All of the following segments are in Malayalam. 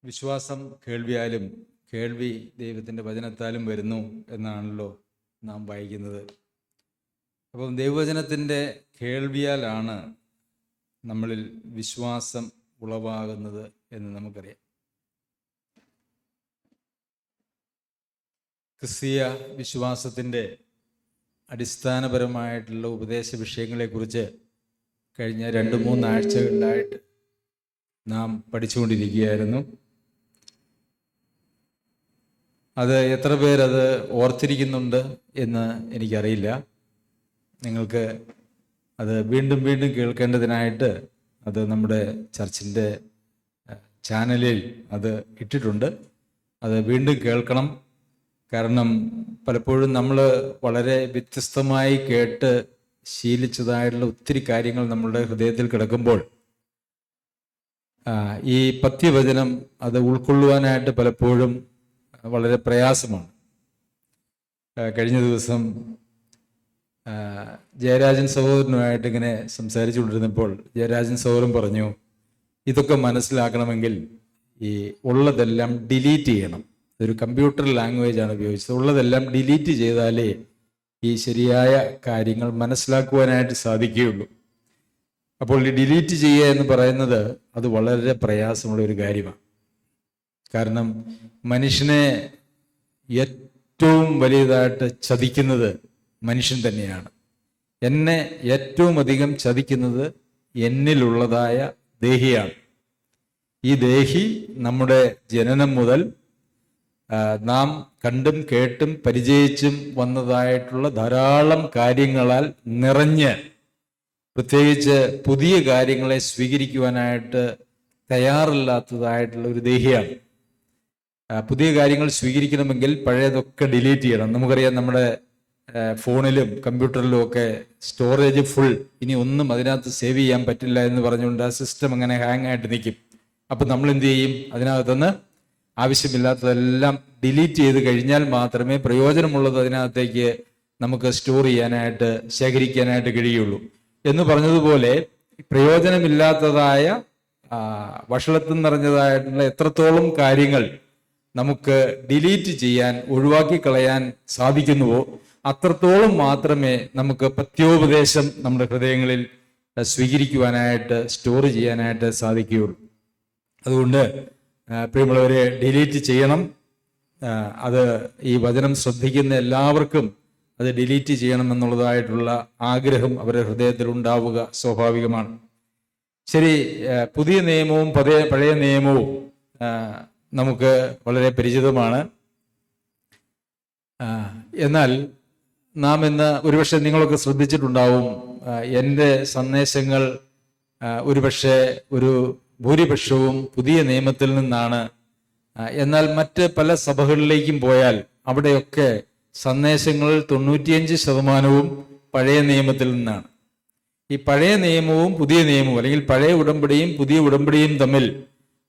വിശ്വാസം കേൾവിയാലും കേൾവി ദൈവത്തിൻ്റെ വചനത്താലും വരുന്നു എന്നാണല്ലോ നാം വായിക്കുന്നത്. അപ്പം ദൈവവചനത്തിൻ്റെ കേൾവിയാലാണ് നമ്മളിൽ വിശ്വാസം ഉളവാകുന്നത് എന്ന് നമുക്കറിയാം. ക്രിസ്തീയ വിശ്വാസത്തിൻ്റെ അടിസ്ഥാനപരമായിട്ടുള്ള ഉപദേശ വിഷയങ്ങളെക്കുറിച്ച് കഴിഞ്ഞ 2-3 ആഴ്ചകളിലായിട്ട് നാം പഠിച്ചുകൊണ്ടിരിക്കുകയായിരുന്നു. അത് എത്ര പേരത് ഓർത്തിരിക്കുന്നുണ്ട് എന്ന് എനിക്കറിയില്ല. നിങ്ങൾക്ക് അത് വീണ്ടും വീണ്ടും കേൾക്കേണ്ടതിനായിട്ട് അത് നമ്മുടെ ചർച്ചിൻ്റെ ചാനലിൽ അത് ഇട്ടിട്ടുണ്ട്. അത് വീണ്ടും കേൾക്കണം. കാരണം പലപ്പോഴും നമ്മൾ വളരെ വ്യത്യസ്തമായി കേട്ട് ശീലിച്ചതായിട്ടുള്ള ഒത്തിരി കാര്യങ്ങൾ നമ്മളുടെ ഹൃദയത്തിൽ കിടക്കുമ്പോൾ ഈ പഥ്യവചനം അത് ഉൾക്കൊള്ളുവാനായിട്ട് പലപ്പോഴും വളരെ പ്രയാസമാണ്. കഴിഞ്ഞ ദിവസം ജയരാജൻ സഹോദരനുമായിട്ട് ഇങ്ങനെ സംസാരിച്ചു കൊണ്ടിരുന്നപ്പോൾ ജയരാജൻ സഹോദരൻ പറഞ്ഞു, ഇതൊക്കെ മനസ്സിലാക്കണമെങ്കിൽ ഈ ഉള്ളതെല്ലാം ഡിലീറ്റ് ചെയ്യണം. ഒരു കമ്പ്യൂട്ടർ ലാംഗ്വേജാണ് ഉപയോഗിച്ചത്. ഉള്ളതെല്ലാം ഡിലീറ്റ് ചെയ്താലേ ഈ ശരിയായ കാര്യങ്ങൾ മനസ്സിലാക്കുവാനായിട്ട് സാധിക്കുകയുള്ളൂ. അപ്പോൾ ഈ ഡിലീറ്റ് ചെയ്യുക എന്ന് പറയുന്നത് അത് വളരെ പ്രയാസമുള്ള ഒരു കാര്യമാണ്. കാരണം മനുഷ്യനെ ഏറ്റവും വലിയതായിട്ട് ചതിക്കുന്നത് മനുഷ്യൻ തന്നെയാണ്. എന്നെ ഏറ്റവും അധികം ചതിക്കുന്നത് എന്നിലുള്ളതായ ദേഹിയാണ്. ഈ ദേഹി നമ്മുടെ ജനനം മുതൽ നാം കണ്ടും കേട്ടും പരിചയിച്ചും വന്നതായിട്ടുള്ള ധാരാളം കാര്യങ്ങളാൽ നിറഞ്ഞ്, പ്രത്യേകിച്ച് പുതിയ കാര്യങ്ങളെ സ്വീകരിക്കുവാനായിട്ട് തയ്യാറില്ലാത്തതായിട്ടുള്ള ഒരു ദേഹിയാണ്. പുതിയ കാര്യങ്ങൾ സ്വീകരിക്കണമെങ്കിൽ പഴയതൊക്കെ ഡിലീറ്റ് ചെയ്യണം. നമുക്കറിയാം, നമ്മുടെ ഫോണിലും കമ്പ്യൂട്ടറിലും ഒക്കെ സ്റ്റോറേജ് ഫുൾ, ഇനി ഒന്നും അതിനകത്ത് സേവ് ചെയ്യാൻ പറ്റില്ല എന്ന് പറഞ്ഞുകൊണ്ട് ആ സിസ്റ്റം അങ്ങനെ ഹാങ് ആയിട്ട് നിൽക്കും. അപ്പം നമ്മൾ എന്ത് ചെയ്യും? അതിനകത്തുനിന്ന് ആവശ്യമില്ലാത്തതെല്ലാം ഡിലീറ്റ് ചെയ്ത് കഴിഞ്ഞാൽ മാത്രമേ പ്രയോജനമുള്ളത് അതിനകത്തേക്ക് നമുക്ക് സ്റ്റോർ ചെയ്യാനായിട്ട്, ശേഖരിക്കാനായിട്ട് കഴിയുള്ളൂ. എന്ന് പറഞ്ഞതുപോലെ പ്രയോജനമില്ലാത്തതായ വഷളത്വം നിറഞ്ഞതായിട്ടുള്ള എത്രത്തോളം കാര്യങ്ങൾ നമുക്ക് ഡിലീറ്റ് ചെയ്യാൻ, ഒഴിവാക്കി കളയാൻ സാധിക്കുന്നുവോ അത്രത്തോളം മാത്രമേ നമുക്ക് പഥ്യോപദേശം നമ്മുടെ ഹൃദയങ്ങളിൽ സ്വീകരിക്കുവാനായിട്ട്, സ്റ്റോർ ചെയ്യാനായിട്ട് സാധിക്കുകയുള്ളൂ. അതുകൊണ്ട് പ്രിയമുള്ളവരെ, ഡിലീറ്റ് ചെയ്യണം. അത് ഈ വചനം ശ്രദ്ധിക്കുന്ന എല്ലാവർക്കും അത് ഡിലീറ്റ് ചെയ്യണമെന്നുള്ളതായിട്ടുള്ള ആഗ്രഹം അവരുടെ ഹൃദയത്തിൽ ഉണ്ടാവുക സ്വാഭാവികമാണ്. ശരി, പുതിയ നിയമവും പഴയ നിയമവും നമുക്ക് വളരെ പരിചിതമാണ്. എന്നാൽ നാം ഇന്ന് ഒരുപക്ഷെ നിങ്ങളൊക്കെ ശ്രദ്ധിച്ചിട്ടുണ്ടാവും, എൻ്റെ സന്ദേശങ്ങൾ ഒരുപക്ഷെ ഒരു ഭൂരിപക്ഷവും പുതിയ നിയമത്തിൽ നിന്നാണ്. എന്നാൽ മറ്റ് പല സഭകളിലേക്കും പോയാൽ അവിടെയൊക്കെ സന്ദേശങ്ങളിൽ 95% പഴയ നിയമത്തിൽ നിന്നാണ്. ഈ പഴയ നിയമവും പുതിയ നിയമവും, അല്ലെങ്കിൽ പഴയ ഉടമ്പടിയും പുതിയ ഉടമ്പടിയും തമ്മിൽ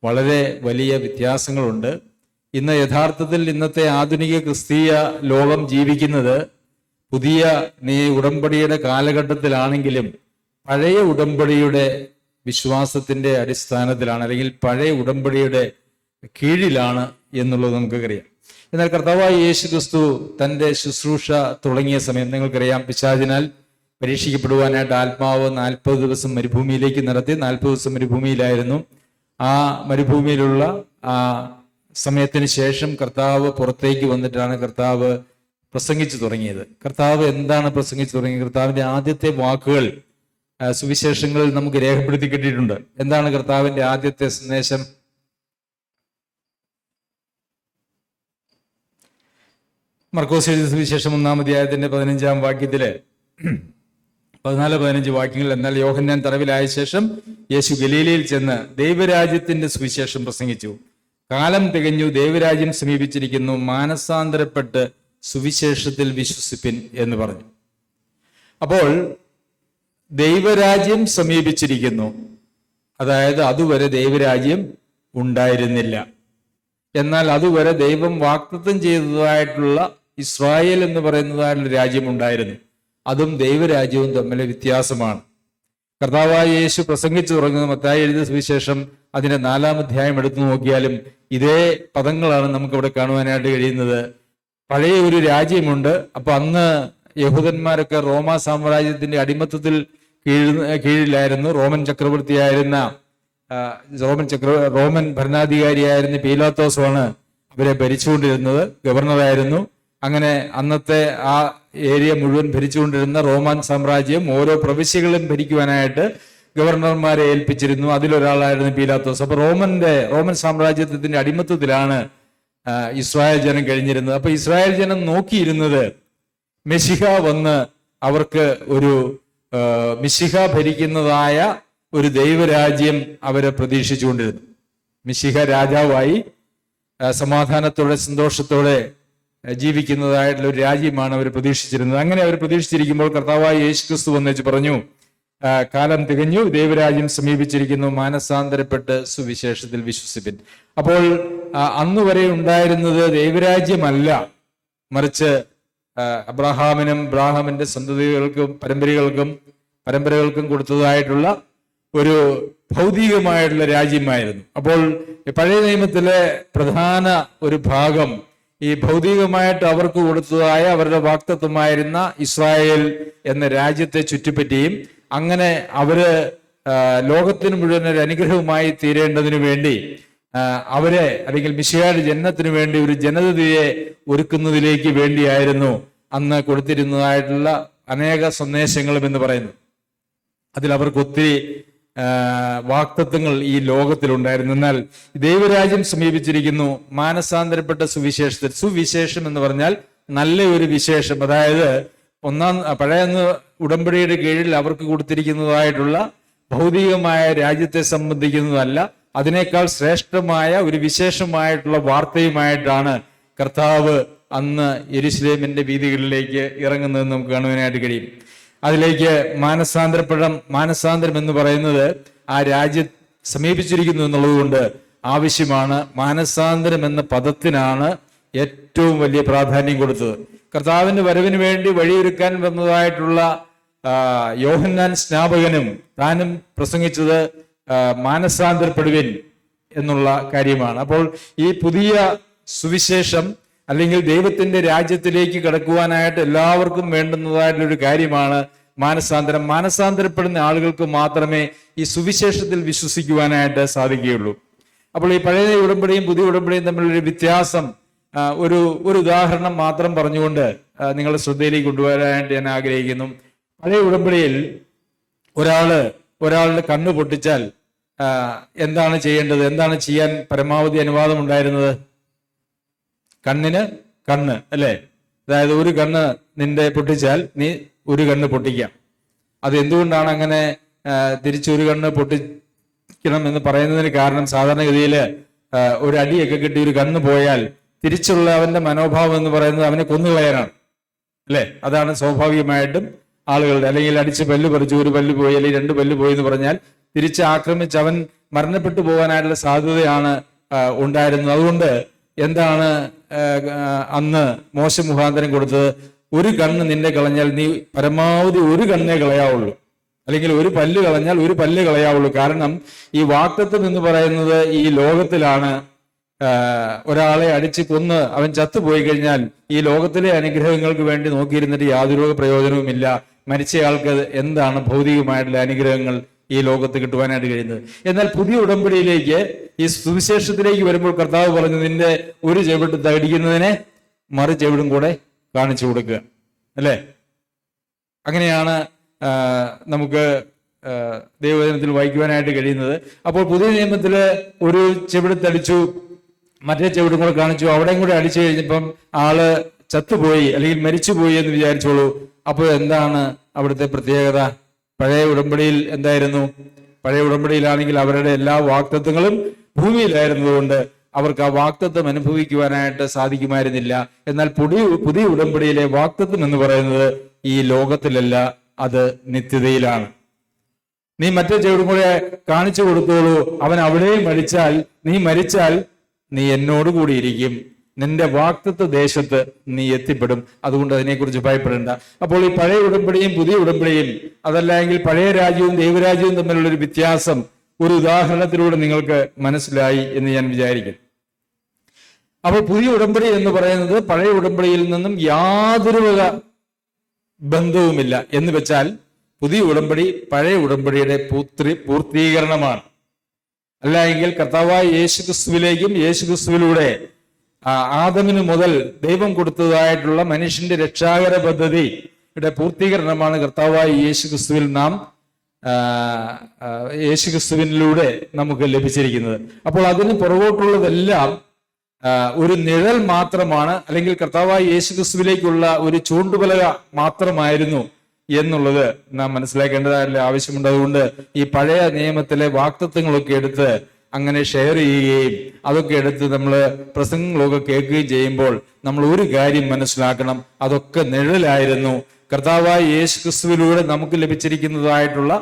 വളരെ വലിയ വ്യത്യാസങ്ങളുണ്ട്. ഇന്ന് യഥാർത്ഥത്തിൽ ഇന്നത്തെ ആധുനിക ക്രിസ്തീയ ലോകം ജീവിക്കുന്നത് പുതിയ ഉടമ്പടിയുടെ കാലഘട്ടത്തിലാണെങ്കിലും പഴയ ഉടമ്പടിയുടെ വിശ്വാസത്തിൻ്റെ അടിസ്ഥാനത്തിലാണ്, അല്ലെങ്കിൽ പഴയ ഉടമ്പടിയുടെ കീഴിലാണ് എന്നുള്ളത് നമുക്കറിയാം. എന്നാൽ കർത്താവായ യേശു ക്രിസ്തു തൻ്റെ ശുശ്രൂഷ തുടങ്ങിയ സമയം നിങ്ങൾക്കറിയാം, പിശാചിനാൽ പരീക്ഷിക്കപ്പെടുവാനായിട്ട് ആത്മാവ് 40 ദിവസം മരുഭൂമിയിലേക്ക് നടത്തി. 40 ദിവസം മരുഭൂമിയിലായിരുന്നു. ആ മരുഭൂമിയിലുള്ള ആ സമയത്തിന് ശേഷം കർത്താവ് പുറത്തേക്ക് വന്നിട്ടാണ് കർത്താവ് പ്രസംഗിച്ചു തുടങ്ങിയത്. കർത്താവ് എന്താണ് പ്രസംഗിച്ചു തുടങ്ങിയത്? കർത്താവിൻ്റെ ആദ്യത്തെ വാക്കുകൾ സുവിശേഷങ്ങളിൽ നമുക്ക് രേഖപ്പെടുത്തി കിട്ടിയിട്ടുണ്ട്. എന്താണ് കർത്താവിൻ്റെ ആദ്യത്തെ സന്ദേശം? മർക്കോസ് എഴുതിയ സുവിശേഷം 1-ാം അധ്യായത്തിന്റെ 15-ാം വാക്യത്തില് 14-15 വാക്യങ്ങൾ. എന്നാൽ യോഹന്നാൻ തടവിലായ ശേഷം യേശു ഗലീലയിൽ ചെന്ന് ദൈവരാജ്യത്തിന്റെ സുവിശേഷം പ്രസംഗിച്ചു. കാലം തികഞ്ഞു, ദൈവരാജ്യം സമീപിച്ചിരിക്കുന്നു, മാനസാന്തരപ്പെട്ട് സുവിശേഷത്തിൽ വിശ്വസിപ്പിൻ എന്ന് പറഞ്ഞു. അപ്പോൾ ദൈവരാജ്യം സമീപിച്ചിരിക്കുന്നു, അതായത് അതുവരെ ദൈവരാജ്യം ഉണ്ടായിരുന്നില്ല. എന്നാൽ അതുവരെ ദൈവം വാഗ്ദത്തം ചെയ്തതായിട്ടുള്ള ഇസ്രായേൽ എന്ന് പറയുന്നതായിട്ടുള്ള രാജ്യം ഉണ്ടായിരുന്നു. അതും ദൈവരാജ്യവും തമ്മിലെ വ്യത്യാസമാണ്. കർത്താവായ യേശു പ്രസംഗിച്ചു തുടങ്ങുന്നത് മത്തായി എഴുതിയ സുവിശേഷം അതിന്റെ 4-ാം അധ്യായം എടുത്തു നോക്കിയാലും ഇതേ പദങ്ങളാണ് നമുക്കിവിടെ കാണുവാനായിട്ട് കഴിയുന്നത്. പഴയ ഒരു രാജ്യമുണ്ട്. അപ്പൊ അന്ന് യഹൂദന്മാരൊക്കെ റോമാ സാമ്രാജ്യത്തിന്റെ അടിമത്തത്തിൽ കീഴിലായിരുന്നു. റോമൻ ചക്രവർത്തിയായിരുന്ന റോമൻ ഭരണാധികാരിയായിരുന്ന പീലാത്തോസാണ് അവരെ ഭരിച്ചുകൊണ്ടിരുന്നത്, ഗവർണറായിരുന്നു. അങ്ങനെ അന്നത്തെ ആ ഏരിയ മുഴുവൻ ഭരിച്ചുകൊണ്ടിരുന്ന റോമൻ സാമ്രാജ്യം ഓരോ പ്രവിശ്യകളും ഭരിക്കുവാനായിട്ട് ഗവർണർമാരെ ഏൽപ്പിച്ചിരുന്നു. അതിലൊരാളായിരുന്നു പീലാത്തോസ്. അപ്പൊ റോമൻ സാമ്രാജ്യത്തിന്റെ അടിമത്തത്തിലാണ് ഇസ്രായേൽ ജനം കഴിഞ്ഞിരുന്നത്. അപ്പൊ ഇസ്രായേൽ ജനം നോക്കിയിരുന്നത് മെശിഹ വന്ന് അവർക്ക് ഒരു മിശിഹ ഭരിക്കുന്നതായ ഒരു ദൈവരാജ്യം അവരെ പ്രതീക്ഷിച്ചുകൊണ്ടിരുന്നു. മിശിഹ രാജാവായി സമാധാനത്തോടെ സന്തോഷത്തോടെ ജീവിക്കുന്നതായിട്ടുള്ള ഒരു രാജ്യമാണ് അവർ പ്രതീക്ഷിച്ചിരുന്നത്. അങ്ങനെ അവർ പ്രതീക്ഷിച്ചിരിക്കുമ്പോൾ കർത്താവായ യേശുക്രിസ്തു വന്നേച്ച് പറഞ്ഞു, കാലം തികഞ്ഞു, ദൈവരാജ്യം സമീപിച്ചിരിക്കുന്നു, മാനസാന്തരപ്പെട്ട് സുവിശേഷത്തിൽ വിശ്വസിപ്പിൻ. അപ്പോൾ അന്ന് വരെ ഉണ്ടായിരുന്നത് ദൈവരാജ്യമല്ല, മറിച്ച് അബ്രാഹാമിന്റെ സന്തതികൾക്കും പരമ്പരകൾക്കും കൊടുത്തതായിട്ടുള്ള ഒരു ഭൗതികമായിട്ടുള്ള രാജ്യമായിരുന്നു. അപ്പോൾ പഴയ നിയമത്തിലെ പ്രധാന ഒരു ഭാഗം ഈ ഭൗതികമായിട്ട് അവർക്ക് കൊടുത്തതായ അവരുടെ വാക്തത്വമായിരുന്ന ഇസ്രായേൽ എന്ന രാജ്യത്തെ ചുറ്റിപ്പറ്റിയും അങ്ങനെ അവര് ലോകത്തിന് മുഴുവൻ ഒരു അനുഗ്രഹമായി തീരേണ്ടതിനു വേണ്ടി അവരെ അല്ലെങ്കിൽ മിശിഹായുടെ ജനനത്തിനു വേണ്ടി ഒരു ജനതയെ ഒരുക്കുന്നതിലേക്ക് വേണ്ടിയായിരുന്നു അന്ന് കൊടുത്തിരുന്നതായിട്ടുള്ള അനേക സന്ദേശങ്ങളും എന്ന് പറയുന്നു. അതിൽ അവർക്ക് ഒത്തിരി വാക്തത്വങ്ങൾ ഈ ലോകത്തിലുണ്ടായിരുന്നു. എന്നാൽ ദൈവരാജ്യം സമീപിച്ചിരിക്കുന്നു, മാനസാന്തരപ്പെട്ട സുവിശേഷം എന്ന് പറഞ്ഞാൽ നല്ല ഒരു വിശേഷം. അതായത് പഴയ ഉടമ്പടിയുടെ കീഴിൽ അവർക്ക് കൊടുത്തിരിക്കുന്നതായിട്ടുള്ള ഭൗതികമായ രാജ്യത്തെ സംബന്ധിക്കുന്നതല്ല, അതിനേക്കാൾ ശ്രേഷ്ഠമായ ഒരു വിശേഷമായിട്ടുള്ള വാർത്തയുമായിട്ടാണ് കർത്താവ് അന്ന് യെരുശലേമിന്റെ വീഥികളിലേക്ക് ഇറങ്ങുന്നതെന്ന് നമുക്ക് കാണുവാനായിട്ട് കഴിയും. അതിലേക്ക് മാനസാന്തരം എന്ന് പറയുന്നത് ആ രാജ്യം സമീപിച്ചിരിക്കുന്നു എന്നുള്ളത് കൊണ്ട് ആവശ്യമാണ്. മാനസാന്തരം എന്ന പദത്തിനാണ് ഏറ്റവും വലിയ പ്രാധാന്യം കൊടുത്തത്. കർത്താവിന്റെ വരവിന് വേണ്ടി വഴിയൊരുക്കാൻ വന്നതായിട്ടുള്ള യോഹന്നാൻ സ്നാപകനും താനും പ്രസംഗിച്ചത് മാനസാന്തരപ്പെടുവിൻ എന്നുള്ള കാര്യമാണ്. അപ്പോൾ ഈ പുതിയ സുവിശേഷം അല്ലെങ്കിൽ ദൈവത്തിന്റെ രാജ്യത്തിലേക്ക് കടക്കുവാനായിട്ട് എല്ലാവർക്കും വേണ്ടുന്നതായിട്ടുള്ളൊരു കാര്യമാണ് മാനസാന്തരം. മാനസാന്തരപ്പെടുന്ന ആളുകൾക്ക് മാത്രമേ ഈ സുവിശേഷത്തിൽ വിശ്വസിക്കുവാനായിട്ട് സാധിക്കുകയുള്ളൂ. അപ്പോൾ ഈ പഴയ ഉടമ്പടിയും പുതിയ ഉടമ്പടിയും തമ്മിലൊരു വ്യത്യാസം ഒരു ഉദാഹരണം മാത്രം പറഞ്ഞുകൊണ്ട് നിങ്ങളുടെ ശ്രദ്ധയിലേക്ക് കൊണ്ടുവരാനായിട്ട് ഞാൻ ആഗ്രഹിക്കുന്നു. പഴയ ഉടമ്പടിയിൽ ഒരാളുടെ കണ്ണ് പൊട്ടിച്ചാൽ എന്താണ് ചെയ്യേണ്ടത്? എന്താണ് ചെയ്യാൻ പരമാവധി അനുവാദം ഉണ്ടായിരുന്നത്? കണ്ണിന് കണ്ണ്, അല്ലേ? അതായത് ഒരു കണ്ണ് നിന്റെ പൊട്ടിച്ചാൽ നീ ഒരു കണ്ണ് പൊട്ടിക്കാം. അത് എന്തുകൊണ്ടാണ് അങ്ങനെ തിരിച്ചൊരു കണ്ണ് പൊട്ടിക്കണം എന്ന് പറയുന്നതിന് കാരണം, സാധാരണഗതിയിൽ ഒരു അടിയൊക്കെ കിട്ടി ഒരു കണ്ണ് പോയാൽ തിരിച്ചുള്ള അവന്റെ മനോഭാവം എന്ന് പറയുന്നത് അവനെ കൊന്നുകളയാനാണ്, അല്ലേ? അതാണ് സ്വാഭാവികമായിട്ടും ആളുകളുടെ. അല്ലെങ്കിൽ അടിച്ച് പല്ല് പറിച്ചു, ഒരു പല്ല് പോയി അല്ലെങ്കിൽ 2 പല്ല് പോയി എന്ന് പറഞ്ഞാൽ തിരിച്ച് ആക്രമിച്ച് അവൻ മരണപ്പെട്ടു പോകാനായിട്ടുള്ള സാധ്യതയാണ് ഉണ്ടായിരുന്നത്. അതുകൊണ്ട് എന്താണ് അന്ന് മോശ മുഖാന്തരം കൊടുത്തത്? ഒരു കണ്ണ് നിന്റെ കളഞ്ഞാൽ നീ പരമാവധി ഒരു കണ്ണേ കളയാവുള്ളൂ, അല്ലെങ്കിൽ ഒരു പല്ല് കളഞ്ഞാൽ ഒരു പല്ല് കളയാവുള്ളൂ. കാരണം ഈ വാക്തത്വം എന്ന് പറയുന്നത് ഈ ലോകത്തിലാണ്. ഒരാളെ അടിച്ച് കൊന്ന് അവൻ ചത്തുപോയി കഴിഞ്ഞാൽ ഈ ലോകത്തിലെ അനുഗ്രഹങ്ങൾക്ക് വേണ്ടി നോക്കിയിരുന്നിട്ട് യാതൊരു പ്രയോജനവുമില്ല. മരിച്ചയാൾക്ക് എന്താണ് ഭൗതികമായിട്ടുള്ള അനുഗ്രഹങ്ങൾ ഈ ലോകത്ത് കിട്ടുവാനായിട്ട് കഴിയുന്നത്? എന്നാൽ പുതിയ ഉടമ്പടിയിലേക്ക്, ഈ സുവിശേഷത്തിലേക്ക് വരുമ്പോൾ കർത്താവ് പറഞ്ഞു, നിന്റെ ഒരു ചെവിട്ട് തടിക്കുന്നതിനെ മറു ചെവിടും കൂടെ കാണിച്ചു കൊടുക്കുക, അല്ലേ? അങ്ങനെയാണ് നമുക്ക് ദൈവവചനത്തിൽ വായിക്കുവാനായിട്ട് കഴിയുന്നത്. അപ്പോൾ പുതിയ നിയമത്തില് ഒരു ചെവിടുത്തടിച്ചു, മറ്റേ ചെവിടും കൂടെ കാണിച്ചു, അവിടെയും കൂടെ അടിച്ചു കഴിഞ്ഞപ്പം ആള് ചത്തുപോയി അല്ലെങ്കിൽ മരിച്ചുപോയി എന്ന് വിചാരിച്ചോളൂ. അപ്പോൾ എന്താണ് അവിടുത്തെ പ്രത്യേകത? പഴയ ഉടമ്പടിയിൽ എന്തായിരുന്നു? പഴയ ഉടമ്പടിയിലാണെങ്കിൽ അവരുടെ എല്ലാ വാക്തത്വങ്ങളും ഭൂമിയിലായിരുന്നതുകൊണ്ട് അവർക്ക് ആ വാക്തത്വം അനുഭവിക്കുവാനായിട്ട് സാധിക്കുമായിരുന്നില്ല. എന്നാൽ പുതിയ ഉടമ്പടിയിലെ വാക്തത്വം എന്ന് പറയുന്നത് ഈ ലോകത്തിലല്ല, അത് നിത്യതയിലാണ്. നീ മറ്റേ ചെവിടും കൂടെ കാണിച്ചു കൊടുത്തോളൂ, അവൻ അവിടെയും മരിച്ചാൽ നീ എന്നോട് കൂടി ഇരിക്കും, നിന്റെ വാഗ്ദത്ത ദേശത്ത് നീ എത്തിപ്പെടും. അതുകൊണ്ട് അതിനെക്കുറിച്ച് ഭയപ്പെടേണ്ട. അപ്പോൾ ഈ പഴയ ഉടമ്പടിയും പുതിയ ഉടമ്പടിയും, അതല്ല എങ്കിൽ പഴയ രാജ്യവും ദൈവരാജ്യവും തമ്മിലുള്ളൊരു വ്യത്യാസം ഒരു ഉദാഹരണത്തിലൂടെ നിങ്ങൾക്ക് മനസ്സിലായി എന്ന് ഞാൻ വിചാരിക്കുന്നു. അപ്പോൾ പുതിയ ഉടമ്പടി എന്ന് പറയുന്നത് പഴയ ഉടമ്പടിയിൽ നിന്നും യാതൊരു വക ബന്ധവുമില്ല. എന്ന് വെച്ചാൽ പുതിയ ഉടമ്പടി പഴയ ഉടമ്പടിയുടെ പൂർത്തീകരണമാണ്. അല്ല എങ്കിൽ കർത്താവായ യേശുക്രിസ്തുവിലേക്കും യേശുക്രിസ്തുവിലൂടെ ആദമിന് മുതൽ ദൈവം കൊടുത്തതായിട്ടുള്ള മനുഷ്യന്റെ രക്ഷാകര പദ്ധതിയുടെ പൂർത്തീകരണമാണ് കർത്താവായ യേശുക്രിസ്തുവിൽ യേശുക്രിസ്തുവിനിലൂടെ നമുക്ക് ലഭിച്ചിരിക്കുന്നത്. അപ്പോൾ അതിന് പുറകോട്ടുള്ളതെല്ലാം ഒരു നിഴൽ മാത്രമാണ്, അല്ലെങ്കിൽ കർത്താവായ യേശുക്രിസ്തുവിലേക്കുള്ള ഒരു ചൂണ്ടുപലക മാത്രമായിരുന്നു എന്നുള്ളത് നാം മനസ്സിലാക്കേണ്ടതായ ആവശ്യമുണ്ട്. അതുകൊണ്ട് ഈ പഴയ നിയമത്തിലെ വാക്തത്വങ്ങളൊക്കെ എടുത്ത് അങ്ങനെ ഷെയർ ചെയ്യുകയും അതൊക്കെ എടുത്ത് നമ്മൾ പ്രസംഗങ്ങളൊക്കെ കേൾക്കുകയും ചെയ്യുമ്പോൾ നമ്മൾ ഒരു കാര്യം മനസ്സിലാക്കണം, അതൊക്കെ നിഴലായിരുന്നു. കർത്താവായ യേശുക്രിസ്തുവിലൂടെ നമുക്ക് ലഭിച്ചിരിക്കുന്നതായിട്ടുള്ള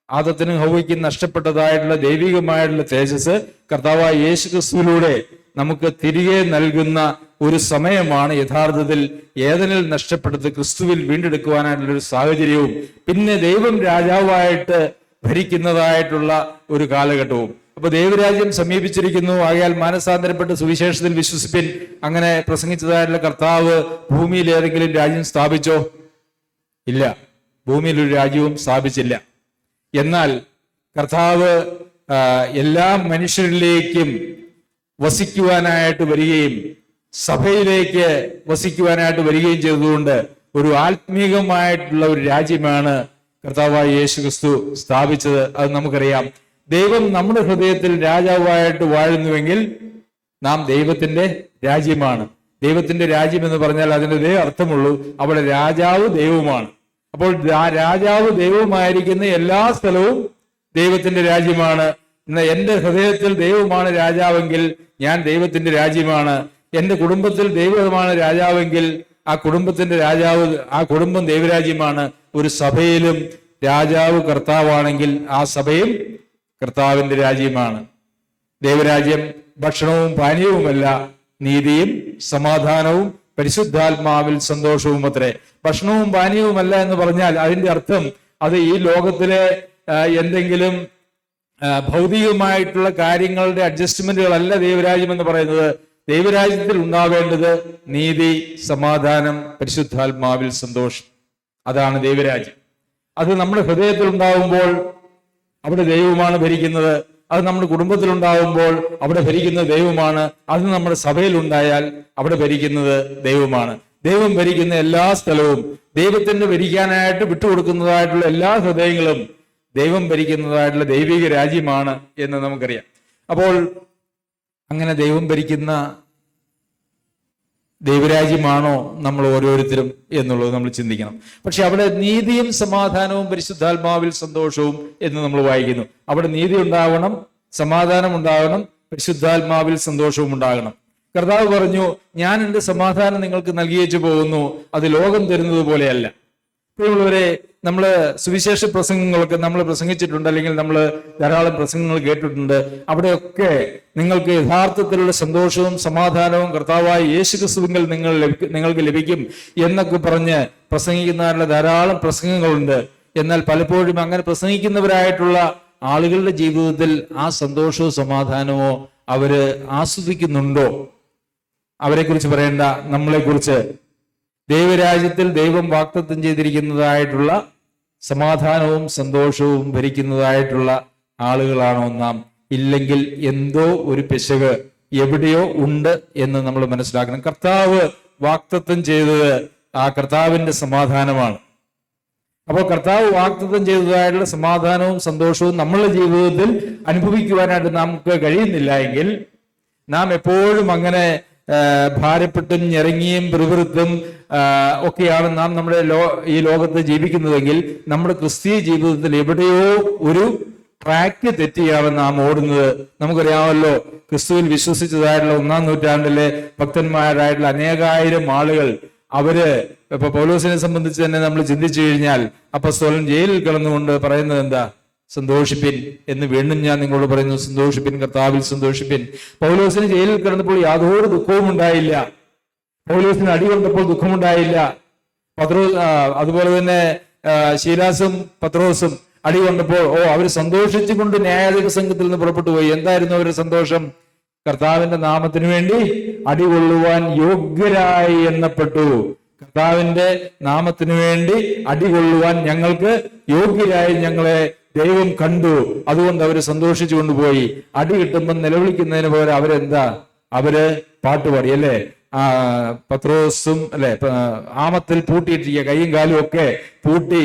ആദത്തിനും ഹവ്വയ്ക്കും നഷ്ടപ്പെട്ടതായിട്ടുള്ള ദൈവികമായിട്ടുള്ള തേജസ് കർത്താവായ യേശുക്രിസ്തുവിലൂടെ നമുക്ക് തിരികെ നൽകുന്ന ഒരു സമയമാണ് യഥാർത്ഥത്തിൽ ഏദനിൽ നഷ്ടപ്പെട്ടത് ക്രിസ്തുവിൽ വീണ്ടെടുക്കുവാനായിട്ടുള്ള ഒരു സാഹചര്യവും പിന്നെ ദൈവം രാജാവായിട്ട് ഭരിക്കുന്നതായിട്ടുള്ള ഒരു കാലഘട്ടവും. അപ്പൊ ദൈവരാജ്യം സമീപിച്ചിരിക്കുന്നു, ആകയാൽ മാനസാന്തരപ്പെട്ട് സുവിശേഷത്തിൽ വിശ്വസിപ്പിൻ അങ്ങനെ പ്രസംഗിച്ചതായിട്ടുള്ള കർത്താവ് ഭൂമിയിൽ ഏതെങ്കിലും രാജ്യം സ്ഥാപിച്ചോ? ഇല്ല, ഭൂമിയിൽ ഒരു രാജ്യവും സ്ഥാപിച്ചില്ല. എന്നാൽ കർത്താവ് എല്ലാ മനുഷ്യരിലേക്കും വസിക്കുവാനായിട്ട് വരികയും സഭയിലേക്ക് വസിക്കുവാനായിട്ട് വരികയും ചെയ്തതുകൊണ്ട് ഒരു ആത്മീകമായിട്ടുള്ള ഒരു രാജ്യമാണ് കർത്താവായ യേശുക്രിസ്തു സ്ഥാപിച്ചത്. അത് നമുക്കറിയാം. ദൈവം നമ്മുടെ ഹൃദയത്തിൽ രാജാവായിട്ട് വാഴുന്നുവെങ്കിൽ നാം ദൈവത്തിന്റെ രാജ്യമാണ്. ദൈവത്തിന്റെ രാജ്യം എന്ന് പറഞ്ഞാൽ അതിൻ്റെ ഇതേ അർത്ഥമുള്ളൂ, അവിടെ രാജാവ് ദൈവവുമാണ്. അപ്പോൾ രാജാവ് ദൈവവുമായിരിക്കുന്ന എല്ലാ സ്ഥലവും ദൈവത്തിന്റെ രാജ്യമാണ്. എന്റെ ഹൃദയത്തിൽ ദൈവമാണ് രാജാവെങ്കിൽ ഞാൻ ദൈവത്തിന്റെ രാജ്യമാണ്. എന്റെ കുടുംബത്തിൽ ദൈവമാണ് രാജാവെങ്കിൽ ആ കുടുംബത്തിന്റെ രാജാവ്, ആ കുടുംബം ദൈവരാജ്യമാണ്. ഒരു സഭയിലും രാജാവ് കർത്താവാണെങ്കിൽ ആ സഭയും കർത്താവിന്റെ രാജ്യമാണ്. ദൈവരാജ്യം ഭക്ഷണവും പാനീയവുമല്ല, നീതിയും സമാധാനവും പരിശുദ്ധാത്മാവിൽ സന്തോഷവും അത്രേ. ഭക്ഷണവും പാനീയവുമല്ല എന്ന് പറഞ്ഞാൽ അതിന്റെ അർത്ഥം അത് ഈ ലോകത്തിലെ എന്തെങ്കിലും ഭൗതികമായിട്ടുള്ള കാര്യങ്ങളുടെ അഡ്ജസ്റ്റ്മെന്റുകളല്ല ദൈവരാജ്യം എന്ന് പറയുന്നത്. ദൈവരാജ്യത്തിൽ ഉണ്ടാവേണ്ടത് നീതി, സമാധാനം, പരിശുദ്ധാത്മാവിൽ സന്തോഷം. അതാണ് ദൈവരാജ്യം. അത് നമ്മുടെ ഹൃദയത്തിൽ ഉണ്ടാവുമ്പോൾ അവിടെ ദൈവമാണ് ഭരിക്കുന്നത്. അത് നമ്മുടെ കുടുംബത്തിലുണ്ടാവുമ്പോൾ അവിടെ ഭരിക്കുന്നത് ദൈവമാണ്. അത് നമ്മുടെ സഭയിലുണ്ടായാൽ അവിടെ ഭരിക്കുന്നത് ദൈവമാണ്. ദൈവം ഭരിക്കുന്ന എല്ലാ സ്ഥലവും, ദൈവത്തിന്റെ ഭരിക്കാനായിട്ട് വിട്ടുകൊടുക്കുന്നതായിട്ടുള്ള എല്ലാ ഹൃദയങ്ങളും ദൈവം ഭരിക്കുന്നതായിട്ടുള്ള ദൈവിക രാജ്യമാണ് എന്ന് നമുക്കറിയാം. അപ്പോൾ അങ്ങനെ ദൈവം ഭരിക്കുന്ന ദൈവരാജ്യമാണോ നമ്മൾ ഓരോരുത്തരും എന്നുള്ളത് നമ്മൾ ചിന്തിക്കണം. പക്ഷെ അവിടെ നീതിയും സമാധാനവും പരിശുദ്ധാത്മാവിൽ സന്തോഷവും എന്ന് നമ്മൾ വായിക്കുന്നു. അവിടെ നീതി ഉണ്ടാവണം, സമാധാനം ഉണ്ടാകണം, പരിശുദ്ധാത്മാവിൽ സന്തോഷവും ഉണ്ടാകണം. കർത്താവ് പറഞ്ഞു, ഞാൻ എൻ്റെ സമാധാനം നിങ്ങൾക്ക് നൽകിയേച്ചു പോകുന്നു, അത് ലോകം തരുന്നത് പോലെയല്ല. പ്രിയമുള്ളവരെ, നമ്മൾ സുവിശേഷ പ്രസംഗങ്ങളൊക്കെ നമ്മൾ പ്രസംഗിച്ചിട്ടുണ്ട്, അല്ലെങ്കിൽ നമ്മൾ ധാരാളം പ്രസംഗങ്ങൾ കേട്ടിട്ടുണ്ട്. അവിടെയൊക്കെ നിങ്ങൾക്ക് യഥാർത്ഥത്തിലുള്ള സന്തോഷവും സമാധാനവും കർത്താവായ യേശുക്രിസ്തുവിൽ നിങ്ങൾക്ക് ലഭിക്കും എന്നൊക്കെ പറഞ്ഞ് പ്രസംഗിക്കുന്നവരുടെ ധാരാളം പ്രസംഗങ്ങളുണ്ട്. എന്നാൽ പലപ്പോഴും അങ്ങനെ പ്രസംഗിക്കുന്നവരായിട്ടുള്ള ആളുകളുടെ ജീവിതത്തിൽ ആ സന്തോഷവും സമാധാനമോ അവര് ആസ്വദിക്കുന്നുണ്ടോ? അവരെ കുറിച്ച് പറയേണ്ട, നമ്മളെ കുറിച്ച് ദൈവരാജ്യത്തിൽ ദൈവം വാഗ്ദത്തം ചെയ്തിരിക്കുന്നതായിട്ടുള്ള സമാധാനവും സന്തോഷവും ഭരിക്കുന്നതായിട്ടുള്ള ആളുകളാണോ നാം? ഇല്ലെങ്കിൽ എന്തോ ഒരു പിശക് എവിടെയോ ഉണ്ട് എന്ന് നമ്മൾ മനസ്സിലാക്കണം. കർത്താവ് വാഗ്ദത്തം ചെയ്തത് ആ കർത്താവിന്റെ സമാധാനമാണ്. അപ്പോൾ കർത്താവ് വാഗ്ദത്തം ചെയ്തതായിട്ടുള്ള സമാധാനവും സന്തോഷവും നമ്മളുടെ ജീവിതത്തിൽ അനുഭവിക്കുവാനായിട്ട് നമുക്ക് കഴിയുന്നില്ല എങ്കിൽ നാം എപ്പോഴും അങ്ങനെ ഭാരപ്പെട്ടും ഞെരങ്ങിയും പിറുപിറുത്തും ഒക്കെയാണ് നാം നമ്മുടെ ഈ ലോകത്ത് ജീവിക്കുന്നതെങ്കിൽ നമ്മുടെ ക്രിസ്തീയ ജീവിതത്തിൽ എവിടെയോ ഒരു ട്രാക്ക് തെറ്റിയാണ് നാം ഓടുന്നത്. നമുക്കറിയാമല്ലോ, ക്രിസ്തുവിൽ വിശ്വസിച്ചതായിട്ടുള്ള 1-ാം നൂറ്റാണ്ടിലെ ഭക്തന്മാരായിട്ടുള്ള അനേകായിരം ആളുകൾ, അവര് ഇപ്പൊ പൗലോസിനെ സംബന്ധിച്ച് തന്നെ നമ്മൾ ചിന്തിച്ചു കഴിഞ്ഞാൽ അപ്പോസ്തലൻ ജയിലിൽ കിടന്നുകൊണ്ട് പറയുന്നത് എന്താ? സന്തോഷിപ്പിൻ എന്ന് വീണ്ടും ഞാൻ നിങ്ങളോട് പറയുന്നു, സന്തോഷിപ്പിൻ, കർത്താവിൽ സന്തോഷിപ്പിൻ. പൗലോസിന് ജയിലിൽ കിടന്നപ്പോൾ യാതൊരു ദുഃഖവും ഉണ്ടായില്ല. പൗലോസിന് അടി കൊണ്ടപ്പോൾ ദുഃഖമുണ്ടായില്ല. അതുപോലെ തന്നെ ശീലാസും പത്രോസും അടി കൊണ്ടപ്പോൾ അവർ സന്തോഷിച്ചുകൊണ്ട് ന്യായാധിപ സംഘത്തിൽ നിന്ന് പുറപ്പെട്ടു പോയി. എന്തായിരുന്നു അവരുടെ സന്തോഷം? കർത്താവിന്റെ നാമത്തിന് വേണ്ടി അടികൊള്ളുവാൻ യോഗ്യരായി എണ്ണപ്പെട്ടു. കർത്താവിന്റെ നാമത്തിന് വേണ്ടി അടികൊള്ളുവാൻ ഞങ്ങൾക്ക് യോഗ്യരായി ഞങ്ങളെ ദൈവം കണ്ടു. അതുകൊണ്ട് അവര് സന്തോഷിച്ചു കൊണ്ടുപോയി. അടി കിട്ടുമ്പോൾ നിലവിളിക്കുന്നതിന് പകരം അവര് പാട്ടുപാടി, അല്ലേ? പത്രോസും അല്ലെ ആമത്തിൽ പൂട്ടിയിട്ടിരിക്കുക, കൈയും കാലും ഒക്കെ പൂട്ടി,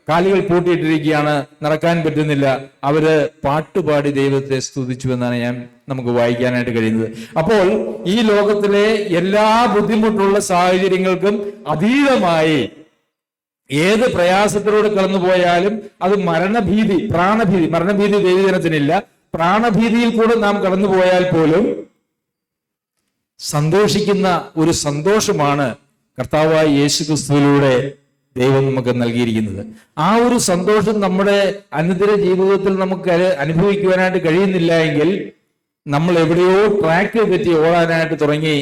കാലുകൾ പൂട്ടിയിട്ടിരിക്കുകയാണ്, നടക്കാൻ പറ്റുന്നില്ല. അവര് പാട്ടുപാടി ദൈവത്തെ സ്തുതിച്ചു എന്നാണ് നമുക്ക് വായിക്കാനായിട്ട് കഴിയുന്നത്. അപ്പോൾ ഈ ലോകത്തിലെ എല്ലാ ബുദ്ധിമുട്ടുള്ള സാഹചര്യങ്ങൾക്കും അതീതമായി ഏത് പ്രയാസത്തിലൂടെ കടന്നുപോയാലും അത് മരണഭീതി ദൈവജനത്തിനില്ല. പ്രാണഭീതിയിൽ കൂടെ നാം കടന്നുപോയാൽ പോലും സന്തോഷിക്കുന്ന ഒരു സന്തോഷമാണ് കർത്താവായ യേശുക്രിസ്തുവിലൂടെ ദൈവം നമുക്ക് നൽകിയിരിക്കുന്നത്. ആ ഒരു സന്തോഷം നമ്മുടെ അനുദിന ജീവിതത്തിൽ നമുക്ക് അനുഭവിക്കുവാനായിട്ട് കഴിയുന്നില്ല എങ്കിൽ നമ്മൾ എവിടെയോ ട്രാക്ക് തെറ്റി ഓടാനായിട്ട് തുടങ്ങി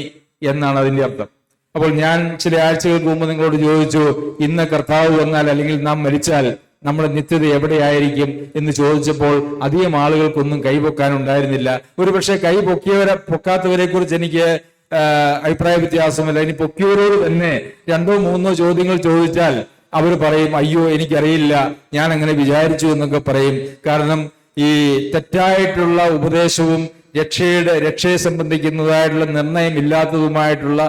എന്നാണ് അതിന്റെ അർത്ഥം. അപ്പോൾ ഞാൻ ചില ആഴ്ചകൾക്ക് മുമ്പ് നിങ്ങളോട് ചോദിച്ചു, ഇന്ന് കർത്താവ് വന്നാൽ അല്ലെങ്കിൽ നാം മരിച്ചാൽ നമ്മുടെ നിത്യത എവിടെയായിരിക്കും എന്ന് ചോദിച്ചപ്പോൾ അധികം ആളുകൾക്കൊന്നും കൈപൊക്കാനുണ്ടായിരുന്നില്ല. ഒരുപക്ഷെ കൈ പൊക്കാത്തവരെ കുറിച്ച് എനിക്ക് അഭിപ്രായ വ്യത്യാസമില്ല. ഇനി പൊക്കിയവരോട് തന്നെ 2-3 ചോദ്യങ്ങൾ ചോദിച്ചാൽ അവർ പറയും, അയ്യോ എനിക്കറിയില്ല, ഞാൻ അങ്ങനെ വിചാരിച്ചു എന്നൊക്കെ പറയും. കാരണം ഈ തെറ്റായിട്ടുള്ള ഉപദേശവും രക്ഷയെ സംബന്ധിക്കുന്നതായിട്ടുള്ള നിർണയമില്ലാത്തതുമായിട്ടുള്ള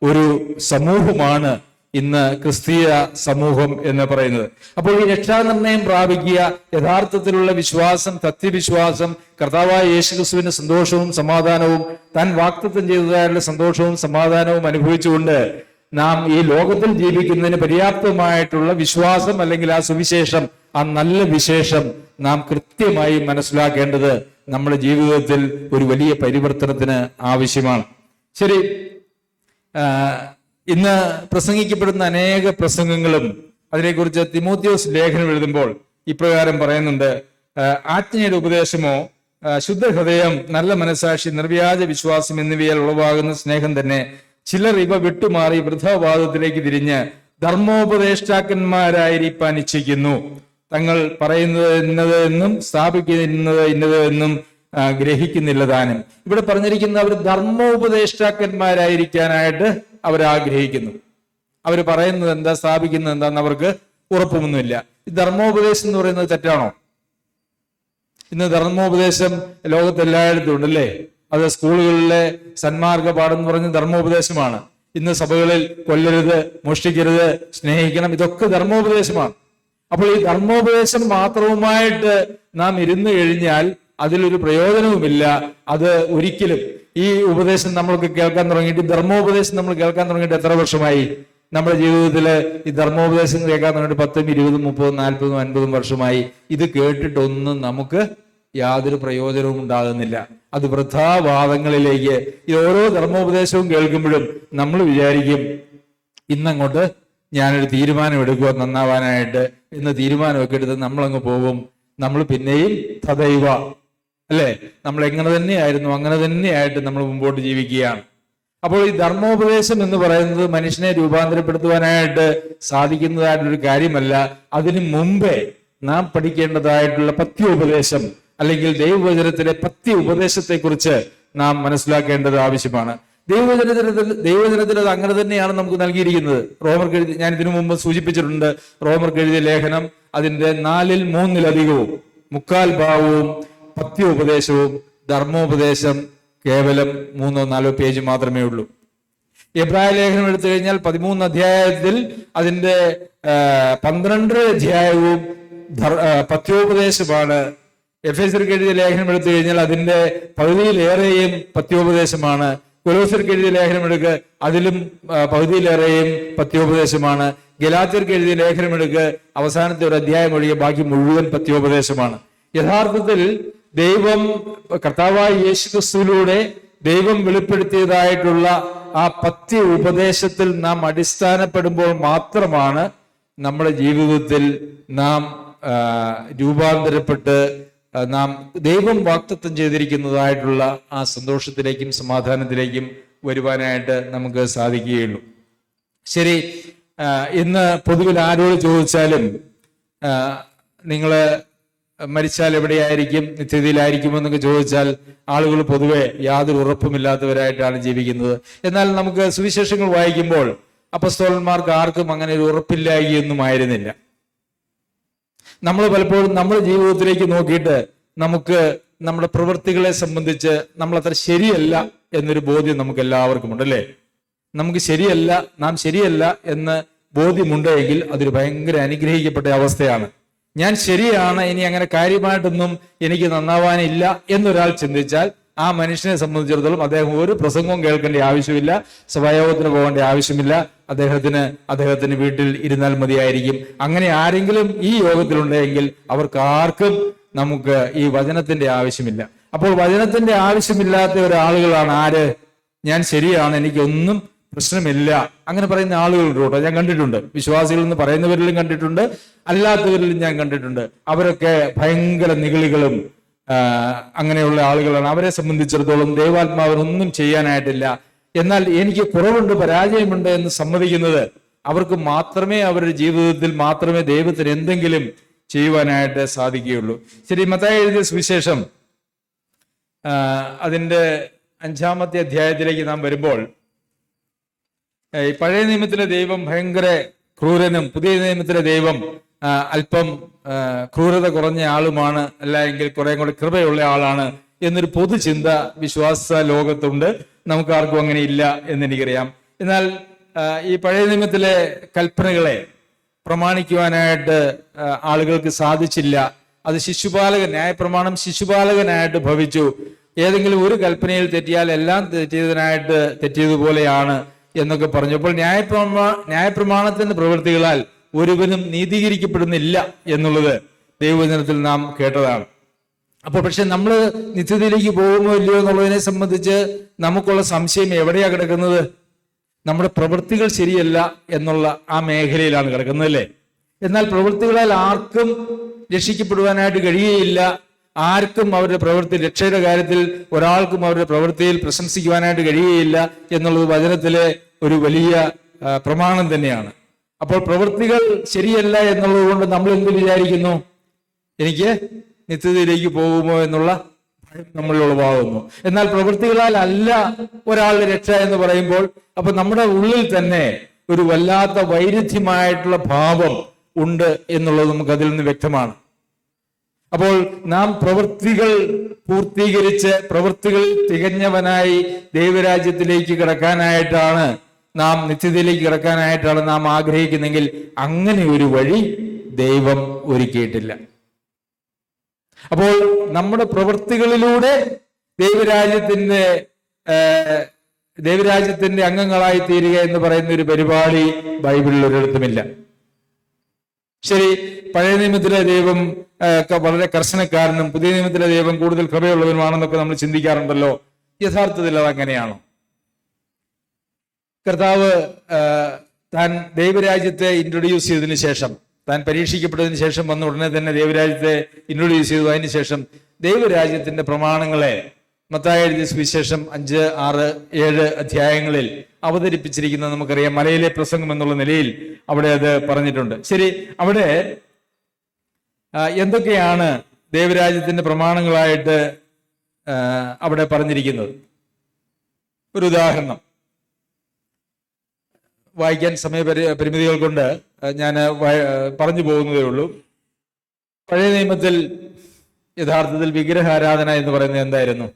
ഒരു സമൂഹമാണ് ഇന്ന് ക്രിസ്തീയ സമൂഹം എന്ന് പറയുന്നത്. അപ്പോൾ ഈ രക്ഷാനിർണയം പ്രാപിക്കുക, യഥാർത്ഥത്തിലുള്ള വിശ്വാസം, സത്യവിശ്വാസം, കർത്താവായ യേശുക്രിസ്തുവിന്റെ സന്തോഷവും സമാധാനവും, താൻ വാഗ്ദത്തം ചെയ്തതായുള്ള സന്തോഷവും സമാധാനവും അനുഭവിച്ചുകൊണ്ട് നാം ഈ ലോകത്തിൽ ജീവിക്കുന്നതിന് പര്യാപ്തമായിട്ടുള്ള വിശ്വാസം അല്ലെങ്കിൽ ആ സുവിശേഷം, ആ നല്ല വിശേഷം നാം കൃത്യമായി മനസ്സിലാക്കേണ്ടത് നമ്മുടെ ജീവിതത്തിൽ ഒരു വലിയ പരിവർത്തനത്തിന് ആവശ്യമാണ്. ശരി, ഇന്ന് പ്രസംഗിക്കപ്പെടുന്ന അനേക പ്രസംഗങ്ങളും അതിനെക്കുറിച്ച് തിമോത്തിയോസ് ലേഖനം എഴുതുമ്പോൾ ഇപ്രകാരം പറയുന്നുണ്ട്: ആജ്ഞയുടെ ഉപദേശമോ, ശുദ്ധഹൃദയം, നല്ല മനസാക്ഷി, നിർവ്യാജ വിശ്വാസം എന്നിവയാൽ ഉളവാകുന്ന സ്നേഹം തന്നെ ചിലർ ഇവ വിട്ടുമാറി വൃഥാവാദത്തിലേക്ക് തിരിഞ്ഞ് ധർമ്മോപദേഷ്ടാക്കന്മാരായിരിക്കാൻ ഇച്ഛിക്കുന്നു. തങ്ങൾ പറയുന്നത് ഇന്നത് എന്നും സ്ഥാപിക്കുന്നത് ഇന്നത് എന്നും ഗ്രഹിക്കുന്നില്ല താനും. ഇവിടെ പറഞ്ഞിരിക്കുന്ന അവർ ധർമ്മോപദേഷ്ടാക്കന്മാരായിരിക്കാനായിട്ട് അവരാഗ്രഹിക്കുന്നു. അവർ പറയുന്നത് എന്താ, സ്ഥാപിക്കുന്നത് എന്താന്ന് അവർക്ക് ഉറപ്പൊന്നുമില്ല. ഈ ധർമ്മോപദേശം എന്ന് പറയുന്നത് തെറ്റാണോ? ഇന്ന് ധർമ്മോപദേശം ലോകത്തെല്ലായിടത്തും ഉണ്ടല്ലേ? അത് സ്കൂളുകളിലെ സന്മാർഗ പാഠം എന്ന് പറഞ്ഞ ധർമ്മോപദേശമാണ്. ഇന്ന് സഭകളിൽ കൊല്ലരുത്, മോഷ്ടിക്കരുത്, സ്നേഹിക്കണം, ഇതൊക്കെ ധർമ്മോപദേശമാണ്. അപ്പോൾ ഈ ധർമ്മോപദേശം മാത്രവുമായിട്ട് നാം ഇരുന്നു കഴിഞ്ഞാൽ അതിലൊരു പ്രയോജനവുമില്ല. അത് ഒരിക്കലും ഈ ഉപദേശം നമ്മൾക്ക് കേൾക്കാൻ തുടങ്ങിയിട്ട്, ധർമ്മോപദേശം നമ്മൾ കേൾക്കാൻ തുടങ്ങിയിട്ട് എത്ര വർഷമായി? നമ്മുടെ ജീവിതത്തില് ഈ ധർമ്മോപദേശം കേൾക്കാൻ തുടങ്ങിയിട്ട് 10, 20, 30, 40, 50 വർഷമായി. ഇത് കേട്ടിട്ടൊന്നും നമുക്ക് യാതൊരു പ്രയോജനവും ഉണ്ടാകുന്നില്ല. അത് വൃഥാവാദങ്ങളിലേക്ക്, ഈ ഓരോ ധർമ്മോപദേശവും കേൾക്കുമ്പോഴും നമ്മൾ വിചാരിക്കും, ഇന്നങ്ങോട്ട് ഞാനൊരു തീരുമാനം എടുക്കുക നന്നാവാനായിട്ട്. ഇന്ന് തീരുമാനമൊക്കെ എടുത്ത് നമ്മളങ്ങ് പോകും. നമ്മൾ പിന്നെയും തദൈവ, അല്ലെ, നമ്മൾ എങ്ങനെ തന്നെയായിരുന്നു അങ്ങനെ തന്നെയായിട്ട് നമ്മൾ മുമ്പോട്ട് ജീവിക്കുകയാണ്. അപ്പോൾ ഈ ധർമ്മോപദേശം എന്ന് പറയുന്നത് മനുഷ്യനെ രൂപാന്തരപ്പെടുത്തുവാനായിട്ട് സാധിക്കുന്നതായിട്ടൊരു കാര്യമല്ല. അതിനു മുമ്പേ നാം പഠിക്കേണ്ടതായിട്ടുള്ള പഥ്യോപദേശം അല്ലെങ്കിൽ ദൈവവചനത്തിലെ പഥ്യ ഉപദേശത്തെ കുറിച്ച് നാം മനസ്സിലാക്കേണ്ടത് ആവശ്യമാണ്. ദൈവവചനത്തിൽ അത് അങ്ങനെ തന്നെയാണ് നമുക്ക് നൽകിയിരിക്കുന്നത്. റോമർക്ക് എഴുതി, ഞാൻ ഇതിനു മുമ്പ് സൂചിപ്പിച്ചിട്ടുണ്ട്, റോമർക്ക് എഴുതിയ ലേഖനം അതിന്റെ 4/3 മുക്കാൽ ഭാഗവും പഥ്യോപദേശവും, ധർമ്മോപദേശം കേവലം 3-4 പേജ് മാത്രമേ ഉള്ളൂ. എബ്രായ ലേഖനം എടുത്തു കഴിഞ്ഞാൽ 13 അധ്യായത്തിൽ അതിന്റെ 12 അധ്യായവും പഥ്യോപദേശമാണ്. എഫേസ്യർക്ക് എഴുതിയ ലേഖനം എടുത്തു കഴിഞ്ഞാൽ അതിന്റെ പകുതിയിലേറെയും പഥ്യോപദേശമാണ്. കൊലോസ്യർക്ക് എഴുതിയ ലേഖനം എടുക്കുക, അതിലും പകുതിയിലേറെയും പഥ്യോപദേശമാണ്. ഗലാത്യർക്ക് എഴുതിയ ലേഖനം എടുക്കുക, അവസാനത്തെ ഒരു അധ്യായം ഒഴികെ ബാക്കി മുഴുവൻ പഥ്യോപദേശമാണ്. യഥാർത്ഥത്തിൽ ദൈവം, കർത്താവായ യേശുക്രിസ്തുവിലൂടെ ദൈവം വെളിപ്പെടുത്തിയതായിട്ടുള്ള ആ പഥ്യ ഉപദേശത്തിൽ നാം അടിസ്ഥാനപ്പെടുമ്പോൾ മാത്രമാണ് നമ്മുടെ ജീവിതത്തിൽ നാം രൂപാന്തരപ്പെട്ട് നാം ദൈവം വാഗ്ദത്തം ചെയ്തിരിക്കുന്നതായിട്ടുള്ള ആ സന്തോഷത്തിലേക്കും സമാധാനത്തിലേക്കും വരുവാനായിട്ട് നമുക്ക് സാധിക്കുകയുള്ളൂ. ശരി, ഇന്ന് പൊതുവിൽ ആരോട് ചോദിച്ചാലും നിങ്ങൾ മരിച്ചാൽ എവിടെയായിരിക്കും, നിത്യതയിലായിരിക്കും എന്നൊക്കെ ചോദിച്ചാൽ ആളുകൾ പൊതുവെ യാതൊരു ഉറപ്പുമില്ലാത്തവരായിട്ടാണ് ജീവിക്കുന്നത്. എന്നാൽ നമുക്ക് സുവിശേഷങ്ങൾ വായിക്കുമ്പോൾ അപ്പസ്തോലന്മാർക്ക് ആർക്കും അങ്ങനെ ഒരു ഉറപ്പില്ലായെന്നും ആയിരുന്നില്ല. നമ്മൾ പലപ്പോഴും നമ്മുടെ ജീവിതത്തിലേക്ക് നോക്കിയിട്ട് നമുക്ക് നമ്മുടെ പ്രവൃത്തികളെ സംബന്ധിച്ച് നമ്മൾ അത്ര ശരിയല്ല എന്നൊരു ബോധ്യം നമുക്ക് എല്ലാവർക്കും ഉണ്ടല്ലേ. നമുക്ക് ശരിയല്ല, നാം ശരിയല്ല എന്ന് ബോധ്യമുണ്ടെങ്കിൽ അതൊരു ഭയങ്കര അനുഗ്രഹിക്കപ്പെട്ട അവസ്ഥയാണ്. ഞാൻ ശരിയാണ്, ഇനി അങ്ങനെ കാര്യമായിട്ടൊന്നും എനിക്ക് നന്നാവാനില്ല എന്നൊരാൾ ചിന്തിച്ചാൽ ആ മനുഷ്യനെ സംബന്ധിച്ചിടത്തോളം അദ്ദേഹം ഒരു പ്രസംഗവും കേൾക്കേണ്ട ആവശ്യമില്ല, സഭായോഗത്തിന് പോകേണ്ട ആവശ്യമില്ല, അദ്ദേഹത്തിന് വീട്ടിൽ ഇരുന്നാൽ മതിയായിരിക്കും. അങ്ങനെ ആരെങ്കിലും ഈ യോഗത്തിലുണ്ടെങ്കിൽ അവർക്ക് ആർക്കും നമുക്ക് ഈ വചനത്തിന്റെ ആവശ്യമില്ല. അപ്പോൾ വചനത്തിന്റെ ആവശ്യമില്ലാത്ത ഒരാളുകളാണ് ആര്? ഞാൻ ശരിയാണ്, എനിക്കൊന്നും പ്രശ്നമില്ല, അങ്ങനെ പറയുന്ന ആളുകളുണ്ട് കേട്ടോ. ഞാൻ കണ്ടിട്ടുണ്ട്, വിശ്വാസികൾ എന്ന് പറയുന്നവരിലും കണ്ടിട്ടുണ്ട്, അല്ലാത്തവരിലും ഞാൻ കണ്ടിട്ടുണ്ട്. അവരൊക്കെ ഭയങ്കര നിഗളികളും അങ്ങനെയുള്ള ആളുകളാണ്. അവരെ സംബന്ധിച്ചിടത്തോളം ദൈവാത്മാവിനൊന്നും ചെയ്യാനായിട്ടില്ല. എന്നാൽ എനിക്ക് കുറവുണ്ട്, പരാജയമുണ്ട് എന്ന് സമ്മതിക്കുന്നത് അവർക്ക് മാത്രമേ, അവരുടെ ജീവിതത്തിൽ മാത്രമേ ദൈവത്തിന് എന്തെങ്കിലും ചെയ്യുവാനായിട്ട് സാധിക്കുകയുള്ളൂ. ശരി, മത്തായി എഴുതിയ സുവിശേഷം അതിൻ്റെ 5-ാമത്തെ അധ്യായത്തിലേക്ക് നാം വരുമ്പോൾ ഈ പഴയ നിയമത്തിലെ ദൈവം ഭയങ്കര ക്രൂരനും പുതിയ നിയമത്തിലെ ദൈവം അല്പം ക്രൂരത കുറഞ്ഞ ആളുമാണ്, അല്ല എങ്കിൽ കുറെ കൂടെ കൃപയുള്ള ആളാണ് എന്നൊരു പൊതുചിന്ത വിശ്വാസ ലോകത്തുണ്ട്. നമുക്ക് ആർക്കും അങ്ങനെ ഇല്ല എന്നെനിക്കറിയാം. എന്നാൽ ഈ പഴയ നിയമത്തിലെ കൽപ്പനകളെ പ്രമാണിക്കുവാനായിട്ട് ആളുകൾക്ക് സാധിച്ചില്ല. അത് ന്യായപ്രമാണം ശിശുപാലകനായിട്ട് ഭവിച്ചു. ഏതെങ്കിലും ഒരു കൽപ്പനയിൽ തെറ്റിയാൽ എല്ലാം തെറ്റിയതുപോലെയാണ് എന്നൊക്കെ പറഞ്ഞപ്പോൾ ന്യായപ്രമാണത്തിന്റെ പ്രവൃത്തികളാൽ ഒരുവനും നീതീകരിക്കപ്പെടുന്നില്ല എന്നുള്ളത് ദൈവവചനത്തിൽ നാം കേട്ടതാണ്. അപ്പോൾ പക്ഷെ നമ്മൾ നിത്യതയിലേക്ക് പോകുമോ ഇല്ലയോ എന്നുള്ളതിനെ സംബന്ധിച്ച് നമുക്കുള്ള സംശയം എവിടെയാ കിടക്കുന്നത്? നമ്മുടെ പ്രവൃത്തികൾ ശരിയല്ല എന്നുള്ള ആ മേഖലയിലാണ് കിടക്കുന്നത് അല്ലേ. എന്നാൽ പ്രവൃത്തികളാൽ ആർക്കും രക്ഷിക്കപ്പെടുവാനായിട്ട് കഴിയുകയില്ല. ആർക്കും അവരുടെ പ്രവൃത്തി, രക്ഷയുടെ കാര്യത്തിൽ ഒരാൾക്കും അവരുടെ പ്രവൃത്തിയിൽ പ്രശംസിക്കുവാനായിട്ട് കഴിയുകയില്ല എന്നുള്ളത് വചനത്തിലെ ഒരു വലിയ പ്രമാണം തന്നെയാണ്. അപ്പോൾ പ്രവൃത്തികൾ ശരിയല്ല എന്നുള്ളത് കൊണ്ട് നമ്മൾ എന്ത് വിചാരിക്കുന്നു? എനിക്ക് നിത്യതയിലേക്ക് പോകുമോ എന്നുള്ള ഭയം നമ്മളിൽ ഉളവാകുന്നു. എന്നാൽ പ്രവൃത്തികളാൽ അല്ല ഒരാളുടെ രക്ഷ എന്ന് പറയുമ്പോൾ അപ്പൊ നമ്മുടെ ഉള്ളിൽ തന്നെ ഒരു വല്ലാത്ത വൈരുദ്ധ്യമായിട്ടുള്ള ഭാവം ഉണ്ട് എന്നുള്ളത് നമുക്ക് അതിൽ നിന്ന് വ്യക്തമാണ്. അപ്പോൾ നാം പ്രവൃത്തികൾ പൂർത്തീകരിച്ച് പ്രവൃത്തികളിൽ തികഞ്ഞവനായി ദൈവരാജ്യത്തിലേക്ക് കിടക്കാനായിട്ടാണ്, നാം നിത്യതയിലേക്ക് കിടക്കാനായിട്ടാണ് നാം ആഗ്രഹിക്കുന്നെങ്കിൽ അങ്ങനെ ഒരു വഴി ദൈവം ഒരുക്കിയിട്ടില്ല. അപ്പോൾ നമ്മുടെ പ്രവൃത്തികളിലൂടെ ദൈവരാജ്യത്തിന്റെ അംഗങ്ങളായി തീരുക എന്ന് പറയുന്ന ഒരു പരിപാടി ബൈബിളിൽ ഒരിടത്തുമില്ല. ശരി, പഴയ നിയമത്തിലെ ദൈവം വളരെ കർശനക്കാരനും പുതിയ നിയമത്തിലെ ദൈവം കൂടുതൽ കൃപയുള്ളവനുമാണെന്നൊക്കെ നമ്മൾ ചിന്തിക്കാറുണ്ടല്ലോ. യഥാർത്ഥത്തിൽ അത് അങ്ങനെയാണോ? കർത്താവ് താൻ ദൈവരാജ്യത്തെ ഇൻട്രൊഡ്യൂസ് ചെയ്തതിനു ശേഷം, താൻ പരീക്ഷിക്കപ്പെട്ടതിന് ശേഷം വന്ന ഉടനെ തന്നെ ദൈവരാജ്യത്തെ ഇൻട്രൊഡ്യൂസ് ചെയ്തു. അതിന് ശേഷം ദൈവരാജ്യത്തിന്റെ പ്രമാണങ്ങളെ മത്തായി എഴുതിയ സുവിശേഷം 5, 6, 7 അധ്യായങ്ങളിൽ അവതരിപ്പിച്ചിരിക്കുന്നത് നമുക്കറിയാം. മലയിലെ പ്രസംഗം എന്നുള്ള നിലയിൽ അവിടെ അത് പറഞ്ഞിട്ടുണ്ട്. ശരി, അവിടെ എന്തൊക്കെയാണ് ദൈവരാജ്യത്തിന്റെ പ്രമാണങ്ങളായിട്ട് അവിടെ പറഞ്ഞിരിക്കുന്നത്? ഒരു ഉദാഹരണം വായിക്കാൻ പരിമിതികൾ കൊണ്ട് ഞാൻ പറഞ്ഞു പോകുന്നതേ ഉള്ളൂ. പഴയ നിയമത്തിൽ യഥാർത്ഥത്തിൽ വിഗ്രഹാരാധന എന്ന് പറയുന്നത് എന്തായിരുന്നു?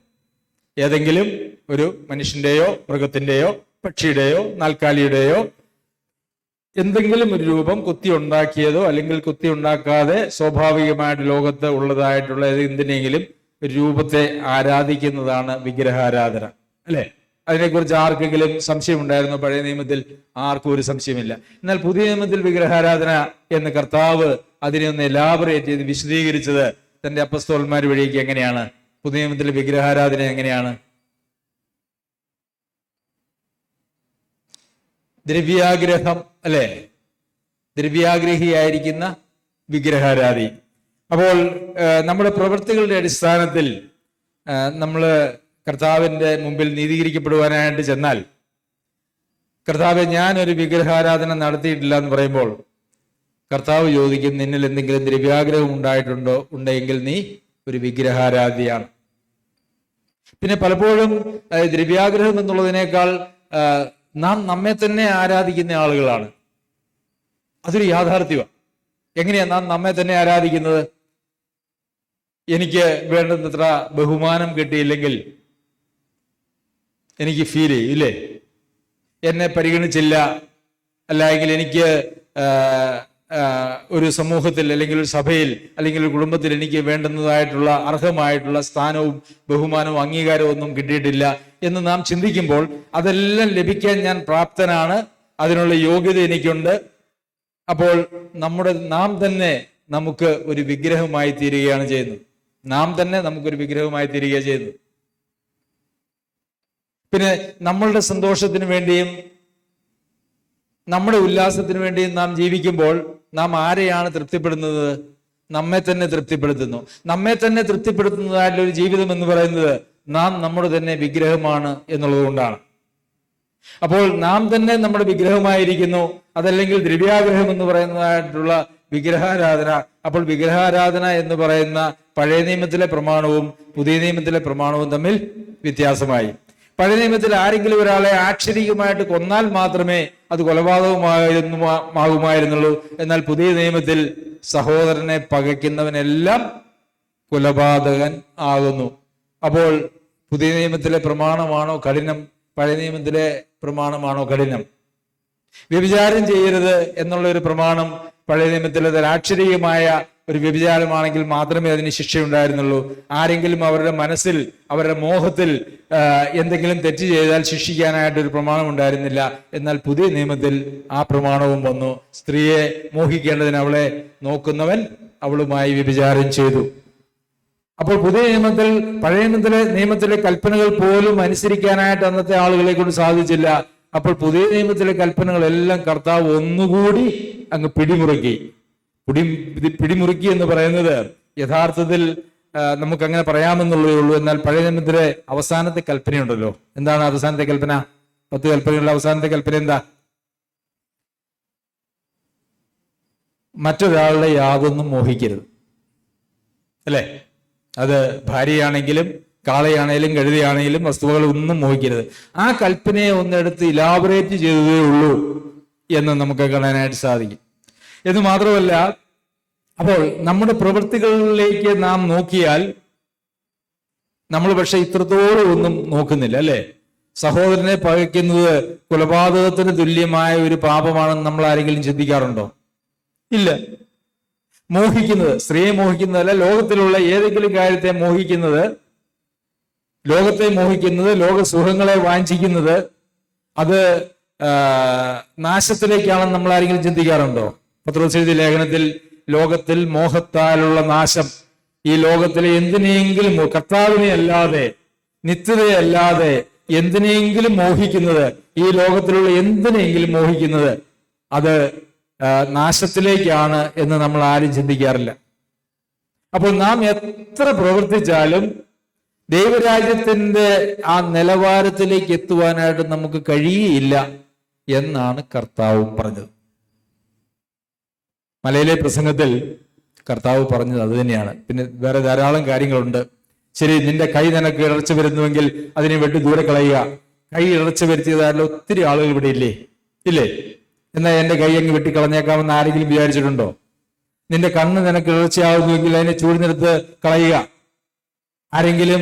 ഏതെങ്കിലും ഒരു മനുഷ്യന്റെയോ മൃഗത്തിന്റെയോ പക്ഷിയുടെയോ നാൽക്കാലിയുടെയോ എന്തെങ്കിലും ഒരു രൂപം കുത്തി ഉണ്ടാക്കിയതോ അല്ലെങ്കിൽ കുത്തി ഉണ്ടാക്കാതെ സ്വാഭാവികമായിട്ട് ലോകത്ത് ഉള്ളതായിട്ടുള്ള എന്തിനെങ്കിലും ഒരു രൂപത്തെ ആരാധിക്കുന്നതാണ് വിഗ്രഹാരാധന അല്ലെ. അതിനെക്കുറിച്ച് ആർക്കെങ്കിലും സംശയം ഉണ്ടായിരുന്നോ? പഴയ നിയമത്തിൽ ആർക്കും ഒരു സംശയമില്ല. എന്നാൽ പുതിയ നിയമത്തിൽ വിഗ്രഹാരാധന എന്ന് കർത്താവ് അതിനെ ഒന്ന് എലാബറേറ്റ് ചെയ്ത് വിശദീകരിച്ചത് തന്റെ അപ്പസ്തോലന്മാർ വഴിക്ക് എങ്ങനെയാണ്? പുതിയ നിയമത്തിലെ വിഗ്രഹാരാധന എങ്ങനെയാണ്? ദ്രവ്യാഗ്രഹം അല്ലെ, ദ്രവ്യാഗ്രഹിയായിരിക്കുന്ന വിഗ്രഹാരാധി. അപ്പോൾ നമ്മുടെ പ്രവൃത്തികളുടെ അടിസ്ഥാനത്തിൽ നമ്മൾ കർത്താവിൻ്റെ മുമ്പിൽ നീതീകരിക്കപ്പെടുവാനായിട്ട് ചെന്നാൽ, കർത്താവെ ഞാനൊരു വിഗ്രഹാരാധന നടത്തിയിട്ടില്ല എന്ന് പറയുമ്പോൾ കർത്താവ് ചോദിക്കും, നിന്നിൽ എന്തെങ്കിലും ദ്രവ്യാഗ്രഹം ഉണ്ടെങ്കിൽ നീ ഒരു വിഗ്രഹാരാധിയാണ്. പിന്നെ പലപ്പോഴും ദ്രവ്യാഗ്രഹം എന്നുള്ളതിനേക്കാൾ നാം നമ്മെ തന്നെ ആരാധിക്കുന്ന ആളുകളാണ്. അതൊരു യാഥാർത്ഥ്യമാണ്. എങ്ങനെയാ നാം നമ്മെ തന്നെ ആരാധിക്കുന്നത്? എനിക്ക് വേണ്ടത്ര ബഹുമാനം കിട്ടിയില്ലെങ്കിൽ എനിക്ക് ഫീൽ ചെയ്യും, ഇല്ലേ? എന്നെ പരിഗണിച്ചില്ല, അല്ലെങ്കിൽ എനിക്ക് ഒരു സമൂഹത്തിൽ അല്ലെങ്കിൽ ഒരു സഭയിൽ അല്ലെങ്കിൽ ഒരു കുടുംബത്തിൽ എനിക്ക് വേണ്ടുന്നതായിട്ടുള്ള അർഹമായിട്ടുള്ള സ്ഥാനവും ബഹുമാനവും അംഗീകാരവും ഒന്നും കിട്ടിയിട്ടില്ല എന്ന് നാം ചിന്തിക്കുമ്പോൾ, അതെല്ലാം ലഭിക്കാൻ ഞാൻ പ്രാപ്തനാണ്, അതിനുള്ള യോഗ്യത എനിക്കുണ്ട്. അപ്പോൾ നാം തന്നെ നമുക്ക് ഒരു വിഗ്രഹമായി തീരുകയാണ് ചെയ്യുന്നത്. നാം തന്നെ നമുക്കൊരു വിഗ്രഹമായി തീരുകയാണ് ചെയ്യുന്നത്. പിന്നെ നമ്മളുടെ സന്തോഷത്തിന് വേണ്ടിയും നമ്മുടെ ഉല്ലാസത്തിന് വേണ്ടിയും നാം ജീവിക്കുമ്പോൾ നാം ആരെയാണ് തൃപ്തിപ്പെടുന്നത്? നമ്മെ തന്നെ തൃപ്തിപ്പെടുത്തുന്നു. നമ്മെ തന്നെ തൃപ്തിപ്പെടുത്തുന്നതായിട്ടുള്ള ഒരു ജീവിതം എന്ന് പറയുന്നത് നാം നമ്മുടെ തന്നെ വിഗ്രഹമാണ് എന്നുള്ളത് കൊണ്ടാണ്. അപ്പോൾ നാം തന്നെ നമ്മുടെ വിഗ്രഹമായിരിക്കുന്നു. അതല്ലെങ്കിൽ ദ്രവ്യാഗ്രഹം എന്ന് പറയുന്നതായിട്ടുള്ള വിഗ്രഹാരാധന. അപ്പോൾ വിഗ്രഹാരാധന എന്ന് പറയുന്ന പഴയ നിയമത്തിലെ പ്രമാണവും പുതിയ നിയമത്തിലെ പ്രമാണവും തമ്മിൽ വ്യത്യാസമായി. പഴയ നിയമത്തിൽ ആരെങ്കിലും ഒരാളെ ആക്ഷരികമായിട്ട് കൊന്നാൽ മാത്രമേ അത് കൊലപാതകമാകുമായിരുന്നുള്ളൂ. എന്നാൽ പുതിയ നിയമത്തിൽ സഹോദരനെ പകയ്ക്കുന്നവനെല്ലാം കൊലപാതകൻ ആകുന്നു. അപ്പോൾ പുതിയ നിയമത്തിലെ പ്രമാണമാണോ കഠിനം? പഴയ നിയമത്തിലെ പ്രമാണമാണോ കഠിനം? വ്യഭിചാരം ചെയ്യരുത് എന്നുള്ള ഒരു പ്രമാണം പഴയ നിയമത്തിലെ ആക്ഷരികമായ ഒരു വ്യഭിചാരമാണെങ്കിൽ മാത്രമേ അതിന് ശിക്ഷയുണ്ടായിരുന്നുള്ളൂ. ആരെങ്കിലും അവരുടെ മനസ്സിൽ, അവരുടെ മോഹത്തിൽ എന്തെങ്കിലും തെറ്റ് ചെയ്താൽ ശിക്ഷിക്കാനായിട്ടൊരു പ്രമാണം ഉണ്ടായിരുന്നില്ല. എന്നാൽ പുതിയ നിയമത്തിൽ ആ പ്രമാണവും വന്നു. സ്ത്രീയെ മോഹിക്കേണ്ടതിന് അവളെ നോക്കുന്നവൻ അവളുമായി വ്യഭിചാരം ചെയ്തു. അപ്പോൾ പുതിയ നിയമത്തിൽ പഴയ നിയമത്തിലെ കൽപ്പനകൾ പോലും അനുസരിക്കാനായിട്ട് അന്നത്തെ ആളുകളെ കൊണ്ട് സാധിച്ചില്ല. അപ്പോൾ പുതിയ നിയമത്തിലെ കൽപ്പനകളെല്ലാം കർത്താവ് ഒന്നുകൂടി അങ്ങ് പിടിമുറുക്കി എന്ന് പറയുന്നത് യഥാർത്ഥത്തിൽ നമുക്ക് അങ്ങനെ പറയാമെന്നുള്ളതേ ഉള്ളൂ. എന്നാൽ പഴയ നിയമത്തിലെ അവസാനത്തെ കൽപ്പനയുണ്ടല്ലോ, എന്താണ് അവസാനത്തെ കൽപ്പന? 10 കൽപ്പനകളുടെ അവസാനത്തെ കൽപ്പന എന്താ? മറ്റൊരാളുടെ യാതൊന്നും മോഹിക്കരുത്, അല്ലേ? അത് ഭാര്യയാണെങ്കിലും കാളയാണെങ്കിലും കഴുതയാണെങ്കിലും വസ്തുക്കൾ ഒന്നും മോഹിക്കരുത്. ആ കൽപ്പനയെ ഒന്നെടുത്ത് ഇലാബറേറ്റ് ചെയ്തതേ ഉള്ളൂ എന്ന് നമുക്ക് കാണാനായിട്ട് സാധിക്കും. എന്ന് മാത്രമല്ല, അപ്പോൾ നമ്മുടെ പ്രവൃത്തികളിലേക്ക് നാം നോക്കിയാൽ നമ്മൾ പക്ഷെ ഇത്രത്തോളം ഒന്നും നോക്കുന്നില്ല, അല്ലെ? സഹോദരനെ പകയ്ക്കുന്നത് കൊലപാതകത്തിന് തുല്യമായ ഒരു പാപമാണെന്ന് നമ്മൾ ആരെങ്കിലും ചിന്തിക്കാറുണ്ടോ? ഇല്ല. മോഹിക്കുന്നത്, സ്ത്രീയെ മോഹിക്കുന്നതല്ല, ലോകത്തിലുള്ള ഏതെങ്കിലും കാര്യത്തെ മോഹിക്കുന്നത്, ലോക സുഖങ്ങളെ വാഞ്ചിക്കുന്നത്, അത് നാശത്തിലേക്കാണെന്ന് നമ്മൾ ആരെങ്കിലും ചിന്തിക്കാറുണ്ടോ? പത്രോസ് എഴുതിയ ലേഖനത്തിൽ ലോകത്തിൽ മോഹത്താലുള്ള നാശം, ഈ ലോകത്തിലെ എന്തിനെങ്കിലും കർത്താവിനെ അല്ലാതെ, നിത്യതയല്ലാതെ എന്തിനെങ്കിലും മോഹിക്കുന്നത്, ഈ ലോകത്തിലുള്ള എന്തിനെങ്കിലും മോഹിക്കുന്നത് അത് നാശത്തിലേക്കാണ് എന്ന് നമ്മൾ ആരും ചിന്തിക്കാറില്ല. അപ്പോൾ നാം എത്ര പ്രവർത്തിച്ചാലും ദൈവരാജ്യത്തിന്റെ ആ നിലവാരത്തിലേക്ക് എത്തുവാനായിട്ട് നമുക്ക് കഴിയില്ല എന്നാണ് കർത്താവ് പറഞ്ഞത്. മലയിലെ പ്രസംഗത്തിൽ കർത്താവ് പറഞ്ഞത് അത് തന്നെയാണ്. പിന്നെ വേറെ ധാരാളം കാര്യങ്ങളുണ്ട്. ശരി, നിന്റെ കൈ നിനക്ക് ഇടർച്ച വരുന്നുവെങ്കിൽ അതിനെ വെട്ടി ദൂരെ കളയുക. കൈ ഇടർച്ച വരുത്തിയതായാലും ഒത്തിരി ആളുകൾ ഇവിടെ ഇല്ലേ? എന്നാൽ എന്റെ കൈ അങ്ങ് വെട്ടിക്കളഞ്ഞേക്കാമെന്ന് ആരെങ്കിലും വിചാരിച്ചിട്ടുണ്ടോ? നിന്റെ കണ്ണ് നിനക്ക് ഇടർച്ചയാകുന്നുവെങ്കിൽ അതിനെ ചൂടിനെടുത്ത് കളയുക. ആരെങ്കിലും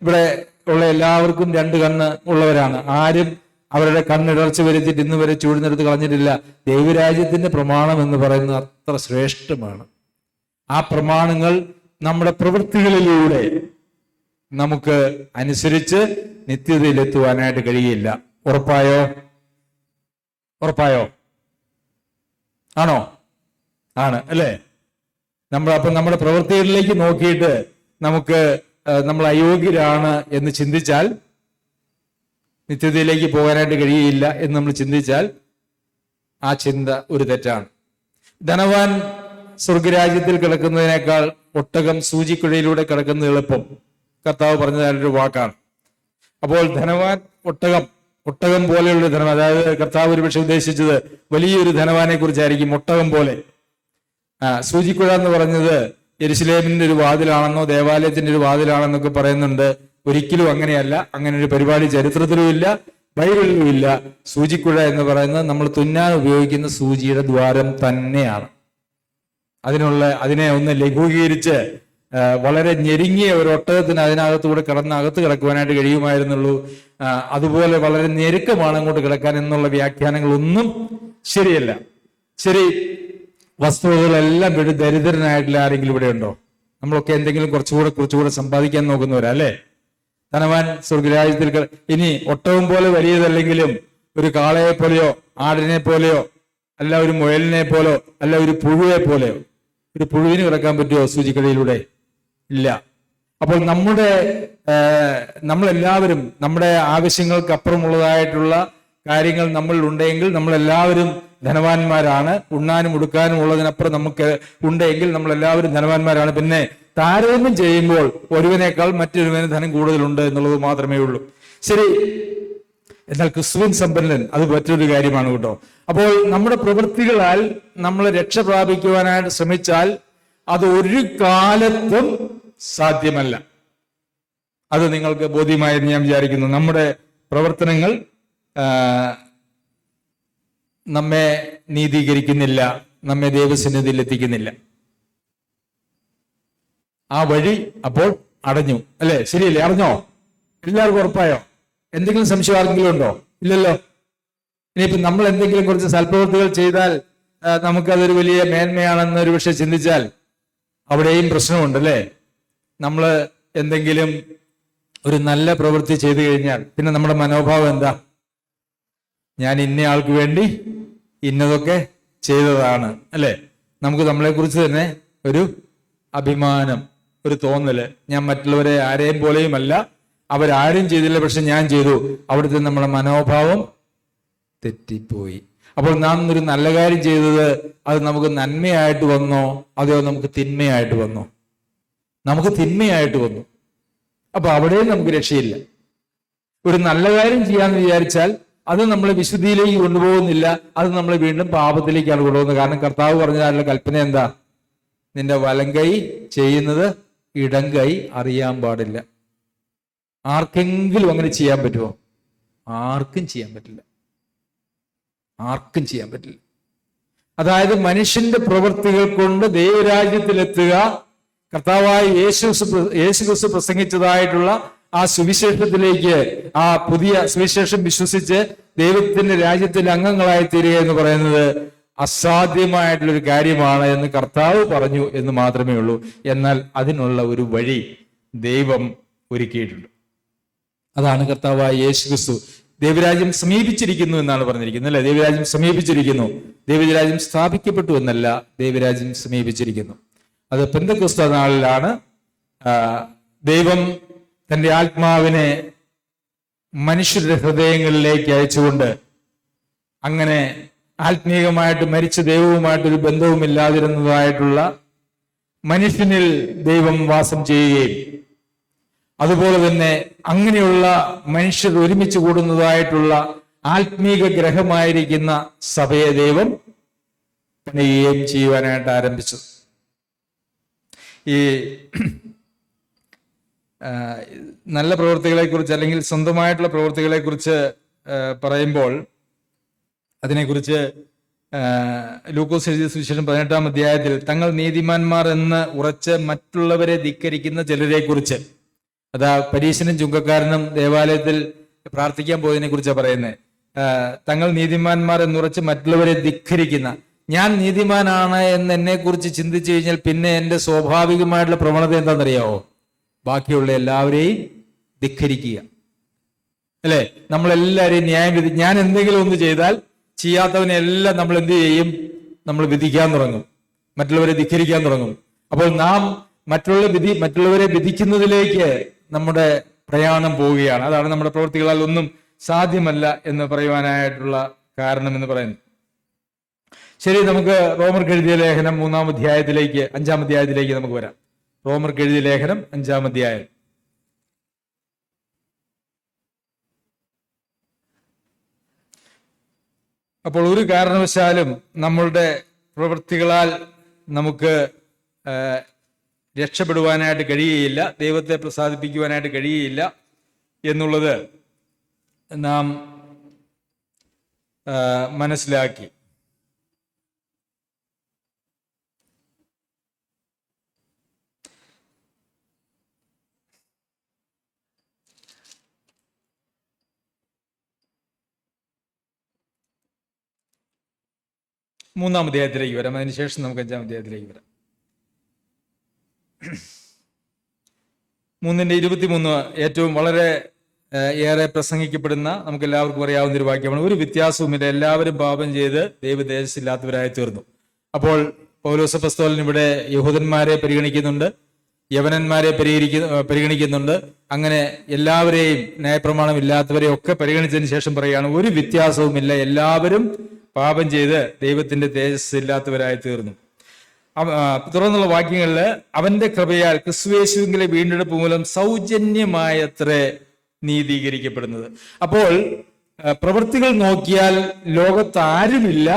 ഇവിടെ ഉള്ള എല്ലാവർക്കും 2 കണ്ണ് ഉള്ളവരാണ്. ആരും അവരുടെ കണ്ണിടർച്ച വരുത്തിയിട്ട് ഇന്ന് വരെ ചൂടിനെടുത്ത് കളഞ്ഞിട്ടില്ല. ദൈവരാജ്യത്തിന്റെ പ്രമാണം എന്ന് പറയുന്നത് അത്ര ശ്രേഷ്ഠമാണ്. ആ പ്രമാണങ്ങൾ നമ്മുടെ പ്രവൃത്തികളിലൂടെ നമുക്ക് അനുസരിച്ച് നിത്യതയിലെത്തുവാനായിട്ട് കഴിയില്ല. ഉറപ്പായോ? ആണോ? ആണ്, അല്ലേ? അപ്പം നമ്മുടെ പ്രവൃത്തികളിലേക്ക് നോക്കിയിട്ട് നമ്മൾ അയോഗ്യരാണ് എന്ന് ചിന്തിച്ചാൽ, നിത്യതയിലേക്ക് പോകാനായിട്ട് കഴിയില്ല എന്ന് നമ്മൾ ചിന്തിച്ചാൽ ആ ചിന്ത ഒരു തെറ്റാണ്. ധനവാൻ സ്വർഗരാജ്യത്തിൽ കിടക്കുന്നതിനേക്കാൾ ഒട്ടകം സൂചിക്കുഴയിലൂടെ കിടക്കുന്നത് എളുപ്പം. കർത്താവ് പറഞ്ഞതായൊരു വാക്കാണ്. അപ്പോൾ ധനവാൻ ഒട്ടകം പോലെയുള്ള ധനവാൻ, അതായത് കർത്താവ് ഒരുപക്ഷെ ഉദ്ദേശിച്ചത് വലിയൊരു ധനവാനെ കുറിച്ചായിരിക്കും. ഒട്ടകം പോലെ. സൂചിക്കുഴ എന്ന് പറഞ്ഞത് യെരുശലേമിന്റെ ഒരു വാതിലാണെന്നോ ദേവാലയത്തിന്റെ ഒരു വാതിലാണെന്നൊക്കെ പറയുന്നുണ്ട്. ഒരിക്കലും അങ്ങനെയല്ല. അങ്ങനെ ഒരു പരിപാടി ചരിത്രത്തിലും ഇല്ല, ബൈബിളിലും ഇല്ല. സൂചിക്കുഴ എന്ന് പറയുന്നത് നമ്മൾ തുന്നാൻ ഉപയോഗിക്കുന്ന സൂചിയുടെ ദ്വാരം തന്നെയാണ്. അതിനെ ഒന്ന് ലഘൂകരിച്ച് വളരെ ഞെരുങ്ങിയ ഒരു ഒട്ടകത്തിന് അതിനകത്തൂടെ അകത്ത് കിടക്കുവാനായിട്ട് കഴിയുമായിരുന്നുള്ളൂ. അതുപോലെ വളരെ ഞെരുക്കമാണ് അങ്ങോട്ട് കിടക്കാൻ എന്നുള്ള വ്യാഖ്യാനങ്ങളൊന്നും ശരിയല്ല. ശരി, വസ്തുതകളെല്ലാം വിട്ട് ദരിദ്രനായിട്ടുള്ള ആരെങ്കിലും ഇവിടെ ഉണ്ടോ? നമ്മളൊക്കെ എന്തെങ്കിലും കുറച്ചുകൂടെ സമ്പാദിക്കാൻ നോക്കുന്നവരാ അല്ലേ? ധനവാൻ സ്വർഗരാജ്യത്തിൽ ഇനി ഒട്ടകം പോലെ വലിയതല്ലെങ്കിലും ഒരു കാളയെ പോലെയോ ആടിനെ പോലെയോ അല്ല ഒരു മുയലിനെ പോലെയോ അല്ല ഒരു പുഴുവെ പോലെയോ. ഒരു പുഴുവിന് കിടക്കാൻ പറ്റുമോ സൂചിക്കടയിലൂടെ? ഇല്ല. അപ്പോൾ നമ്മളെല്ലാവരും നമ്മുടെ ആവശ്യങ്ങൾക്ക് അപ്പുറമുള്ളതായിട്ടുള്ള കാര്യങ്ങൾ നമ്മളിൽ ഉണ്ടെങ്കിൽ നമ്മളെല്ലാവരും ധനവാന്മാരാണ്. ഉണ്ണാനും ഉടുക്കാനും ഉള്ളതിനപ്പുറം നമുക്ക് ഉണ്ടെങ്കിൽ നമ്മളെല്ലാവരും ധനവാന്മാരാണ്. പിന്നെ താരതമ്യം ചെയ്യുമ്പോൾ ഒരുവനേക്കാൾ മറ്റൊരുവന് ധനം കൂടുതലുണ്ട് എന്നുള്ളത് മാത്രമേ ഉള്ളൂ. ശരി, എന്നാൽ ക്രിസ്തുവിൻ സമ്പന്നൻ അത് മറ്റൊരു കാര്യമാണ് കേട്ടോ. അപ്പോൾ നമ്മുടെ പ്രവൃത്തികളാൽ നമ്മൾ രക്ഷ പ്രാപിക്കുവാനായിട്ട് ശ്രമിച്ചാൽ അത് ഒരു കാലത്തും സാധ്യമല്ല. അത് നിങ്ങൾക്ക് ബോധ്യമായെന്ന് ഞാൻ വിചാരിക്കുന്നു. നമ്മുടെ പ്രവർത്തനങ്ങൾ നമ്മെ നീതീകരിക്കുന്നില്ല, നമ്മെ ദൈവസന്നിധിയിൽ എത്തിക്കുന്നില്ല. ആ വഴി അപ്പോൾ അടഞ്ഞു അല്ലെ? ശരിയല്ലേ? അടഞ്ഞോ? എല്ലാവർക്കും ഉറപ്പായോ? എന്തെങ്കിലും സംശയം ആർക്കെങ്കിലും ഉണ്ടോ? ഇല്ലല്ലോ. ഇനിയിപ്പോ നമ്മൾ എന്തെങ്കിലും കുറച്ച് സൽപ്രവൃത്തികൾ ചെയ്താൽ നമുക്കതൊരു വലിയ മേന്മയാണെന്ന് ഒരു പക്ഷെ ചിന്തിച്ചാൽ അവിടെയും പ്രശ്നമുണ്ട് അല്ലേ? നമ്മൾ എന്തെങ്കിലും ഒരു നല്ല പ്രവൃത്തി ചെയ്തു കഴിഞ്ഞാൽ പിന്നെ നമ്മുടെ മനോഭാവം എന്താ? ഞാൻ ഇന്ന ആൾക്ക് വേണ്ടി ഇന്നതൊക്കെ ചെയ്തതാണ് അല്ലെ? നമുക്ക് നമ്മളെ കുറിച്ച് തന്നെ ഒരു അഭിമാനം, ഒരു തോന്നല്, ഞാൻ മറ്റുള്ളവരെ ആരെയും പോലെയും അല്ല, അവരാരും ചെയ്തില്ല പക്ഷെ ഞാൻ ചെയ്തു. അവിടുത്തെ നമ്മുടെ മനോഭാവം തെറ്റിപ്പോയി. അപ്പോൾ നാം ഒരു നല്ല കാര്യം ചെയ്തത് അത് നമുക്ക് നന്മയായിട്ട് വന്നോ അതോ നമുക്ക് തിന്മയായിട്ട് വന്നോ? നമുക്ക് തിന്മയായിട്ട് വന്നു. അപ്പൊ അവിടെയും നമുക്ക് രക്ഷയില്ല. ഒരു നല്ല കാര്യം ചെയ്യാന്ന് വിചാരിച്ചാൽ അത് നമ്മളെ വിശുദ്ധിയിലേക്ക് കൊണ്ടുപോകുന്നില്ല, അത് നമ്മളെ വീണ്ടും പാപത്തിലേക്കാണ് കൊണ്ടുപോകുന്നത്. കാരണം കർത്താവ് പറഞ്ഞാലുള്ള കൽപ്പന എന്താ? നിന്റെ വലങ്കൈ ചെയ്യുന്നത് ഇടം കൈ അറിയാൻ പാടില്ല. ആർക്കെങ്കിലും അങ്ങനെ ചെയ്യാൻ പറ്റുമോ? ആർക്കും ചെയ്യാൻ പറ്റില്ല. ആർക്കും ചെയ്യാൻ പറ്റില്ല. അതായത് മനുഷ്യന്റെ പ്രവൃത്തികൾ കൊണ്ട് ദൈവരാജ്യത്തിലെത്തുക, കർത്താവായ യേശു ക്രിസ്തു പ്രസംഗിച്ചതായിട്ടുള്ള ആ സുവിശേഷത്തിലേക്ക്, ആ പുതിയ സുവിശേഷം വിശ്വസിച്ച് ദൈവത്തിന്റെ രാജ്യത്തിന്റെ അംഗങ്ങളായി തീരുക എന്ന് പറയുന്നത് അസാധ്യമായിട്ടുള്ളൊരു കാര്യമാണ് എന്ന് കർത്താവ് പറഞ്ഞു എന്ന് മാത്രമേ ഉള്ളൂ. എന്നാൽ അതിനുള്ള ഒരു വഴി ദൈവം ഒരുക്കിയിട്ടുണ്ട്. അതാണ് കർത്താവായ യേശു ക്രിസ്തു ദൈവരാജ്യം സമീപിച്ചിരിക്കുന്നു എന്നാണ് പറഞ്ഞിരിക്കുന്നത് അല്ലെ? ദൈവരാജ്യം സമീപിച്ചിരിക്കുന്നു. ദൈവരാജ്യം സ്ഥാപിക്കപ്പെട്ടു എന്നല്ല, ദൈവരാജ്യം സമീപിച്ചിരിക്കുന്നു. അത് പെന്തക്കോസ്ത് നാളിലാണ് ദൈവം തന്റെ ആത്മാവിനെ മനുഷ്യരുടെ ഹൃദയങ്ങളിലേക്ക് അയച്ചുകൊണ്ട് അങ്ങനെ ആത്മീയമായിട്ട് മരിച്ച ദൈവവുമായിട്ടൊരു ബന്ധവുമില്ലാതിരുന്നതായിട്ടുള്ള മനുഷ്യനിൽ ദൈവം വാസം ചെയ്യുകയും അതുപോലെ തന്നെ അങ്ങനെയുള്ള മനുഷ്യർ ഒരുമിച്ച് കൂടുന്നതായിട്ടുള്ള ആത്മീക ഗ്രഹമായിരിക്കുന്ന സഭയെ ദൈവം പണിയുകയും ചെയ്യുവാനായിട്ട് ആരംഭിച്ചു. ഈ നല്ല പ്രവൃത്തികളെ കുറിച്ച് അല്ലെങ്കിൽ സ്വന്തമായിട്ടുള്ള പ്രവൃത്തികളെ കുറിച്ച് പറയുമ്പോൾ അതിനെക്കുറിച്ച് ലൂക്കോസ് എഴുതിയ സുവിശേഷം 18-ാം അധ്യായത്തിൽ തങ്ങൾ നീതിമാന്മാർ എന്ന് ഉറച്ച് മറ്റുള്ളവരെ ധിക്കരിക്കുന്ന ചിലരെ കുറിച്ച്, അതാ പരീശനും ചുങ്കക്കാരനും ദേവാലയത്തിൽ പ്രാർത്ഥിക്കാൻ പോയതിനെ കുറിച്ചാണ് പറയുന്നത്. തങ്ങൾ നീതിമാന്മാർ എന്നുറച്ച് മറ്റുള്ളവരെ ധിക്കരിക്കുന്ന, ഞാൻ നീതിമാനാണ് എന്ന് എന്നെ കുറിച്ച് ചിന്തിച്ചു കഴിഞ്ഞാൽ പിന്നെ എൻ്റെ സ്വാഭാവികമായിട്ടുള്ള പ്രവണത എന്താണെന്നറിയാവോ? ബാക്കിയുള്ള എല്ലാവരെയും ധിക്കരിക്കുക അല്ലെ? നമ്മളെല്ലാവരെയും ന്യായം ഞാൻ എന്തെങ്കിലും ഒന്ന് ചെയ്താൽ ചെയ്യാത്തവനെല്ലാം നമ്മൾ എന്ത് ചെയ്യും? നമ്മൾ വിധിക്കാൻ തുടങ്ങും, മറ്റുള്ളവരെ ധിക്കരിക്കാൻ തുടങ്ങും. അപ്പോൾ നാം മറ്റുള്ളവരെ വിധിക്കുന്നതിലേക്ക് നമ്മുടെ പ്രയാണം പോവുകയാണ്. അതാണ് നമ്മുടെ പ്രവൃത്തികളാൽ ഒന്നും സാധ്യമല്ല എന്ന് പറയുവാനായിട്ടുള്ള കാരണം എന്ന് പറയുന്നത്. ശരി, നമുക്ക് റോമർക്ക് എഴുതിയ ലേഖനം 5-ാം അധ്യായത്തിലേക്ക് നമുക്ക് വരാം. റോമർക്ക് എഴുതിയ ലേഖനം 5-ാം അധ്യായം. അപ്പോൾ ഒരു കാരണവശാലും നമ്മളുടെ പ്രവൃത്തികളാൽ നമുക്ക് രക്ഷപ്പെടുവാനായിട്ട് കഴിയുകയില്ല, ദൈവത്തെ പ്രസാദിപ്പിക്കുവാനായിട്ട് കഴിയുകയില്ല എന്നുള്ളത് നാം മനസ്സിലാക്കി. മൂന്നാം അധ്യായത്തിലേക്ക് വരാം, അതിനുശേഷം നമുക്ക് 5-ാം അധ്യായത്തിലേക്ക് വരാം. 3:23 ഏറ്റവും വളരെ ഏറെ പ്രസംഗിക്കപ്പെടുന്ന, നമുക്ക് എല്ലാവർക്കും അറിയാവുന്ന ഒരു വാക്യമാണ്. ഒരു വ്യത്യാസവുമില്ല, എല്ലാവരും പാപം ചെയ്ത് ദൈവതേജസ്സില്ലാത്തവരായി തീർന്നു. അപ്പോൾ പൗലോസ് അപ്പോസ്തലൻ ഇവിടെ യഹൂദന്മാരെ പരിഗണിക്കുന്നുണ്ട്, യവനന്മാരെ പരിഗണിക്കുന്നുണ്ട്. അങ്ങനെ എല്ലാവരെയും, ന്യായപ്രമാണം ഇല്ലാത്തവരെ ഒക്കെ പരിഗണിച്ചതിന് ശേഷം പറയുകയാണ്, ഒരു വ്യത്യാസവുമില്ല, എല്ലാവരും പാപം ചെയ്ത് ദൈവത്തിന്റെ തേജസ് ഇല്ലാത്തവരായി തീർന്നു. തുടർന്നുള്ള വാക്യങ്ങളിൽ അവന്റെ കൃപയാൽ ക്രിസ്തുയേശുവിലെ വീണ്ടെടുപ്പ് മൂലം സൗജന്യമായത്രേ നീതീകരിക്കപ്പെടുന്നത്. അപ്പോൾ പ്രവൃത്തികൾ നോക്കിയാൽ ലോകത്ത് ആരുമില്ല,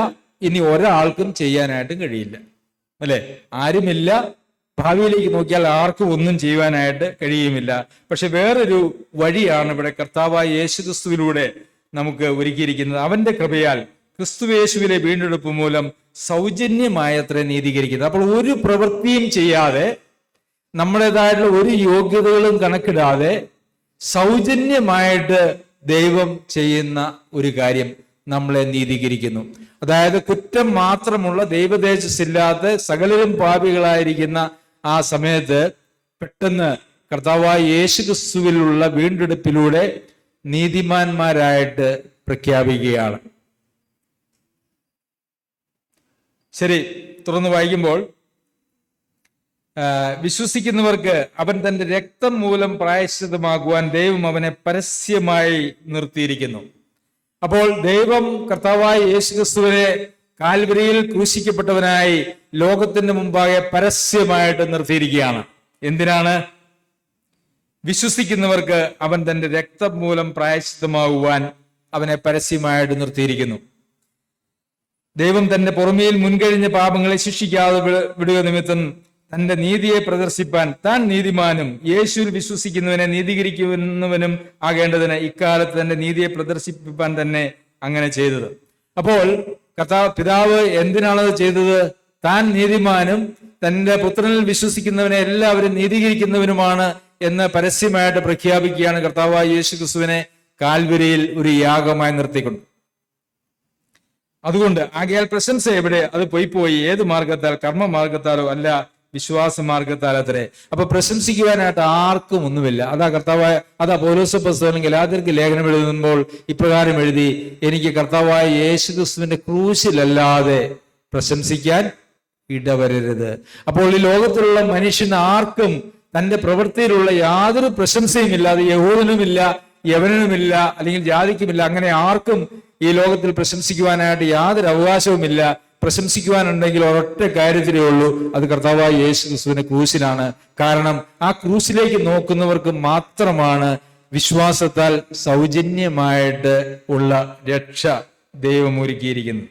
ഇനി ഒരാൾക്കും ചെയ്യാനായിട്ടും കഴിയില്ല, അല്ലെ? ആരുമില്ല. ഭാവിയിലേക്ക് നോക്കിയാൽ ആർക്കും ഒന്നും ചെയ്യുവാനായിട്ട് കഴിയുമില്ല. പക്ഷെ വേറൊരു വഴിയാണ് ഇവിടെ കർത്താവായ യേശുക്രിസ്തുവിലൂടെ നമുക്ക് ഒരുക്കിയിരിക്കുന്നത്. അവന്റെ കൃപയാൽ ക്രിസ്തുയേശുവിലെ വീണ്ടെടുപ്പ് മൂലം സൗജന്യമായത്രേ നീതീകരിക്കുന്നത്. അപ്പോൾ ഒരു പ്രവൃത്തിയും ചെയ്യാതെ, നമ്മുടേതായിട്ടുള്ള ഒരു യോഗ്യതകളും കണക്കിടാതെ സൗജന്യമായിട്ട് ദൈവം ചെയ്യുന്ന ഒരു കാര്യം നമ്മളെ നീതീകരിക്കുന്നു. അതായത് കുറ്റം മാത്രമുള്ള, ദൈവതേജസ്സില്ലാത്ത സകലരും പാപികളായിരിക്കുന്ന ആ സമയത്ത് പെട്ടെന്ന് കർത്താവായ യേശുക്രിസ്തുവിലുള്ള വീണ്ടെടുപ്പിലൂടെ നീതിമാന്മാരായിട്ട് പ്രഖ്യാപിക്കുകയാണ്. ശരി, തുടർന്ന് വായിക്കുമ്പോൾ വിശ്വസിക്കുന്നവർക്ക് അവൻ തന്റെ രക്തം മൂലം പ്രായശ്ചിത്തമാകുവാൻ ദൈവം അവനെ പരസ്യമായി നിർത്തിയിരിക്കുന്നു. അപ്പോൾ ദൈവം കർത്താവായ യേശുക്രിസ്തുവിനെ കാൽവരിയിൽ ക്രൂശിക്കപ്പെട്ടവനായി ലോകത്തിന്റെ മുമ്പാകെ പരസ്യമായിട്ട് നിർത്തിയിരിക്കുകയാണ്. എന്തിനാണ്? വിശ്വസിക്കുന്നവർക്ക് അവൻ തന്റെ രക്തം മൂലം പ്രായശ്ചിത്തമാകുവാൻ അവനെ പരസ്യമായിട്ട് നിർത്തിയിരിക്കുന്നു. ദൈവം തന്റെ പുറമേയിൽ മുൻകഴിഞ്ഞ പാപങ്ങളെ ശിക്ഷിക്കാതെ വിടുക നിമിത്തം തന്റെ നീതിയെ പ്രദർശിപ്പാൻ താൻ നീതിമാനും യേശുവിൽ വിശ്വസിക്കുന്നവനെ നീതീകരിക്കുന്നവനും ആകേണ്ടതിന് ഇക്കാലത്ത് തന്റെ നീതിയെ പ്രദർശിപ്പിപ്പാൻ തന്നെ അങ്ങനെ ചെയ്തത്. അപ്പോൾ പിതാവ് എന്തിനാണത് ചെയ്തത്? താൻ നീതിമാനും തന്റെ പുത്രനിൽ വിശ്വസിക്കുന്നവനെ എല്ലാവരും നീതീകരിക്കുന്നവനുമാണ് എന്ന് പരസ്യമായിട്ട് പ്രഖ്യാപിക്കുകയാണ് കർത്താവായ യേശുക്രിസ്തുവിനെ കാൽവരിയിൽ ഒരു യാഗമായി നിർത്തിക്കൊണ്ട്. അതുകൊണ്ട് ആകയാൽ പ്രശംസ എവിടെ? അത് പോയി ഏത് മാർഗത്താൽ? കർമ്മമാർഗത്താലോ അല്ല, വിശ്വാസ മാർഗത്താൽ അത്രേ. അപ്പൊ പ്രശംസിക്കുവാനായിട്ട് ആർക്കും ഒന്നുമില്ല. അതാ പൗലോസ് അപ്പോസ്തലൻ ഗലാത്യർക്ക് ലേഖനം എഴുതുമ്പോൾ ഇപ്രകാരം എഴുതി, എനിക്ക് കർത്താവായ യേശുക്രിസ്തുവിന്റെ ക്രൂശിലല്ലാതെ പ്രശംസിക്കാൻ ഇടവരരുത്. അപ്പോൾ ഈ ലോകത്തിലുള്ള മനുഷ്യൻ ആർക്കും തന്റെ പ്രവൃത്തിയിലുള്ള യാതൊരു പ്രശംസയും ഇല്ലാതെ, യഹൂദനുമില്ല, യവനനുമില്ല, അല്ലെങ്കിൽ ജാതിക്കുമില്ല, അങ്ങനെ ആർക്കും ഈ ലോകത്തിൽ പ്രശംസിക്കുവാനായിട്ട് യാതൊരു അവകാശവുമില്ല. പ്രശംസിക്കുവാനുണ്ടെങ്കിൽ ഒരൊറ്റ കാര്യത്തിലേ ഉള്ളൂ, അത് കർത്താവായ യേശുക്രിസ്തുവിന്റെ ക്രൂശിലാണ്. കാരണം ആ ക്രൂശിലേക്ക് നോക്കുന്നവർക്ക് മാത്രമാണ് വിശ്വാസത്താൽ സൗജന്യമായിട്ട് ഉള്ള രക്ഷ ദൈവം ഒരുക്കിയിരിക്കുന്നത്.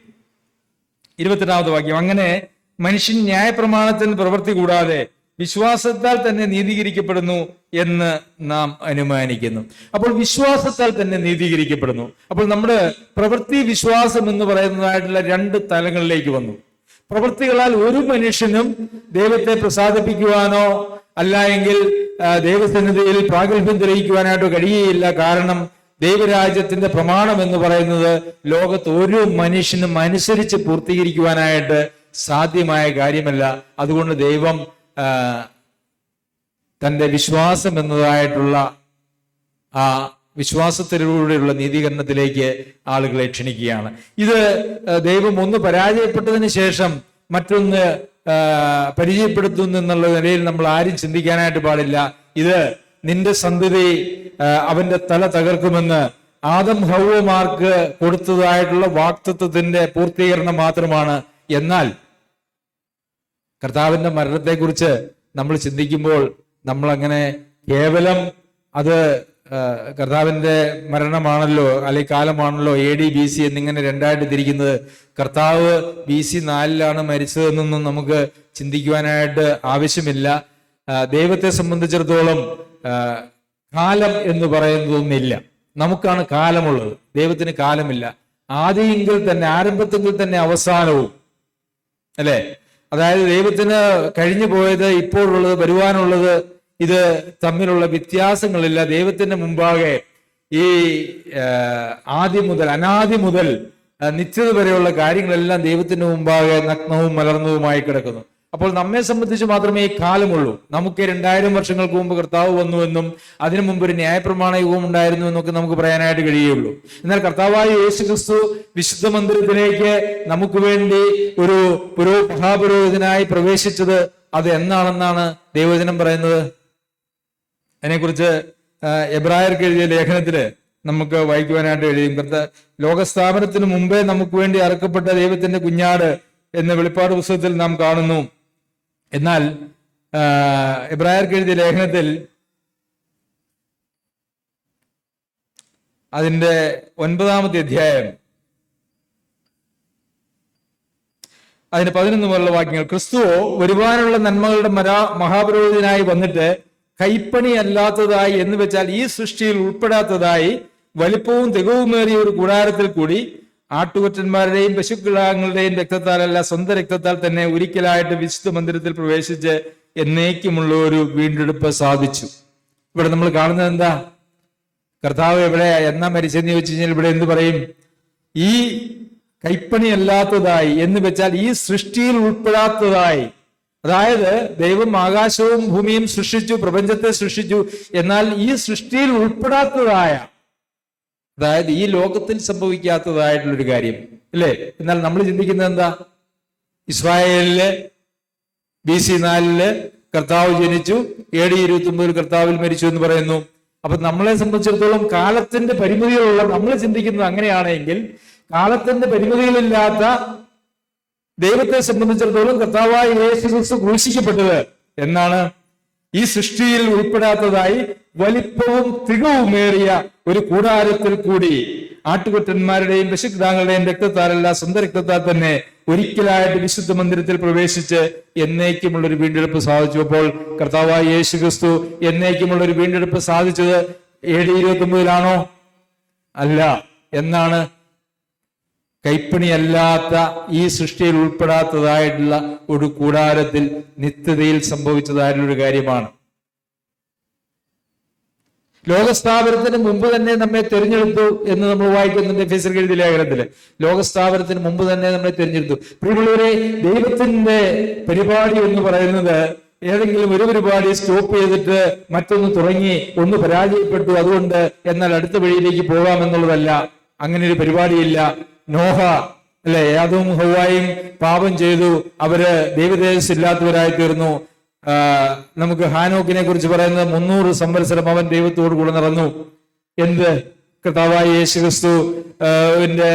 28-ാമത്തെ വാക്യം, അങ്ങനെ മനുഷ്യൻ ന്യായപ്രമാണത്തിന് പ്രവൃത്തി കൂടാതെ വിശ്വാസത്താൽ തന്നെ നീതീകരിക്കപ്പെടുന്നു എന്ന് നാം അനുമാനിക്കുന്നു. അപ്പോൾ വിശ്വാസത്താൽ തന്നെ നീതീകരിക്കപ്പെടുന്നു. അപ്പോൾ നമ്മുടെ പ്രവൃത്തി വിശ്വാസം എന്ന് പറയുന്നതായിട്ടുള്ള 2 തലങ്ങളിലേക്ക് വന്നു. പ്രവൃത്തികളാൽ ഒരു മനുഷ്യനും ദൈവത്തെ പ്രസാദിപ്പിക്കുവാനോ അല്ല എങ്കിൽ ദൈവസന്നിധിയിൽ പ്രാഗൽഭ്യം തെളിയിക്കുവാനായിട്ടോ കഴിയുകയില്ല. കാരണം ദൈവരാജ്യത്തിന്റെ പ്രമാണം എന്ന് പറയുന്നത് ലോകത്ത് ഒരു മനുഷ്യനും അനുസരിച്ച് പൂർത്തീകരിക്കുവാനായിട്ട് സാധ്യമായ കാര്യമല്ല. അതുകൊണ്ട് ദൈവം തന്റെ വിശ്വാസം എന്നതായിട്ടുള്ള ആ വിശ്വാസത്തിലൂടെയുള്ള നീതീകരണത്തിലേക്ക് ആളുകളെ ക്ഷണിക്കുകയാണ്. ഇത് ദൈവം ഒന്ന് പരാജയപ്പെട്ടതിന് ശേഷം മറ്റൊന്ന് പരിചയപ്പെടുത്തുന്നു എന്നുള്ള നിലയിൽ നമ്മൾ ആരും ചിന്തിക്കാനായിട്ട് പാടില്ല. ഇത് നിന്റെ സന്തതി അവന്റെ തല തകർക്കുമെന്ന് ആദം ഹവ്വമാർക്ക് കൊടുത്തതായിട്ടുള്ള വാഗ്ദത്തത്തിന്റെ പൂർത്തീകരണം മാത്രമാണ്. എന്നാൽ കർത്താവിന്റെ മരണത്തെക്കുറിച്ച് നമ്മൾ ചിന്തിക്കുമ്പോൾ നമ്മൾ അങ്ങനെ കേവലം അത് കർത്താവിന്റെ മരണമാണല്ലോ അല്ലെങ്കിൽ കാലമാണല്ലോ AD BC എന്നിങ്ങനെ രണ്ടായിട്ട് തിരിക്കുന്നത്. കർത്താവ് BC 4 മരിച്ചതെന്നൊന്നും നമുക്ക് ചിന്തിക്കുവാനായിട്ട് ആവശ്യമില്ല. ദൈവത്തെ സംബന്ധിച്ചിടത്തോളം കാലം എന്ന് പറയുന്നതൊന്നുമില്ല. നമുക്കാണ് കാലമുള്ളത്, ദൈവത്തിന് കാലമില്ല. ആദിയെങ്കിൽ തന്നെ, ആരംഭത്തെങ്കിൽ തന്നെ അവസാനവും, അല്ലെ? അതായത് ദൈവത്തിന് കഴിഞ്ഞു പോയത്, ഇപ്പോഴുള്ളത്, വരുവാനുള്ളത്, ഇത് തമ്മിലുള്ള വ്യത്യാസങ്ങളില്ല. ദൈവത്തിന്റെ മുമ്പാകെ ഈ ആദ്യം മുതൽ, അനാദി മുതൽ നിത്യത വരെയുള്ള കാര്യങ്ങളെല്ലാം ദൈവത്തിന്റെ മുമ്പാകെ നഗ്നവും മലർന്നതുമായി കിടക്കുന്നു. അപ്പോൾ നമ്മെ സംബന്ധിച്ച് മാത്രമേ ഈ കാലമുള്ളൂ. നമുക്ക് 2000 വർഷങ്ങൾക്ക് മുമ്പ് കർത്താവ് വന്നുവെന്നും അതിനു മുമ്പ് ഒരു ന്യായപ്രമാണ യുഗം ഉണ്ടായിരുന്നു എന്നൊക്കെ നമുക്ക് പറയാനായിട്ട് കഴിയുള്ളൂ. എന്നാൽ കർത്താവായ യേശുക്രിസ്തു വിശുദ്ധ മന്ദിരത്തിലേക്ക് നമുക്ക് വേണ്ടി ഒരു മഹാപുരോഹിതനായി പ്രവേശിച്ചത് അത് എന്നാണെന്നാണ് ദൈവവചനം പറയുന്നത്. അതിനെക്കുറിച്ച് എബ്രായർക്ക് എഴുതിയ ലേഖനത്തില് നമുക്ക് വായിക്കുവാനായിട്ട് കഴിയും. ലോകസ്ഥാപനത്തിന് മുമ്പേ നമുക്ക് വേണ്ടി അറക്കപ്പെട്ട ദൈവത്തിന്റെ കുഞ്ഞാട് എന്ന വെളിപ്പാട് പുസ്തകത്തിൽ നാം കാണുന്നു. എന്നാൽ എബ്രായർക്ക് എഴുതിയ ലേഖനത്തിൽ അതിന്റെ 9-ാമത്തെ അധ്യായം അതിന്റെ 11 മുതലുള്ള വാക്യങ്ങൾ, ക്രിസ്തുവോ വരുവാനുള്ള നന്മകളുടെ മഹാപുരോഹിതനായി വന്നിട്ട് കൈപ്പണി അല്ലാത്തതായി എന്ന് വെച്ചാൽ ഈ സൃഷ്ടിയിൽ ഉൾപ്പെടാത്തതായി വലിപ്പവും തികവുമേറിയ ഒരു കൂടാരത്തിൽ കൂടി ആട്ടുകൊറ്റന്മാരുടെയും പശുക്കിടാങ്ങളുടെയും രക്തത്താലല്ല, സ്വന്തം രക്തത്താൽ തന്നെ ഒരിക്കലായിട്ട് വിശുദ്ധ മന്ദിരത്തിൽ പ്രവേശിച്ച് എന്നേക്കുമുള്ള ഒരു വീണ്ടെടുപ്പ് സാധിച്ചു. ഇവിടെ നമ്മൾ കാണുന്നത് എന്താ? കർത്താവ് എവിടെ എന്നാ മരിച്ചെന്ന് ചോദിച്ചു കഴിഞ്ഞാൽ ഇവിടെ എന്ത് പറയും? ഈ കൈപ്പണി അല്ലാത്തതായി എന്ന് വെച്ചാൽ ഈ സൃഷ്ടിയിൽ ഉൾപ്പെടാത്തതായി. അതായത് ദൈവം ആകാശവും ഭൂമിയും സൃഷ്ടിച്ചു, പ്രപഞ്ചത്തെ സൃഷ്ടിച്ചു, എന്നാൽ ഈ സൃഷ്ടിയിൽ ഉൾപ്പെടാത്തതായ, അതായത് ഈ ലോകത്തിൽ സംഭവിക്കാത്തതായിട്ടുള്ളൊരു കാര്യം, അല്ലേ? എന്നാൽ നമ്മൾ ചിന്തിക്കുന്നത് എന്താ? ഇസ്രായേലില് BC 4 കർത്താവ് ജനിച്ചു, AD 29 കർത്താവിൽ മരിച്ചു എന്ന് പറയുന്നു. അപ്പൊ നമ്മളെ സംബന്ധിച്ചിടത്തോളം കാലത്തിന്റെ പരിമിതികളുള്ള നമ്മൾ ചിന്തിക്കുന്നത് അങ്ങനെയാണെങ്കിൽ, കാലത്തിന്റെ പരിമിതികളില്ലാത്ത ദൈവത്തെ സംബന്ധിച്ചിടത്തോളം കർത്താവായ യേശുക്രിസ്തു ക്രൂശിക്കപ്പെട്ടത് എന്നാണ് ഈ സൃഷ്ടിയിൽ ഉൾപ്പെടാത്തതായി വലിപ്പവും തികവുമേറിയ ഒരു കൂടാരത്തിൽ കൂടി ആട്ടുകൊറ്റന്മാരുടെയും പശുക്കിടാങ്ങളുടെയും രക്തത്താലല്ല, സ്വന്തം രക്തത്താൽ തന്നെ ഒരിക്കലായിട്ട് വിശുദ്ധ മന്ദിരത്തിൽ പ്രവേശിച്ച് എന്നേക്കുമുള്ള ഒരു വീണ്ടെടുപ്പ് സാധിച്ചു. അപ്പോൾ കർത്താവായ യേശുക്രിസ്തു എന്നേക്കുമുള്ള ഒരു വീണ്ടെടുപ്പ് സാധിച്ചത് AD 29 അല്ല. എന്നാണ്? കൈപ്പണിയല്ലാത്ത ഈ സൃഷ്ടിയിൽ ഉൾപ്പെടാത്തതായിട്ടുള്ള ഒരു കൂടാരത്തിൽ നിത്യതയിൽ സംഭവിച്ചതായിട്ടുള്ള ഒരു കാര്യമാണ്. ലോകസ്ഥാപനത്തിന് മുമ്പ് തന്നെ നമ്മെ തിരഞ്ഞെടുത്തു എന്ന് നമ്മൾ വായിക്കുന്നുണ്ട് എഫേസ്യർക്ക് എഴുതിയ ലേഖനത്തില്. ലോകസ്ഥാപനത്തിന് മുമ്പ് തന്നെ നമ്മെ തിരഞ്ഞെടുത്തു. പ്രിയമുള്ളവരെ, ദൈവത്തിന്റെ പരിപാടി എന്ന് പറയുന്നത് ഏതെങ്കിലും ഒരു പരിപാടി സ്റ്റോപ്പ് ചെയ്തിട്ട് മറ്റൊന്ന് തുടങ്ങി, ഒന്ന് പരാജയപ്പെട്ടു, അതുകൊണ്ട് എന്നാൽ അടുത്ത വഴിയിലേക്ക് പോകാമെന്നുള്ളതല്ല. അങ്ങനെ ഒരു പരിപാടിയില്ല. നോഹ, അല്ലെ, ആദവും ഹവ്വായും പാപം ചെയ്തു, അവര് ദൈവതേജസ്സില്ലാത്തവരായി തീർന്നു. നമുക്ക് ഹാനോക്കിനെ കുറിച്ച് പറയുന്നത് 300 സംവത്സരം അവൻ ദൈവത്തോട് കൂടെ നടന്നു. എന്ത്? കർത്താവായ യേശുക്രിസ്തുവിന്റെ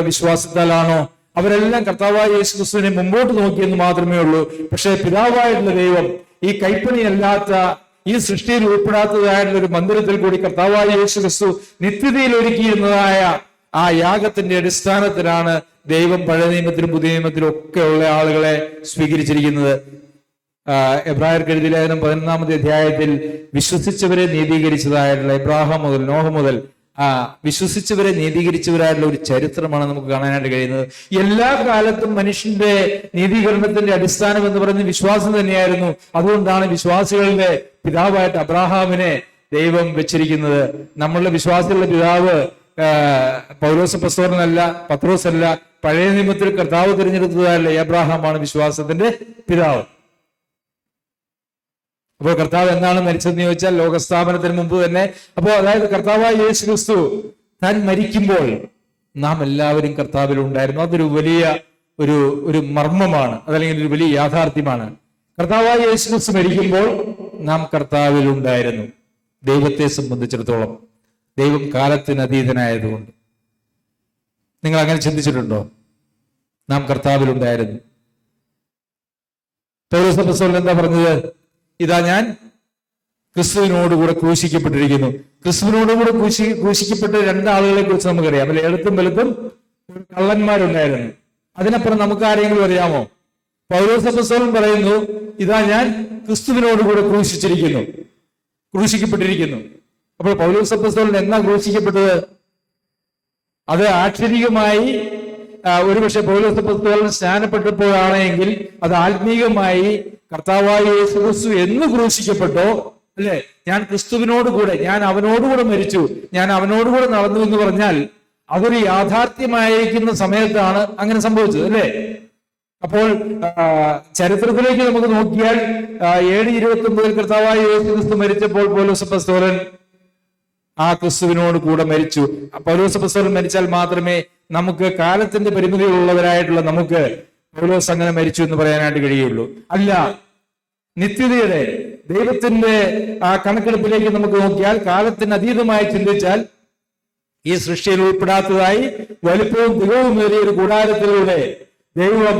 വിശ്വാസത്താലാണോ? അവരെല്ലാം കർത്താവായ യേശുക്രിസ്തുവിനെ മുമ്പോട്ട് നോക്കിയെന്ന് മാത്രമേ ഉള്ളൂ. പക്ഷെ പിതാവായിട്ടുള്ള ദൈവം ഈ കൈപ്പണിയല്ലാത്ത, ഈ സൃഷ്ടിയിൽ ഉൾപ്പെടാത്തതായിട്ടുള്ള ഒരു മന്ദിരത്തിൽ കൂടി കർത്താവായ യേശുക്രിസ്തു നിത്യതയിൽ ഒരുക്കിയിരുന്നതായ ആ യാഗത്തിന്റെ അടിസ്ഥാനത്തിലാണ് ദൈവം പഴയ നിയമത്തിലും പുതിയ നിയമത്തിലും ഒക്കെ ഉള്ള ആളുകളെ സ്വീകരിച്ചിരിക്കുന്നത്. എബ്രായർക്ക് എഴുതിയ ലേഖനം 11-ാമത്തെ അധ്യായത്തിൽ വിശ്വസിച്ചവരെ നീതീകരിച്ചതായിട്ടുള്ള എബ്രാഹാം മുതൽ നോഹ മുതൽ വിശ്വസിച്ചവരെ നീതീകരിച്ചവരായിട്ടുള്ള ഒരു ചരിത്രമാണ് നമുക്ക് കാണാനായിട്ട് കഴിയുന്നത്. എല്ലാ കാലത്തും മനുഷ്യന്റെ നീതീകരണത്തിന്റെ അടിസ്ഥാനം എന്ന് പറയുന്നത് വിശ്വാസം തന്നെയായിരുന്നു. അതുകൊണ്ടാണ് വിശ്വാസികളുടെ പിതാവായിട്ട് അബ്രാഹാമിനെ ദൈവം വെച്ചിരിക്കുന്നത്. നമ്മളുടെ വിശ്വാസികളുടെ പിതാവ് പൗലോസ് അപ്പോസ്തലനല്ല, പത്രോസല്ല. പഴയ നിയമത്തിൽ കർത്താവ് തിരഞ്ഞെടുത്തതല്ല, അബ്രാഹാമാണ് വിശ്വാസത്തിന്റെ പിതാവ്. അപ്പോൾ കർത്താവ് എന്താണ് മരിച്ചതെന്ന് ചോദിച്ചാൽ ലോകസ്ഥാപനത്തിന് മുമ്പ് തന്നെ. അപ്പോൾ അതായത് കർത്താവായ യേശുക്രിസ്തു താൻ മരിക്കുമ്പോൾ നാം എല്ലാവരും കർത്താവിൽ ഉണ്ടായിരുന്നു. അതൊരു വലിയ ഒരു മർമ്മമാണ്, അതല്ലെങ്കിൽ ഒരു വലിയ യാഥാർത്ഥ്യമാണ്. കർത്താവായ യേശുക്രിസ്തു മരിക്കുമ്പോൾ നാം കർത്താവിൽ ഉണ്ടായിരുന്നു. ദൈവത്തെ സംബന്ധിച്ചിടത്തോളം ദൈവം കാലത്തിന് അതീതനായതുകൊണ്ട്. നിങ്ങൾ അങ്ങനെ ചിന്തിച്ചിട്ടുണ്ടോ? നാം കർത്താവിലുണ്ടായിരുന്നു. പൗലോസ് അപ്പോസ്തലൻ എന്താ പറഞ്ഞത്? ഇതാ ഞാൻ ക്രിസ്തുവിനോടുകൂടെ ക്രൂശിക്കപ്പെട്ടിരിക്കുന്നു. ക്രിസ്തുവിനോടുകൂടെ ക്രൂശിക്കപ്പെട്ട രണ്ടാളുകളെ കുറിച്ച് നമുക്കറിയാം അല്ലെ? എഴുത്തും വെളുത്തും കള്ളന്മാരുണ്ടായിരുന്നു. അതിനപ്പുറം നമുക്ക് ആരെങ്കിലും അറിയാമോ? പൗലോസ് അപ്പോസ്തലൻ പറയുന്നു, ഇതാ ഞാൻ ക്രിസ്തുവിനോടുകൂടെ ക്രൂശിക്കപ്പെട്ടിരിക്കുന്നു. അപ്പോൾ പൗലോസ് അപ്പോസ്തലൻ എന്നാ ക്രൂശിക്കപ്പെട്ടത്? അത് ആക്ഷരികമായി ഒരുപക്ഷെ പൗലോസ് അപ്പോസ്തലൻ സ്നാനപ്പെട്ടപ്പോഴാണെങ്കിൽ അത് ആത്മീകമായി കർത്താവായ യേശു ക്രിസ്തു എന്ന് ക്രൂശിക്കപ്പെട്ടോ അല്ലെ? ഞാൻ ക്രിസ്തുവിനോടുകൂടെ, ഞാൻ അവനോടുകൂടെ മരിച്ചു, ഞാൻ അവനോടുകൂടെ നടന്നു എന്ന് പറഞ്ഞാൽ അതൊരു യാഥാർത്ഥ്യമായിരിക്കുന്ന സമയത്താണ് അങ്ങനെ സംഭവിച്ചത് അല്ലേ? അപ്പോൾ ചരിത്രത്തിലേക്ക് നമുക്ക് നോക്കിയാൽ 7:29 കർത്താവായ യേശു ക്രിസ്തു മരിച്ചപ്പോൾ പൗലോസ് അപ്പോസ്തലൻ ആ ക്രിസ്തുവിനോട് കൂടെ മരിച്ചു. പൗലോസ് അപ്പോസ്തലൻ മരിച്ചാൽ മാത്രമേ നമുക്ക് കാലത്തിന്റെ പരിമിതികളുള്ളവരായിട്ടുള്ള നമുക്ക് പൗലോസ് അങ്ങനെ മരിച്ചു എന്ന് പറയാനായിട്ട് കഴിയുള്ളൂ. അല്ല, നിത്യതയുടെ ദൈവത്തിന്റെ ആ കണക്കെടുപ്പിലേക്ക് നമുക്ക് നോക്കിയാൽ, കാലത്തിന് അതീതമായി ചിന്തിച്ചാൽ, ഈ സൃഷ്ടിയിൽ ഉൾപ്പെടാത്തതായി വലിപ്പവും തികവുമേറിയ ഒരു കൂടാരത്തിലൂടെ ദൈവം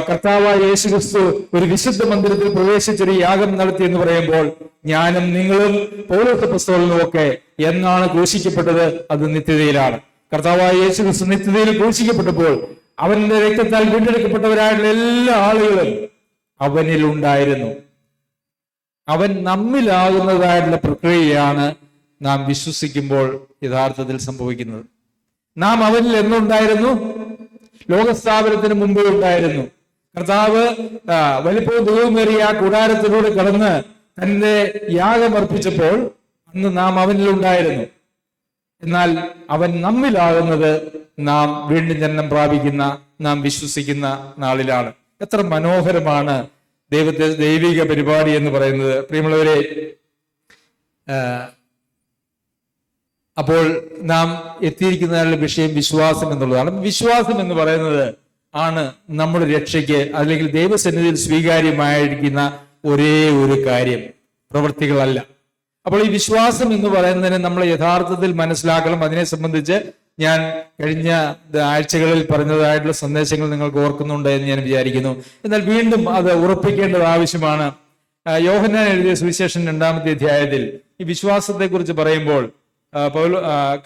കർത്താവായ യേശു ക്രിസ്തു ഒരു വിശുദ്ധ മന്ദിരത്തിൽ പ്രവേശിച്ചൊരു യാഗം നടത്തി എന്ന് പറയുമ്പോൾ, ഞാനും നിങ്ങളും പൗലോസ് അപ്പോസ്തലനും ഒക്കെ എന്നാണ് ക്രൂശിക്കപ്പെട്ടത്? അത് നിത്യതയിലാണ്. കർത്താവായ യേശു ക്രിസ്തു നിത്യതയിൽ ക്രൂശിക്കപ്പെട്ടപ്പോൾ അവന്റെ രക്തത്താൽ വീണ്ടെടുക്കപ്പെട്ടവരായിട്ടുള്ള എല്ലാ ആളുകളും അവനിൽ ഉണ്ടായിരുന്നു. അവൻ നമ്മിലാകുന്നതായിട്ടുള്ള പ്രക്രിയയാണ് നാം വിശ്വസിക്കുമ്പോൾ യഥാർത്ഥത്തിൽ സംഭവിക്കുന്നത്. നാം അവനിൽ എന്നുണ്ടായിരുന്നു? ലോകസ്ഥാപനത്തിന് മുമ്പേ ഉണ്ടായിരുന്നു. കർത്താവ് വലിപ്പവും ദൈവമേറിയ ആ കൂടാരത്തിലൂടെ കടന്ന് തന്റെ യാഗമർപ്പിച്ചപ്പോൾ അന്ന് നാം അവനിൽ ഉണ്ടായിരുന്നു. എന്നാൽ അവൻ നമ്മിലാകുന്നത് നാം വീണ്ടും ജനനം പ്രാപിക്കുന്ന, നാം വിശ്വസിക്കുന്ന നാളിലാണ്. എത്ര മനോഹരമാണ് ദൈവിക പരിപാടി എന്ന് പറയുന്നത്, പ്രിയമുള്ളവരെ. അപ്പോൾ നാം എത്തിയിരിക്കുന്ന വിഷയം വിശ്വാസം എന്നുള്ളതാണ്. വിശ്വാസം എന്ന് പറയുന്നത് ആണ് നമ്മുടെ രക്ഷയ്ക്ക് അല്ലെങ്കിൽ ദൈവസന്നിധിയിൽ സ്വീകാര്യമായിരിക്കുന്ന ഒരേ ഒരു കാര്യം, പ്രവൃത്തികളല്ല. അപ്പോൾ ഈ വിശ്വാസം എന്ന് പറയുന്നതിന് നമ്മൾ യഥാർത്ഥത്തിൽ മനസ്സിലാക്കണം. അതിനെ സംബന്ധിച്ച് ഞാൻ കഴിഞ്ഞ ആഴ്ചകളിൽ പറഞ്ഞതായിട്ടുള്ള സന്ദേശങ്ങൾ നിങ്ങൾക്ക് ഓർക്കുന്നുണ്ട് എന്ന് ഞാൻ വിചാരിക്കുന്നു. എന്നാൽ വീണ്ടും അത് ഉറപ്പിക്കേണ്ടത് ആവശ്യമാണ്. യോഹന്നാൻ എഴുതിയ സുവിശേഷം 2-ാമത്തെ അധ്യായത്തിൽ ഈ വിശ്വാസത്തെ കുറിച്ച് പറയുമ്പോൾ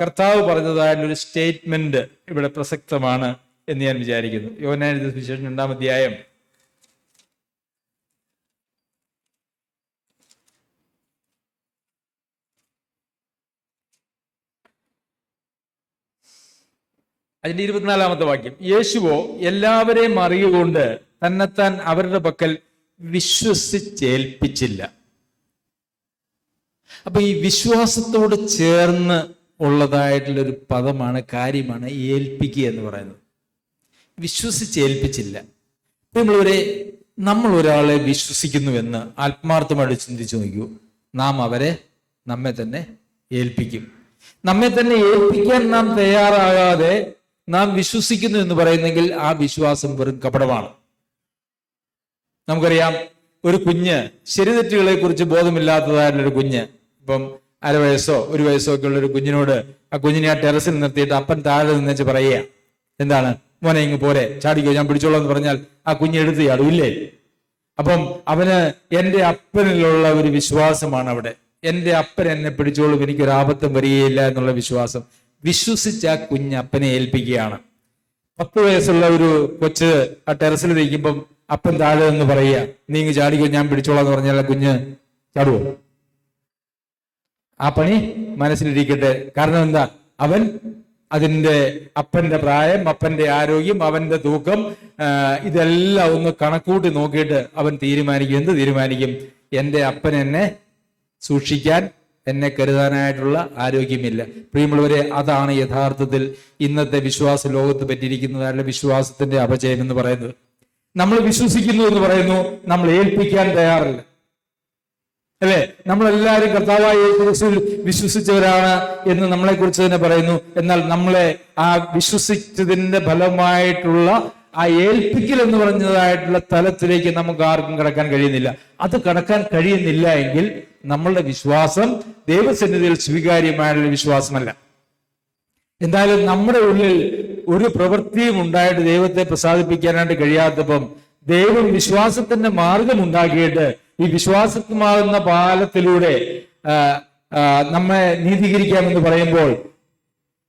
കർത്താവ് പറഞ്ഞതായിട്ടുള്ള ഒരു സ്റ്റേറ്റ്മെന്റ് ഇവിടെ പ്രസക്തമാണ് എന്ന് ഞാൻ വിചാരിക്കുന്നു. യോഹന്നാൻ എഴുതിയ സുവിശേഷം 2-ാം അധ്യായം അതിന്റെ 24-ാമത്തെ വാക്യം, യേശുവോ എല്ലാവരെയും അറിയുകൊണ്ട് തന്നെത്താൻ അവരുടെ പക്കൽ വിശ്വസിച്ചേൽപ്പിച്ചില്ല. അപ്പൊ ഈ വിശ്വാസത്തോട് ചേർന്ന് ഉള്ളതായിട്ടുള്ള ഒരു പദമാണ്, കാര്യമാണ് ഏൽപ്പിക്കുക എന്ന് പറയുന്നത്. വിശ്വസിച്ചേൽപ്പിച്ചില്ല. നമ്മൾ ഒരാളെ വിശ്വസിക്കുന്നുവെന്ന് ആത്മാർത്ഥമായിട്ട് ചിന്തിച്ചു നോക്കൂ. നാം അവരെ നമ്മെ തന്നെ ഏൽപ്പിക്കും. നമ്മെ തന്നെ ഏൽപ്പിക്കാൻ നാം തയ്യാറാകാതെ നാം വിശ്വസിക്കുന്നു എന്ന് പറയുന്നെങ്കിൽ ആ വിശ്വാസം വെറും കപടമാണ്. നമുക്കറിയാം, ഒരു കുഞ്ഞ് ശരിതെറ്റുകളെ കുറിച്ച് ബോധമില്ലാത്തതായിട്ടുള്ളൊരു കുഞ്ഞ്, ഇപ്പം 1/2 വയസ്സോ 1 വയസ്സോ ഒക്കെ ഉള്ളൊരു കുഞ്ഞിനോട് ആ കുഞ്ഞിനെ ആ ടെറസിൽ നിർത്തിയിട്ട് അപ്പൻ താഴെ നിന്നേച്ച് പറയുക, എന്താണ് മോനെ ഇങ്ങ് പോരെ, ചാടിക്കോ, ഞാൻ പിടിച്ചോളാം എന്ന് പറഞ്ഞാൽ ആ കുഞ്ഞ് എടുത്ത് ചാടും, ഇല്ലേ? അപ്പം അവന് എൻ്റെ അപ്പനിലുള്ള ഒരു വിശ്വാസമാണ് അവിടെ. എൻ്റെ അപ്പൻ എന്നെ പിടിച്ചോളും, എനിക്കൊരാപത്തും വരികയില്ല എന്നുള്ള വിശ്വാസം. വിശ്വസിച്ച് ആ കുഞ്ഞ് അപ്പനെ ഏൽപ്പിക്കുകയാണ്. 10 വയസ്സുള്ള ഒരു കൊച്ച് ആ ടെറസിൽ നിൽക്കുമ്പം അപ്പൻ താഴെ എന്ന് പറയുക, നീ ഇങ്ങ് ചാടിക്കോ, ഞാൻ പിടിച്ചോളാം എന്ന് പറഞ്ഞാൽ ആ കുഞ്ഞ് ചാടുവോ? ആ പണി മനസ്സിലിരിക്കട്ടെ. കാരണം എന്താ? അവൻ അതിൻ്റെ അപ്പന്റെ പ്രായം, അപ്പന്റെ ആരോഗ്യം, അവന്റെ തൂക്കം, ഇതെല്ലാം ഒന്ന് കണക്കൂട്ടി നോക്കിയിട്ട് അവൻ തീരുമാനിക്കും. എന്ത് തീരുമാനിക്കും? എൻ്റെ അപ്പൻ എന്നെ സൂക്ഷിക്കാൻ, എന്നെ കരുതാനായിട്ടുള്ള ആരോഗ്യമില്ല. പ്രിയമുള്ളവരെ, അതാണ് യഥാർത്ഥത്തിൽ ഇന്നത്തെ വിശ്വാസ ലോകത്ത് പറ്റിയിരിക്കുന്നതായിട്ടുള്ള വിശ്വാസത്തിന്റെ അപജയം എന്ന് പറയുന്നത്. നമ്മൾ വിശ്വസിക്കുന്നു എന്ന് പറയുന്നു, നമ്മൾ ഏൽപ്പിക്കാൻ തയ്യാറില്ല, അല്ലെ? നമ്മളെല്ലാവരും കർത്താവായ യേശുവിൽ വിശ്വസിച്ചവരാണ് എന്ന് നമ്മളെ കുറിച്ച് തന്നെ പറയുന്നു. എന്നാൽ നമ്മളെ ആ വിശ്വസിച്ചതിന്റെ ഫലമായിട്ടുള്ള ആ ഏൽപ്പിക്കൽ എന്ന് പറഞ്ഞതായിട്ടുള്ള തലത്തിലേക്ക് നമുക്ക് ആർക്കും കടക്കാൻ കഴിയുന്നില്ല. അത് കടക്കാൻ കഴിയുന്നില്ല എങ്കിൽ നമ്മളുടെ വിശ്വാസം ദൈവസന്നിധിയിൽ സ്വീകാര്യമായുള്ള വിശ്വാസമല്ല. എന്തായാലും നമ്മുടെ ഉള്ളിൽ ഒരു പ്രവൃത്തിയും ഉണ്ടായിട്ട് ദൈവത്തെ പ്രസാദിപ്പിക്കാനായിട്ട് കഴിയാത്തപ്പം ദൈവം വിശ്വാസത്തിന്റെ മാർഗം ഉണ്ടാക്കിയിട്ട് ഈ വിശ്വാസമാകുന്ന പാലത്തിലൂടെ നമ്മെ നീതീകരിക്കാമെന്ന് പറയുമ്പോൾ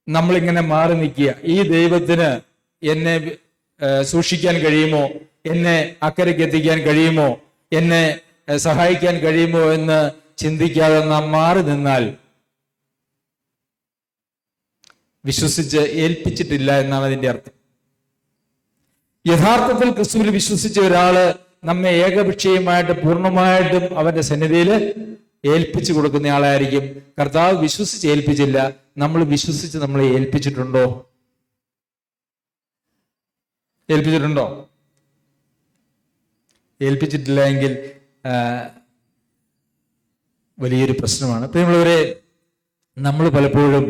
നമ്മളിങ്ങനെ മാറി നിൽക്കുക. ഈ ദൈവത്തിന് എന്നെ സൂക്ഷിക്കാൻ കഴിയുമോ, എന്നെ അക്കരയ്ക്ക് എത്തിക്കാൻ കഴിയുമോ, എന്നെ സഹായിക്കാൻ കഴിയുമോ എന്ന് ചിന്തിക്കാതെ നാം മാറി നിന്നാൽ വിശ്വസിച്ച് ഏൽപ്പിച്ചിട്ടില്ല എന്നാണ് അതിന്റെ അർത്ഥം. യഥാർത്ഥത്തിൽ ക്രിസ്തുവിൽ വിശ്വസിച്ച ഒരാള് നമ്മെ ഏകപക്ഷീയമായിട്ട് പൂർണ്ണമായിട്ടും അവന്റെ സന്നിധിയിൽ ഏൽപ്പിച്ചു കൊടുക്കുന്ന ആളായിരിക്കും. കർത്താവ് വിശ്വസിച്ച് ഏൽപ്പിച്ചില്ല, നമ്മൾ വിശ്വസിച്ച് നമ്മളെ ഏൽപ്പിച്ചിട്ടുണ്ടോ? ഏൽപ്പിച്ചിട്ടുണ്ടോ? ഏൽപ്പിച്ചിട്ടില്ല എങ്കിൽ വലിയൊരു പ്രശ്നമാണ്. പ്രിയമുള്ളവരെ, നമ്മൾ പലപ്പോഴും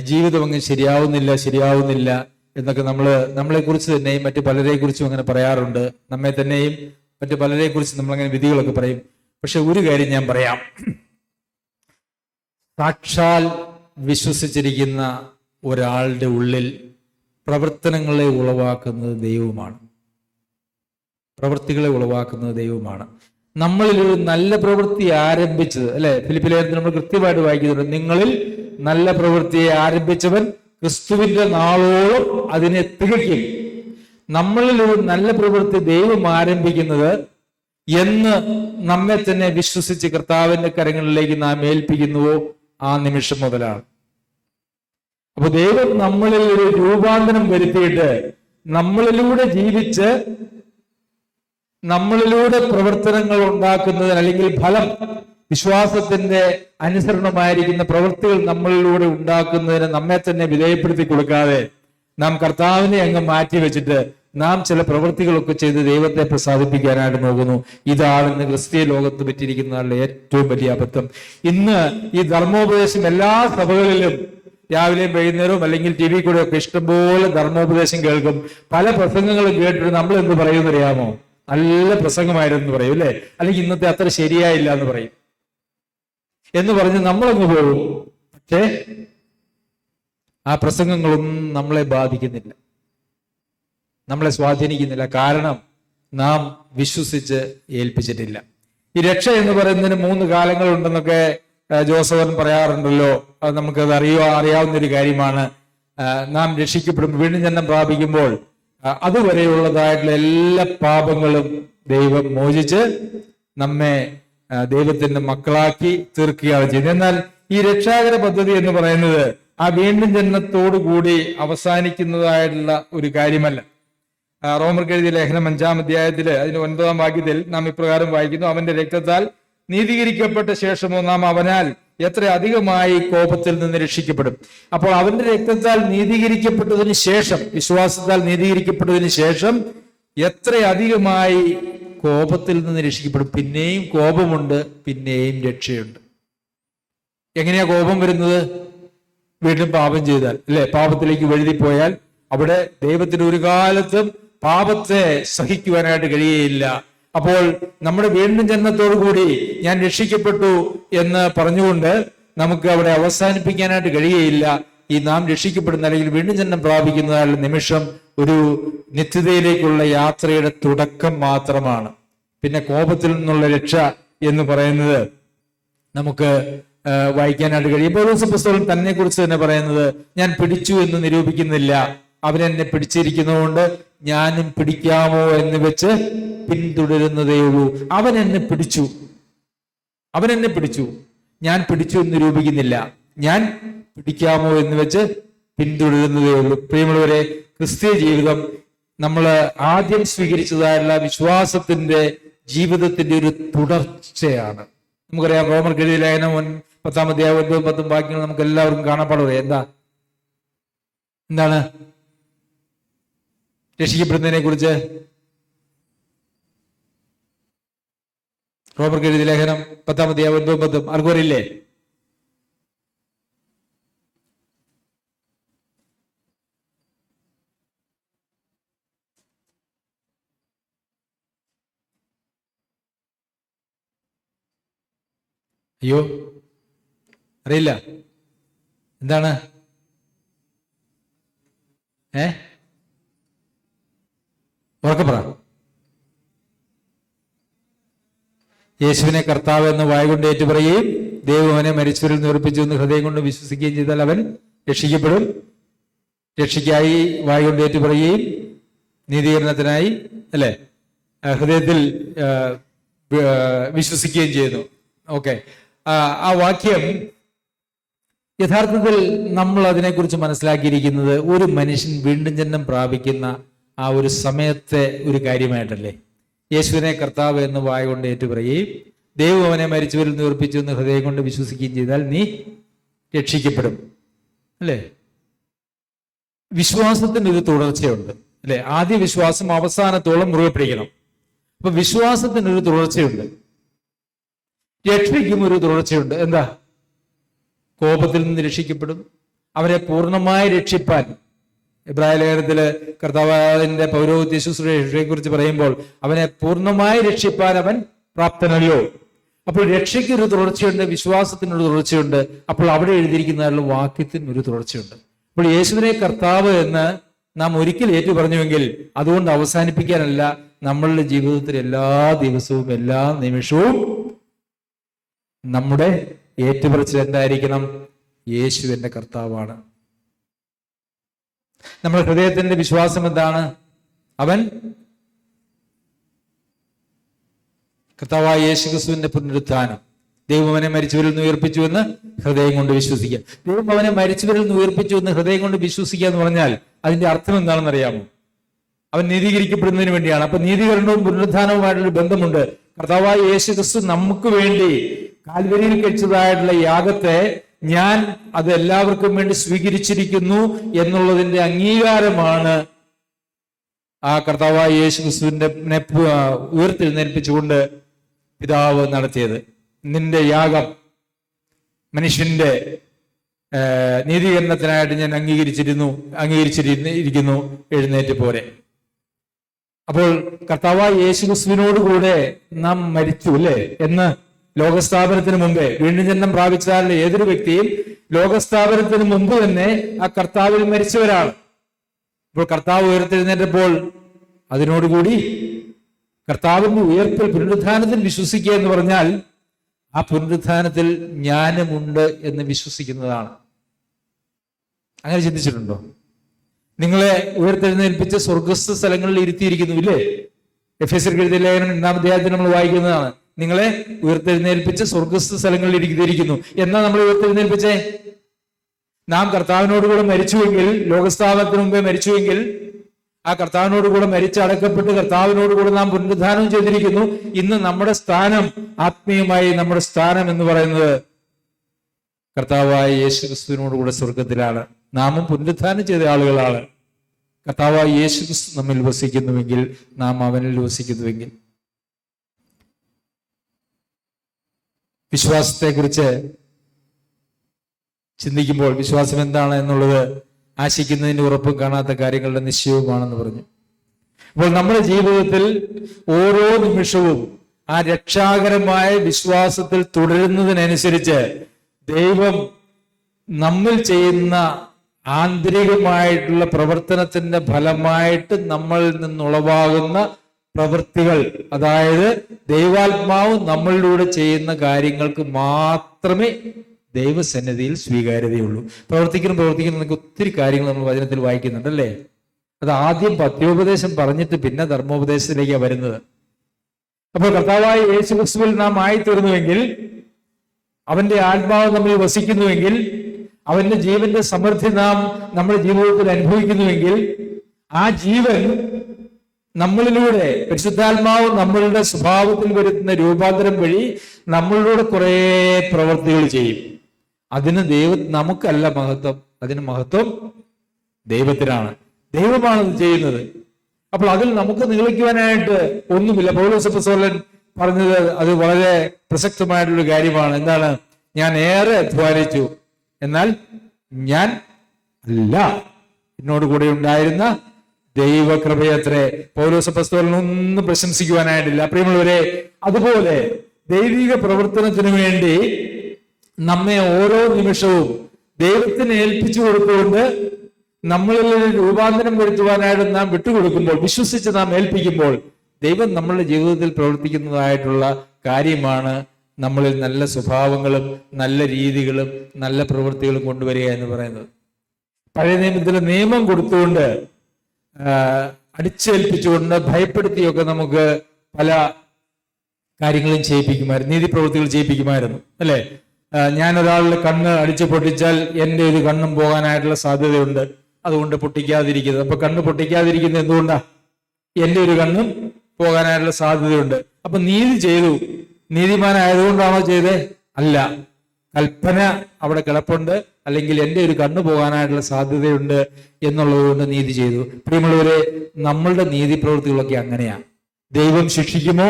ജീവിതം അങ്ങ് ശരിയാവുന്നില്ല എന്നൊക്കെ നമ്മളെക്കുറിച്ച് തന്നെയും മറ്റു പലരെ കുറിച്ചും അങ്ങനെ പറയാറുണ്ട്. നമ്മെ തന്നെയും മറ്റു പലരെ കുറിച്ച് നമ്മളങ്ങനെ വിധികളൊക്കെ പറയും. പക്ഷെ ഒരു കാര്യം ഞാൻ പറയാം, സാക്ഷാൽ വിശ്വസിച്ചിരിക്കുന്ന ഒരാളുടെ ഉള്ളിൽ പ്രവർത്തനങ്ങളെ ഉളവാക്കുന്നത് ദൈവമാണ്. പ്രവൃത്തികളെ ഉളവാക്കുന്നത് ദൈവമാണ്. നമ്മളിൽ ഒരു നല്ല പ്രവൃത്തി ആരംഭിച്ചത്, അല്ലെ? ഫിലിപ്പിലെ നമ്മൾ കൃത്യമായിട്ട് വായിക്കുന്നുണ്ട്, നിങ്ങളിൽ നല്ല പ്രവൃത്തിയെ ആരംഭിച്ചവൻ ക്രിസ്തുവിന്റെ നാളോളം അതിനെ തികയ്ക്കും. നമ്മളിൽ ഒരു നല്ല പ്രവൃത്തി ദൈവം ആരംഭിക്കുന്നത് എന്ന് നമ്മെ തന്നെ വിശ്വസിച്ച് കർത്താവിന്റെ കരങ്ങളിലേക്ക് നാം ഏൽപ്പിക്കുന്നുവോ ആ നിമിഷം മുതലാണ്. അപ്പൊ ദൈവം നമ്മളിൽ ഒരു രൂപാന്തരം വരുത്തിയിട്ട് നമ്മളിലൂടെ ജീവിച്ച് നമ്മളിലൂടെ പ്രവർത്തനങ്ങൾ ഉണ്ടാക്കുന്നതിന്, അല്ലെങ്കിൽ ഫലം, വിശ്വാസത്തിന്റെ അനുസരണമായിരിക്കുന്ന പ്രവൃത്തികൾ നമ്മളിലൂടെ ഉണ്ടാക്കുന്നതിന് നമ്മെ തന്നെ വിധേയപ്പെടുത്തി കൊടുക്കാതെ നാം കർത്താവിനെ അങ്ങ് മാറ്റി വെച്ചിട്ട് നാം ചില പ്രവൃത്തികളൊക്കെ ചെയ്ത് ദൈവത്തെ പ്രസാദിപ്പിക്കാനായിട്ട് നോക്കുന്നു. ഇതാണ് ഇന്ന് ക്രിസ്തീയ ലോകത്ത് പറ്റിയിരിക്കുന്ന ഏറ്റവും വലിയ അബദ്ധം. ഇന്ന് ഈ ധർമ്മോപദേശം എല്ലാ സഭകളിലും രാവിലെയും വൈകുന്നേരവും അല്ലെങ്കിൽ ടി വി കൂടെ ഒക്കെ ഇഷ്ടംപോലെ ധർമ്മോപദേശം കേൾക്കും. പല പ്രസംഗങ്ങളും കേട്ടിട്ട് നമ്മൾ എന്ത് പറയുമെന്നറിയാമോ? നല്ല പ്രസംഗമായിരുന്നു എന്ന് പറയും, അല്ലെ? അല്ലെങ്കിൽ ഇന്നത്തെ അത്ര ശരിയായില്ല എന്ന് പറയും. എന്ന് പറഞ്ഞ് നമ്മളങ്ങ് പോകും. പക്ഷേ ആ പ്രസംഗങ്ങളൊന്നും നമ്മളെ ബാധിക്കുന്നില്ല, നമ്മളെ സ്വാധീനിക്കുന്നില്ല. കാരണം നാം വിശ്വസിച്ച് ഏൽപ്പിച്ചിട്ടില്ല. ഈ രക്ഷ എന്ന് പറയുന്നതിന് 3 കാലങ്ങളുണ്ടെന്നൊക്കെ ജോസഫൻ പറയാറുണ്ടല്ലോ. അത് നമുക്കത് അറിയാവുന്ന ഒരു കാര്യമാണ്. നാം രക്ഷിക്കപ്പെടുമ്പോൾ, വീണ്ടും ജന്മം പ്രാപിക്കുമ്പോൾ അതുവരെയുള്ളതായിട്ടുള്ള എല്ലാ പാപങ്ങളും ദൈവം മോചിച്ച് നമ്മെ ദൈവത്തിന്റെ മക്കളാക്കി തീർക്കുകയാണ് ചെയ്യുന്നത്. എന്നാൽ ഈ രക്ഷാകര പദ്ധതി എന്ന് പറയുന്നത് ആ വീണ്ടും ജന്മത്തോടു കൂടി അവസാനിക്കുന്നതായിട്ടുള്ള ഒരു കാര്യമല്ല. റോമർക്ക് എഴുതിയ ലേഖനം 5-ാം അധ്യായത്തില് അതിന് 9-ാം വാക്യത്തിൽ നാം ഇപ്രകാരം വായിക്കുന്നു, അവന്റെ രക്തത്താൽ നീതീകരിക്കപ്പെട്ട ശേഷമോ നാം അവനാൽ എത്ര അധികമായി കോപത്തിൽ നിന്ന് രക്ഷിക്കപ്പെടും. അപ്പോൾ അവന്റെ രക്തത്താൽ നീതീകരിക്കപ്പെട്ടതിന് ശേഷം, വിശ്വാസത്താൽ നീതീകരിക്കപ്പെട്ടതിന് ശേഷം എത്ര അധികമായി കോപത്തിൽ നിന്ന് രക്ഷിക്കപ്പെടും. പിന്നെയും കോപമുണ്ട്, പിന്നെയും രക്ഷയുണ്ട്. എങ്ങനെയാ കോപം വരുന്നത്? വീണ്ടും പാപം ചെയ്താൽ, അല്ലെ? പാപത്തിലേക്ക് വഴുതിപ്പോയാൽ അവിടെ ദൈവത്തിന് ഒരു കാലത്തും പാപത്തെ സഹിക്കുവാനായിട്ട് കഴിയുകയില്ല. അപ്പോൾ നമ്മുടെ വീണ്ടും ജന്മത്തോടു കൂടി ഞാൻ രക്ഷിക്കപ്പെട്ടു എന്ന് പറഞ്ഞുകൊണ്ട് നമുക്ക് അവിടെ അവസാനിപ്പിക്കാനായിട്ട് കഴിയുകയില്ല. ഈ നാം രക്ഷിക്കപ്പെടുന്ന, അല്ലെങ്കിൽ വീണ്ടും ജന്മം പ്രാപിക്കുന്നതായുള്ള നിമിഷം ഒരു നിത്യതയിലേക്കുള്ള യാത്രയുടെ തുടക്കം മാത്രമാണ്. പിന്നെ കോപത്തിൽ നിന്നുള്ള രക്ഷ എന്ന് പറയുന്നത് നമുക്ക് വായിക്കാനായിട്ട് കഴിയും. പൗലോസ് പുസ്തകം തന്നെ കുറിച്ച് തന്നെ പറയുന്നത്, ഞാൻ പിടിച്ചു എന്ന് നിരൂപിക്കുന്നില്ല, അവനെന്നെ പിടിച്ചിരിക്കുന്നതുകൊണ്ട് ഞാനും പിടിക്കാമോ എന്ന് വെച്ച് പിന്തുടരുന്നതേ ഉള്ളൂ. അവൻ എന്നെ പിടിച്ചു, ഞാൻ പിടിച്ചു എന്ന് നിരൂപിക്കുന്നില്ല, ഞാൻ പിടിക്കാമോ എന്ന് വെച്ച് പിന്തുടരുന്നതേ ഉള്ളൂ. പ്രിയമുള്ളവരെ, ക്രിസ്തീയ ജീവിതം നമ്മൾ ആദ്യം സ്വീകരിച്ചതായുള്ള വിശ്വാസത്തിന്റെ ജീവിതത്തിന്റെ ഒരു തുടർച്ചയാണ്. നമുക്കറിയാം, റോമർക്ക് എഴുതിയ ലേഖനം 10-ാം അധ്യായം 9-10 വാക്യങ്ങൾ നമുക്ക് എല്ലാവർക്കും കാണാപ്പാടുള്ളത്. എന്താണ് രക്ഷിക്കപ്പെടുന്നതിനെ കുറിച്ച്? റോമർക്ക് എഴുതിയ ലേഖനം 10-ാം അധ്യായം 9-10 ആർക്കും അറിയില്ലേ? അയ്യോ, അറിയില്ല. എന്താണ്? ഉറക്കെ പറ. യേശുവിനെ കർത്താവ് എന്ന് വായ്കൊണ്ട് ഏറ്റുപറയുകയും ദൈവം അവനെ മരിച്ചവരിൽ നിവർപ്പിച്ചു എന്ന് ഹൃദയം കൊണ്ട് വിശ്വസിക്കുകയും ചെയ്താൽ അവൻ രക്ഷിക്കപ്പെടും. രക്ഷയ്ക്കായി വായ്കൊണ്ട് ഏറ്റുപറയുകയും നീതീകരണത്തിനായി അല്ലെ ഹൃദയത്തിൽ വിശ്വസിക്കുകയും ചെയ്യുന്നു. ഓക്കെ, ആ വാക്യം യഥാർത്ഥത്തിൽ നമ്മൾ അതിനെക്കുറിച്ച് മനസ്സിലാക്കിയിരിക്കുന്നത് ഒരു മനുഷ്യൻ വീണ്ടും ജന്മം പ്രാപിക്കുന്ന ആ ഒരു സമയത്തെ ഒരു കാര്യമായിട്ടല്ലേ. യേശുവിനെ കർത്താവ് എന്ന് വായ്കൊണ്ട് ഏറ്റുപറയുകയും ദൈവം അവനെ മരിച്ചവരിൽ നിവർപ്പിച്ചു എന്ന് ഹൃദയം കൊണ്ട് വിശ്വസിക്കുകയും ചെയ്താൽ നീ രക്ഷിക്കപ്പെടും അല്ലേ. വിശ്വാസത്തിന് ഒരു തുടർച്ചയുണ്ട് അല്ലെ. ആദ്യ വിശ്വാസം അവസാനത്തോളം മുറുകെ പിടിക്കണം. അപ്പൊ വിശ്വാസത്തിനൊരു തുടർച്ചയുണ്ട്, രക്ഷയ്ക്കും ഒരു തുടർച്ചയുണ്ട്. എന്താ? കോപത്തിൽ നിന്ന് രക്ഷിക്കപ്പെടും. അവരെ പൂർണ്ണമായി രക്ഷിപ്പാൻ എബ്രായ ലേഖനത്തില് കർത്താവിന്റെ പൗരോഹിത്യ ശുശ്രൂഷയെ കുറിച്ച് പറയുമ്പോൾ അവനെ പൂർണ്ണമായി രക്ഷിപ്പാൻ അവൻ പ്രാപ്തനല്ലോ. അപ്പോൾ രക്ഷയ്ക്കൊരു തുടർച്ചയുണ്ട്, വിശ്വാസത്തിനൊരു തുടർച്ചയുണ്ട്. അപ്പോൾ അവിടെ എഴുതിയിരിക്കുന്ന വാക്യത്തിന് ഒരു തുടർച്ചയുണ്ട്. അപ്പോൾ യേശുവിനെ കർത്താവ് എന്ന് നാം ഒരിക്കൽ ഏറ്റു പറഞ്ഞുവെങ്കിൽ അതുകൊണ്ട് അവസാനിപ്പിക്കാനല്ല, നമ്മളുടെ ജീവിതത്തിൽ എല്ലാ ദിവസവും എല്ലാ നിമിഷവും നമ്മുടെ ഏറ്റുപറച്ചിൽ എന്തായിരിക്കണം? യേശു എന്റെ കർത്താവാണ്. നമ്മുടെ ഹൃദയത്തിന്റെ വിശ്വാസം എന്താണ്? അവൻ കർത്താവായ യേശു ക്രിസ്തുവിന്റെ പുനരുത്ഥാനം, ദൈവം അവനെ മരിച്ചവരിൽ നിന്ന് ഉയർപ്പിച്ചു എന്ന് ഹൃദയം കൊണ്ട് വിശ്വസിക്കുക. ദൈവം അവനെ മരിച്ചവരിൽ നിന്ന് ഉയർപ്പിച്ചു എന്ന് ഹൃദയം കൊണ്ട് വിശ്വസിക്കുക എന്ന് പറഞ്ഞാൽ അതിന്റെ അർത്ഥം എന്താണെന്ന് അറിയാമോ? അവൻ നീതീകരിക്കപ്പെടുന്നതിന് വേണ്ടിയാണ്. അപ്പൊ നീതീകരണവും പുനരുത്ഥാനവുമായിട്ടുള്ള ബന്ധമുണ്ട്. കർത്താവായ യേശു ക്രിസ്തു നമുക്ക് വേണ്ടി കാൽവരിയിൽ കഴിച്ചതായിട്ടുള്ള യാഗത്തെ ഞാൻ അത് എല്ലാവർക്കും വേണ്ടി സ്വീകരിച്ചിരിക്കുന്നു എന്നുള്ളതിന്റെ അംഗീകാരമാണ് ആ കർത്താവായ യേശു ക്രിസ്തുവിന്റെ ഉയർത്തെഴുന്നേൽപ്പിച്ചുകൊണ്ട് പിതാവ് നടത്തിയത്. നിന്റെ യാഗം മനുഷ്യന്റെ നീതീകരണത്തിനായിട്ട് ഞാൻ അംഗീകരിച്ചിരിക്കുന്നു, എഴുന്നേറ്റ് പോരെ. അപ്പോൾ കർത്താവായ യേശു ക്രിസ്തുവിനോട് കൂടെ നാം മരിച്ചു അല്ലേ എന്ന് ലോകസ്ഥാപനത്തിന് മുമ്പേ. വീണ്ടും ജന്മം പ്രാപിച്ചാൽ ഏതൊരു വ്യക്തിയും ലോകസ്ഥാപനത്തിന് മുമ്പ് തന്നെ ആ കർത്താവിൽ മരിച്ചവരാണ്. അപ്പോൾ കർത്താവ് ഉയർത്തെഴുന്നേറ്റപ്പോൾ അതിനോടുകൂടി കർത്താവിന്റെ ഉയർപ്പിൽ പുനരുത്ഥാനത്തിൽ വിശ്വസിക്കുക എന്ന് പറഞ്ഞാൽ ആ പുനരുത്ഥാനത്തിൽ ജ്ഞാനമുണ്ട് എന്ന് വിശ്വസിക്കുന്നതാണ്. അങ്ങനെ ചിന്തിച്ചിട്ടുണ്ടോ? നിങ്ങളെ ഉയർത്തെഴുന്നേൽപ്പിച്ച് സ്വർഗസ്ഥ സ്ഥലങ്ങളിൽ ഇരുത്തിയിരിക്കുന്നു ഇല്ലേ? എഫെസ്യർക്ക് എഴുതിയ ലേഖനം 2-ാം അധ്യായത്തിൽ നമ്മൾ വായിക്കുന്നതാണ്. നിങ്ങളെ ഉയർത്തെഴുന്നേൽപ്പിച്ച് സ്വർഗസ്ഥ സ്ഥലങ്ങളിൽ ഇരുത്തിയിരിക്കുന്നു. എന്നാ നമ്മൾ ഉയർത്തെഴുന്നേൽപ്പിച്ചേ? നാം കർത്താവിനോടുകൂടെ മരിച്ചുവെങ്കിൽ, ലോകസ്ഥാപനത്തിന് മുമ്പേ മരിച്ചുവെങ്കിൽ, ആ കർത്താവിനോടുകൂടെ മരിച്ചടക്കപ്പെട്ട് കർത്താവിനോടുകൂടെ നാം പുനരുത്ഥാനം ചെയ്തിരിക്കുന്നു. ഇന്ന് നമ്മുടെ സ്ഥാനം, ആത്മീയമായി നമ്മുടെ സ്ഥാനം എന്ന് പറയുന്നത് കർത്താവായ യേശു ക്രിസ്തുവിനോടുകൂടെ സ്വർഗത്തിലാണ്. നാമും പുനരുത്ഥാനം ചെയ്ത ആളുകളാണ്. കർത്താവായ യേശു ക്രിസ്തു നമ്മിൽ വസിക്കുന്നുവെങ്കിൽ, നാം അവനിൽ വസിക്കുന്നുവെങ്കിൽ. വിശ്വാസത്തെക്കുറിച്ച് ചിന്തിക്കുമ്പോൾ വിശ്വാസം എന്താണ് എന്നുള്ളത് ആശിക്കുന്നതിന്റെ ഉറപ്പും കാണാത്ത കാര്യങ്ങളുടെ നിശ്ചയവുമാണെന്ന് പറഞ്ഞു. അപ്പോൾ നമ്മുടെ ജീവിതത്തിൽ ഓരോ നിമിഷവും ആ രക്ഷാകരമായ വിശ്വാസത്തിൽ തുടരുന്നതിനനുസരിച്ച് ദൈവം നമ്മിൽ ചെയ്യുന്ന ആന്തരികമായിട്ടുള്ള പ്രവർത്തനത്തിന്റെ ഫലമായിട്ട് നമ്മളിൽ നിന്നുളവാകുന്ന പ്രവൃത്തികൾ, അതായത് ദൈവാത്മാവ് നമ്മളിലൂടെ ചെയ്യുന്ന കാര്യങ്ങൾക്ക് മാത്രമേ ദൈവസന്നിധിയിൽ സ്വീകാര്യതയുള്ളൂ. പ്രവർത്തിക്കുന്ന നമുക്ക് ഒത്തിരി കാര്യങ്ങൾ നമ്മൾ വചനത്തിൽ വായിക്കുന്നുണ്ട് അല്ലേ? അത് ആദ്യം പത്യോപദേശം പറഞ്ഞിട്ട് പിന്നെ ധർമ്മോപദേശത്തിലേക്കാണ് വരുന്നത്. അപ്പോൾ കർത്താവായ യേശു ക്രിസ്തുവിൽ നാം ആയിത്തീർന്നുവെങ്കിൽ, അവന്റെ ആത്മാവ് നമ്മിൽ വസിക്കുന്നുവെങ്കിൽ, അവന്റെ ജീവന്റെ സമൃദ്ധി നാം നമ്മുടെ ജീവിതത്തിൽ അനുഭവിക്കുന്നുവെങ്കിൽ, ആ ജീവൻ നമ്മളിലൂടെ പരിശുദ്ധാത്മാവ് നമ്മളുടെ സ്വഭാവത്തിൽ വരുത്തുന്ന രൂപാന്തരം വഴി നമ്മളിലൂടെ കുറെ പ്രവൃത്തികൾ ചെയ്യും. അതിന് നമുക്കല്ല മഹത്വം, അതിന് മഹത്വം ദൈവത്തിനാണ്. ദൈവമാണത് ചെയ്യുന്നത്. അപ്പോൾ അതിൽ നമുക്ക് നിഗളിക്കുവാനായിട്ട് ഒന്നുമില്ല. പൗലോസ് അപ്പോസ്തലൻ പറഞ്ഞത് അത് വളരെ പ്രസക്തമായിട്ടുള്ള കാര്യമാണ്. എന്താണ്? ഞാൻ ഏറെ അധ്വാനിച്ചു, എന്നാൽ ഞാൻ അല്ല, എന്നോട് കൂടെ ഉണ്ടായിരുന്ന ദൈവകൃപയത്രേ. പൗലോസ് അപ്പോസ്തലൻ ഒന്നും പ്രശംസിക്കുവാനായിട്ടില്ല. പ്രിയമുള്ളവരെ, അതുപോലെ ദൈവിക പ്രവർത്തനത്തിന് വേണ്ടി നമ്മെ ഓരോ നിമിഷവും ദൈവത്തിന് ഏൽപ്പിച്ചു കൊടുത്തുകൊണ്ട് നമ്മളിൽ രൂപാന്തരം വരുത്തുവാനായിട്ട് നാം വിട്ടുകൊടുക്കുമ്പോൾ, വിശ്വസിച്ച് നാം ഏൽപ്പിക്കുമ്പോൾ, ദൈവം നമ്മളുടെ ജീവിതത്തിൽ പ്രവർത്തിക്കുന്നതായിട്ടുള്ള കാര്യമാണ് നമ്മളിൽ നല്ല സ്വഭാവങ്ങളും നല്ല രീതികളും നല്ല പ്രവൃത്തികളും കൊണ്ടുവരിക എന്ന് പറയുന്നത്. പഴയ നിയമത്തിലെ നിയമം കൊടുത്തുകൊണ്ട്, അടിച്ചേൽപ്പിച്ചുകൊണ്ട്, ഭയപ്പെടുത്തിയൊക്കെ നമുക്ക് പല കാര്യങ്ങളും ചെയ്യിപ്പിക്കുമായിരുന്നു, നീതി പ്രവൃത്തികൾ ചെയ്യിപ്പിക്കുമായിരുന്നു, അല്ലെ? ഞാൻ ഒരാളുടെ കണ്ണ് അടിച്ചു പൊട്ടിച്ചാൽ എൻ്റെ ഒരു കണ്ണും പോകാനായിട്ടുള്ള സാധ്യതയുണ്ട്, അതുകൊണ്ട് പൊട്ടിക്കാതിരിക്കുന്നത്. അപ്പൊ കണ്ണ് പൊട്ടിക്കാതിരിക്കുന്നത് എന്തുകൊണ്ടാ? എൻ്റെ ഒരു കണ്ണും പോകാനായിട്ടുള്ള സാധ്യതയുണ്ട്. അപ്പൊ നീതി ചെയ്തു. നീതിമാനായതുകൊണ്ടാണോ ചെയ്തേ? അല്ല, കൽപ്പന അവിടെ കിടപ്പുണ്ട്, അല്ലെങ്കിൽ എൻ്റെ ഒരു കണ്ണ് പോകാനായിട്ടുള്ള സാധ്യതയുണ്ട് എന്നുള്ളത് കൊണ്ട് നീതി ചെയ്തു. പ്രിയമുള്ളവരെ, നമ്മളുടെ നീതി പ്രവൃത്തികളൊക്കെ അങ്ങനെയാ. ദൈവം ശിക്ഷിക്കുമോ?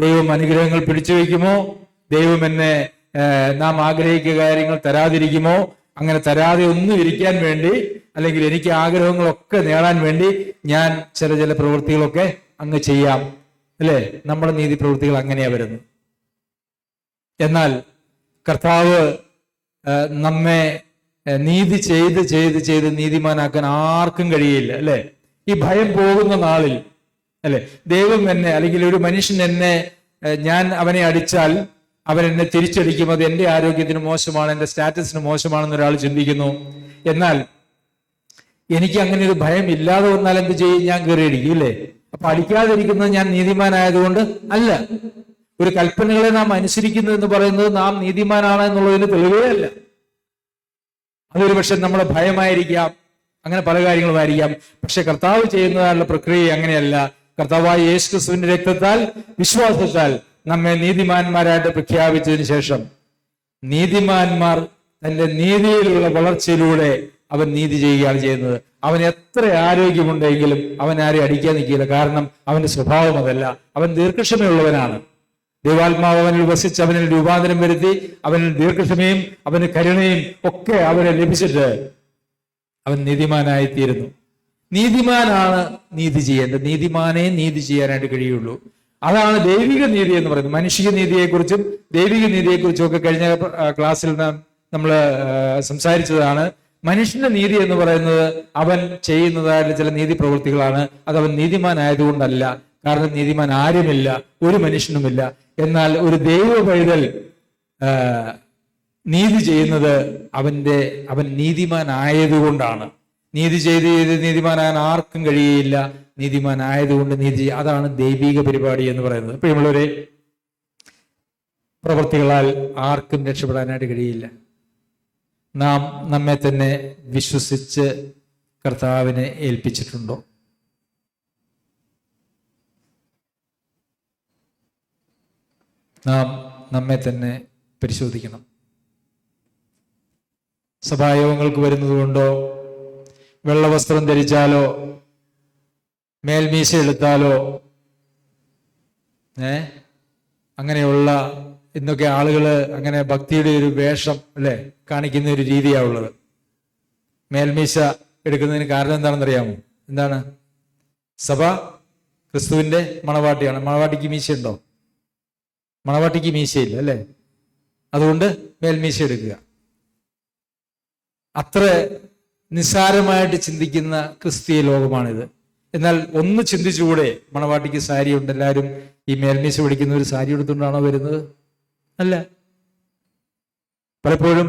ദൈവം അനുഗ്രഹങ്ങൾ പിടിച്ചു വയ്ക്കുമോ? ദൈവം എന്നെ നാം ആഗ്രഹിക്കുന്ന കാര്യങ്ങൾ തരാതിരിക്കുമോ? അങ്ങനെ തരാതെ ഒന്നും ഇരിക്കാൻ വേണ്ടി, അല്ലെങ്കിൽ എനിക്ക് ആഗ്രഹങ്ങളൊക്കെ നേടാൻ വേണ്ടി ഞാൻ ചില പ്രവൃത്തികളൊക്കെ അങ്ങ് ചെയ്യാം, അല്ലേ? നമ്മുടെ നീതി പ്രവൃത്തികൾ അങ്ങനെയാ വരുന്നത്. എന്നാൽ കർത്താവ് നമ്മെ നീതി ചെയ്ത് നീതിമാനാക്കാൻ ആർക്കും കഴിയില്ല, അല്ലെ? ഈ ഭയം പോകുന്ന നാളിൽ, അല്ലെ, ദൈവം എന്നെ, അല്ലെങ്കിൽ ഒരു മനുഷ്യൻ എന്നെ, ഞാൻ അവനെ അടിച്ചാൽ അവൻ എന്നെ തിരിച്ചടിക്കും, അത് എൻ്റെ ആരോഗ്യത്തിന് മോശമാണ്, എൻ്റെ സ്റ്റാറ്റസിന് മോശമാണെന്ന് ഒരാൾ ചിന്തിക്കുന്നു. എന്നാൽ എനിക്ക് അങ്ങനെ ഒരു ഭയം ഇല്ലാതെ വന്നാൽ എന്ത് ചെയ്യും? ഞാൻ കയറിയടിക്കും, ഇല്ലേ? അപ്പൊ അടിക്കാതിരിക്കുന്നത് ഞാൻ നീതിമാനായതുകൊണ്ട് അല്ല. ഒരു കൽപ്പനകളെ നാം അനുസരിക്കുന്നു എന്ന് പറയുന്നത് നാം നീതിമാനാണ് എന്നുള്ളതിന് തെളിവേ അല്ല. അതൊരു പക്ഷെ നമ്മുടെ ഭയമായിരിക്കാം, അങ്ങനെ പല കാര്യങ്ങളുമായിരിക്കാം. പക്ഷെ കർത്താവ് ചെയ്യുന്നതായുള്ള പ്രക്രിയ അങ്ങനെയല്ല. കർത്താവായ യേശു ക്രിസ്തുവിന്റെ രക്തത്താൽ, വിശ്വാസത്താൽ നമ്മെ നീതിമാന്മാരായിട്ട് പ്രഖ്യാപിച്ചതിന് ശേഷം, നീതിമാന്മാർ തന്റെ നീതിയിലുള്ള വളർച്ചയിലൂടെ അവൻ നീതി ചെയ്യുകയാണ് ചെയ്യുന്നത്. അവൻ എത്ര ആരോഗ്യമുണ്ടെങ്കിലും അവൻ ആരെയും അടിക്കാൻ നിൽക്കില്ല. കാരണം അവന്റെ സ്വഭാവം അതല്ല. അവൻ ദീർഘക്ഷമയുള്ളവനാണ്. ദൈവാത്മാവ് അവനിൽ വസിച്ച് അവനിൽ രൂപാന്തരം വരുത്തി അവനിൽ ദീർഘക്ഷമയും അവന് കരുണയും ഒക്കെ അവനെ ലഭിച്ചിട്ട് അവൻ നീതിമാനായിത്തീരുന്നു. നീതിമാനാണ് നീതി ചെയ്യേണ്ടത്. നീതിമാനെ നീതി ചെയ്യാനായിട്ട് കഴിയുള്ളൂ. അതാണ് ദൈവിക നീതി എന്ന് പറയുന്നത്. മനുഷ്യ നീതിയെക്കുറിച്ചും ദൈവിക നീതിയെക്കുറിച്ചും ഒക്കെ കഴിഞ്ഞ ക്ലാസ്സിൽ നമ്മൾ സംസാരിച്ചതാണ്. മനുഷ്യന്റെ നീതി എന്ന് പറയുന്നത് അവൻ ചെയ്യുന്നതായിട്ട് ചില നീതി പ്രവൃത്തികളാണ്. അത് അവൻ നീതിമാനായതുകൊണ്ടല്ല. കാരണം നീതിമാൻ ആരുമില്ല, ഒരു മനുഷ്യനുമില്ല. എന്നാൽ ഒരു ദൈവ പൈതൽ നീതി ചെയ്യുന്നത് അവൻ നീതിമാനായതുകൊണ്ടാണ്. നീതി ചെയ്ത് നീതിമാനാകാൻ ആർക്കും കഴിയുകയില്ല. നീതിമാനായതുകൊണ്ട് നീതി, അതാണ് ദൈവിക പരിപാടി എന്ന് പറയുന്നത്. പ്രിയമുള്ളവരെ, പ്രവൃത്തികളാൽ ആർക്കും രക്ഷപ്പെടാനായിട്ട് കഴിയില്ല. നാം നമ്മെ തന്നെ വിശ്വസിച്ച് കർത്താവിനെ ഏൽപ്പിച്ചിട്ടുണ്ടോ? നാം നമ്മെ തന്നെ പരിശോധിക്കണം. സഭായോഗങ്ങൾക്ക് വരുന്നത് കൊണ്ടോ, വെള്ളവസ്ത്രം ധരിച്ചാലോ, മേൽമീശ എടുത്താലോ, അങ്ങനെയുള്ള ഇന്നൊക്കെ ആളുകള് അങ്ങനെ ഭക്തിയുടെ ഒരു വേഷം, അല്ലെ, കാണിക്കുന്ന ഒരു രീതിയാണുള്ളത്. മേൽമീശ എടുക്കുന്നതിന് കാരണം എന്താണെന്നറിയാമോ? എന്താണ്? സഭ ക്രിസ്തുവിന്റെ മണവാട്ടിയാണ്. മണവാട്ടിക്ക് മീശയുണ്ടോ? മണവാട്ടിക്ക് മീശയില്ല, അല്ലെ? അതുകൊണ്ട് മേൽമീശ എടുക്കുക. അത്ര നിസ്സാരമായിട്ട് ചിന്തിക്കുന്ന ക്രിസ്തീയ ലോകമാണിത്. എന്നാൽ ഒന്ന് ചിന്തിച്ചുകൂടെ? മണവാട്ടിക്ക് സാരി ഉണ്ട്, എല്ലാവരും ഈ മേൽമീശ പിടിക്കുന്ന ഒരു സാരി എടുത്തുകൊണ്ടാണോ വരുന്നത്? അല്ല. പലപ്പോഴും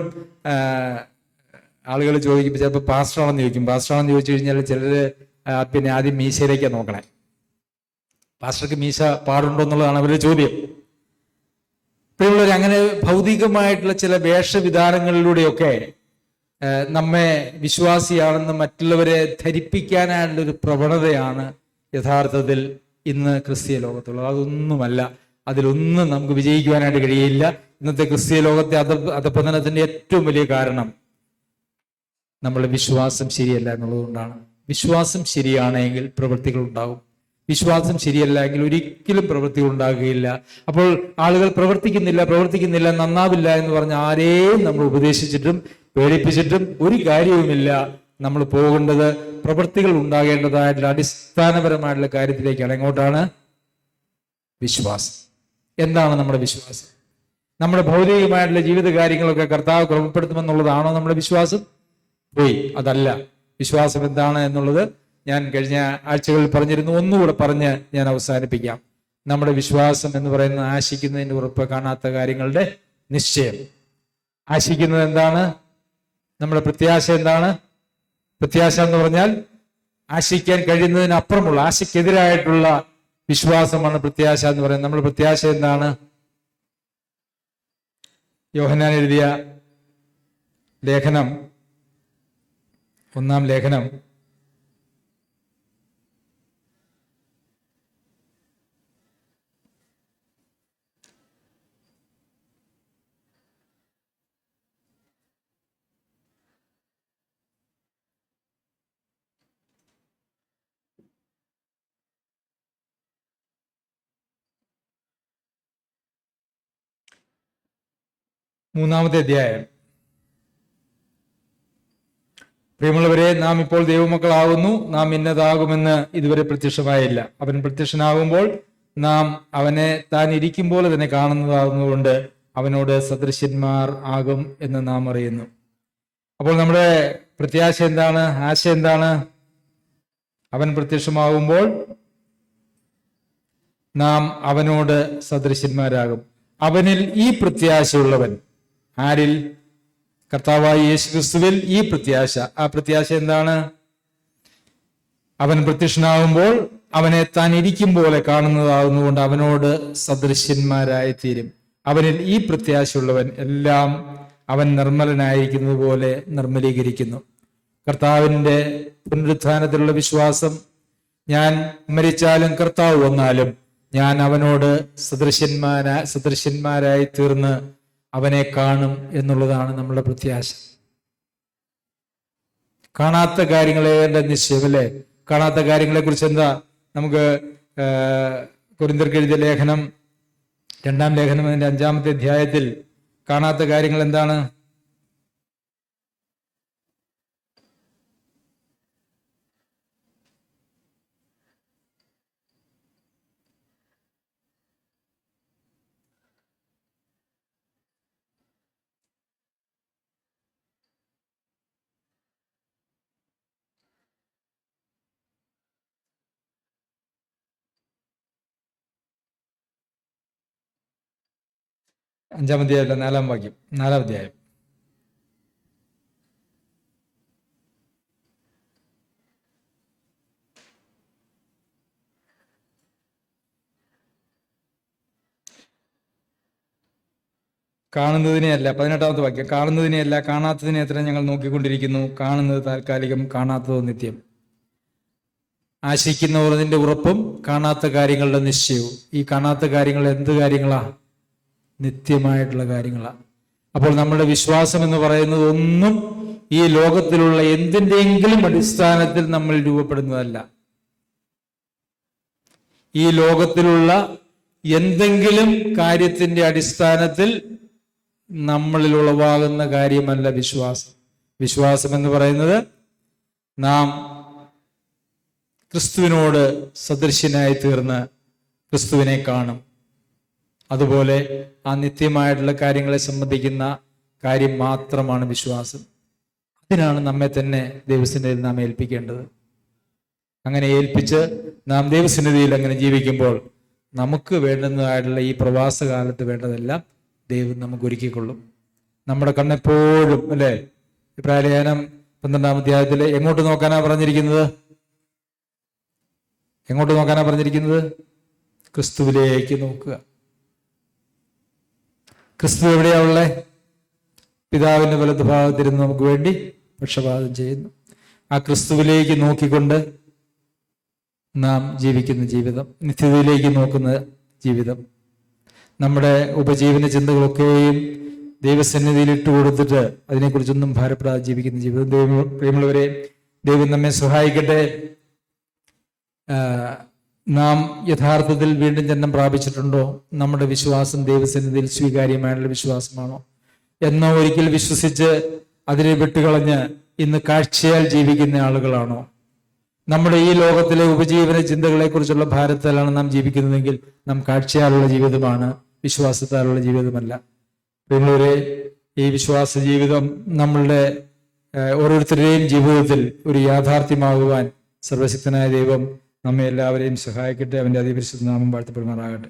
ആളുകൾ ചോദിക്കും, ചിലപ്പോൾ പാസ്റ്ററാണെന്ന് ചോദിക്കും. പാസ്റ്ററാണെന്ന് ചോദിച്ചു കഴിഞ്ഞാൽ ചിലര് പിന്നെ ആദ്യം മീശയിലേക്കാണ് നോക്കണേ. പാസ്റ്റർക്ക് മീശ പാടുണ്ടോ എന്നുള്ളതാണ് അവരുടെ ചോദ്യം. പ്രിയമുള്ളവർ, അങ്ങനെ ഭൗതികമായിട്ടുള്ള ചില വേഷവിധാനങ്ങളിലൂടെയൊക്കെ നമ്മെ വിശ്വാസിയാണെന്ന് മറ്റുള്ളവരെ ധരിപ്പിക്കാനായിട്ടുള്ളൊരു പ്രവണതയാണ് യഥാർത്ഥത്തിൽ ഇന്ന് ക്രിസ്തീയ ലോകത്തുള്ളത്. അതൊന്നുമല്ല. അതിലൊന്നും നമുക്ക് വിജയിക്കുവാനായിട്ട് കഴിയില്ല. ഇന്നത്തെ ക്രിസ്തീയ ലോകത്തെ അധപതനത്തിന്റെ ഏറ്റവും വലിയ കാരണം നമ്മളുടെ വിശ്വാസം ശരിയല്ല എന്നുള്ളതുകൊണ്ടാണ്. വിശ്വാസം ശരിയാണെങ്കിൽ പ്രവൃത്തികൾ ഉണ്ടാകും. വിശ്വാസം ശരിയല്ല എങ്കിൽ ഒരിക്കലും പ്രവൃത്തികൾ ഉണ്ടാകുകയില്ല. അപ്പോൾ ആളുകൾ പ്രവർത്തിക്കുന്നില്ല, നന്നാവില്ല എന്ന് പറഞ്ഞ് ആരെയും നമ്മൾ ഉപദേശിച്ചിട്ടും പേടിപ്പിച്ചിട്ടും ഒരു കാര്യവുമില്ല. നമ്മൾ പോകേണ്ടത് പ്രവൃത്തികൾ ഉണ്ടാകേണ്ടതായിട്ടുള്ള അടിസ്ഥാനപരമായിട്ടുള്ള കാര്യത്തിലേക്കാണ്. എങ്ങോട്ടാണ്? വിശ്വാസം. എന്താണ് നമ്മുടെ വിശ്വാസം? നമ്മുടെ ഭൗതികമായിട്ടുള്ള ജീവിത കാര്യങ്ങളൊക്കെ കർത്താവ് ക്രമപ്പെടുത്തുമെന്നുള്ളതാണോ നമ്മുടെ വിശ്വാസം? പോയി. അതല്ല. വിശ്വാസം എന്താണ് എന്നുള്ളത് ഞാൻ കഴിഞ്ഞ ആഴ്ചകളിൽ പറഞ്ഞിരുന്നു. ഒന്നുകൂടെ പറഞ്ഞ് ഞാൻ അവസാനിപ്പിക്കാം. നമ്മുടെ വിശ്വാസം എന്ന് പറയുന്നത് ആശിക്കുന്നതിൻ്റെ ഉറപ്പ്, കാണാത്ത കാര്യങ്ങളുടെ നിശ്ചയം. ആശിക്കുന്നത് എന്താണ്? നമ്മുടെ പ്രത്യാശ എന്താണ്? പ്രത്യാശ എന്ന് പറഞ്ഞാൽ ആശിക്കാൻ കഴിയുന്നതിനപ്പുറമുള്ള, ആശയ്ക്കെതിരായിട്ടുള്ള വിശ്വാസമാണ് പ്രത്യാശ എന്ന് പറയുന്നത്. നമ്മുടെ പ്രത്യാശ എന്താണ്? യോഹന്നാൻ എഴുതിയ ലേഖനം, 1-ാം ലേഖനം 3-ാമത്തെ അധ്യായം. പ്രിയമുള്ളവരെ, നാം ഇപ്പോൾ ദൈവമക്കളാകുന്നു, നാം ഇന്നതാകുമെന്ന് ഇതുവരെ പ്രത്യക്ഷമായില്ല. അവൻ പ്രത്യക്ഷനാകുമ്പോൾ നാം അവനെ താൻ ഇരിക്കും പോലെ തന്നെ കാണുന്നതാകുന്നതുകൊണ്ട് അവനോട് സദൃശ്യന്മാർ ആകും എന്ന് നാം അറിയുന്നു. അപ്പോൾ നമ്മുടെ പ്രത്യാശ എന്താണ്? ആശ എന്താണ്? അവൻ പ്രത്യക്ഷമാകുമ്പോൾ നാം അവനോട് സദൃശ്യന്മാരാകും. അവനിൽ ഈ പ്രത്യാശയുള്ളവൻ, ആരിൽ? കർത്താവായ യേശുക്രിസ്തുവിൽ ഈ പ്രത്യാശ. ആ പ്രത്യാശ എന്താണ്? അവൻ പ്രത്യക്ഷനാകുമ്പോൾ അവനെ താൻ ഇരിക്കും പോലെ കാണുന്നതാകുന്നതുകൊണ്ട് അവനോട് സദൃശ്യന്മാരായി തീരും. അവനിൽ ഈ പ്രത്യാശയുള്ളവൻ എല്ലാം അവൻ നിർമ്മലനായിരിക്കുന്നത് പോലെ നിർമ്മലീകരിക്കുന്നു. കർത്താവിൻ്റെ പുനരുത്ഥാനത്തിലുള്ള വിശ്വാസം, ഞാൻ മരിച്ചാലും കർത്താവ് വന്നാലും ഞാൻ അവനോട് സദൃശ്യന്മാരായി തീർന്ന് അവനെ കാണും എന്നുള്ളതാണ് നമ്മുടെ പ്രത്യാശ. കാണാത്ത കാര്യങ്ങളെ നിശ്ചയം, അല്ലേ? കാണാത്ത കാര്യങ്ങളെ കുറിച്ച് എന്താ നമുക്ക് കൊരിന്ത്യർക്ക് എഴുതിയ ലേഖനം, 2-ാം ലേഖനം, അതിന്റെ 5-ാമത്തെ അധ്യായത്തിൽ കാണാത്ത കാര്യങ്ങൾ എന്താണ്? അഞ്ചാം അധ്യായമല്ല, 4-ാം വാക്യം, 4-ാം അധ്യായം. കാണുന്നതിനെയല്ല, 18-ാമത്തെ വാക്യം, കാണുന്നതിനെയല്ല കാണാത്തതിനെ എത്ര ഞങ്ങൾ നോക്കിക്കൊണ്ടിരിക്കുന്നു. കാണുന്നത് താൽക്കാലികം, കാണാത്തത് നിത്യം. ആശിക്കുന്നതിന്റെ ഉറപ്പും കാണാത്ത കാര്യങ്ങളുടെ നിശ്ചയവും. ഈ കാണാത്ത കാര്യങ്ങൾ എന്ത് കാര്യങ്ങളാ? നിത്യമായിട്ടുള്ള കാര്യങ്ങളാണ്. അപ്പോൾ നമ്മുടെ വിശ്വാസം എന്ന് പറയുന്നത് ഒന്നും ഈ ലോകത്തിലുള്ള എന്തിൻ്റെയെങ്കിലും അടിസ്ഥാനത്തിൽ നമ്മൾ രൂപപ്പെടുന്നതല്ല. ഈ ലോകത്തിലുള്ള എന്തെങ്കിലും കാര്യത്തിന്റെ അടിസ്ഥാനത്തിൽ നമ്മളിൽ ഉളവാകുന്ന കാര്യമല്ല വിശ്വാസം. വിശ്വാസം എന്ന് പറയുന്നത് നാം ക്രിസ്തുവിനോട് സദൃശ്യനായി തീർന്ന് ക്രിസ്തുവിനെ കാണും. അതുപോലെ ആ നിത്യമായിട്ടുള്ള കാര്യങ്ങളെ സംബന്ധിക്കുന്ന കാര്യം മാത്രമാണ് വിശ്വാസം. അതിനാണ് നമ്മെ തന്നെ ദൈവസന്നിധിയിൽ നാം ഏൽപ്പിക്കേണ്ടത്. അങ്ങനെ ഏൽപ്പിച്ച് നാം ദൈവസന്നിധിയിൽ അങ്ങനെ ജീവിക്കുമ്പോൾ നമുക്ക് വേണ്ടുന്നതായിട്ടുള്ള ഈ പ്രവാസകാലത്ത് വേണ്ടതെല്ലാം ദൈവം നമുക്ക് ഒരുക്കിക്കൊള്ളും. നമ്മുടെ കണ്ണെപ്പോഴും, അല്ലേ, ഇബ്രാഹിം 12-ാം അധ്യായത്തിൽ എങ്ങോട്ട് നോക്കാനാ പറഞ്ഞിരിക്കുന്നത്? എങ്ങോട്ട് നോക്കാനാ പറഞ്ഞിരിക്കുന്നത്? ക്രിസ്തുവിലേക്ക് നോക്കുക. ക്രിസ്തു എവിടെയാ ഉള്ളത്? പിതാവിന്റെ വലതു ഭാഗത്തിരുന്ന് നമുക്ക് വേണ്ടി പക്ഷപാതം ചെയ്യുന്നു. ആ ക്രിസ്തുവിലേക്ക് നോക്കിക്കൊണ്ട് നാം ജീവിക്കുന്ന ജീവിതം, നിത്യതയിലേക്ക് നോക്കുന്ന ജീവിതം, നമ്മുടെ ഉപജീവന ചിന്തകളൊക്കെയും ദൈവസന്നിധിയിൽ ഇട്ടുകൊടുത്തിട്ട് അതിനെക്കുറിച്ചൊന്നും ഭാരപ്പെടാതെ ജീവിക്കുന്ന ജീവിതം. പ്രിയമുള്ളവരെ, ദൈവം നമ്മെ സഹായിക്കട്ടെ. നാം യഥാർത്ഥത്തിൽ വീണ്ടും ജന്മം പ്രാപിച്ചിട്ടുണ്ടോ? നമ്മുടെ വിശ്വാസം ദൈവസന്നിധിയിൽ സ്വീകാര്യമായുള്ള വിശ്വാസമാണോ? എന്നോ ഒരിക്കൽ വിശ്വസിച്ച് അതിനെ വിട്ടുകളഞ്ഞ് ഇന്ന് കാഴ്ചയാൽ ജീവിക്കുന്ന ആളുകളാണോ? നമ്മുടെ ഈ ലോകത്തിലെ ഉപജീവന ചിന്തകളെ കുറിച്ചുള്ള ഭാരത്താലാണ് നാം ജീവിക്കുന്നതെങ്കിൽ നാം കാഴ്ചയാലുള്ള ജീവിതമാണ്, വിശ്വാസത്താലുള്ള ജീവിതമല്ല. പ്രിയമുള്ളവരെ, ഈ വിശ്വാസ ജീവിതം നമ്മളുടെ ഓരോരുത്തരുടെയും ജീവിതത്തിൽ ഒരു യാഥാർത്ഥ്യമാകുവാൻ സർവശക്തനായ ദൈവം നമ്മെ എല്ലാവരെയും സഹായിക്കട്ടെ. അവൻ്റെ അതിപരിശുദ്ധ നാമം വാഴ്ത്തപ്പെടുമാറാകട്ടെ.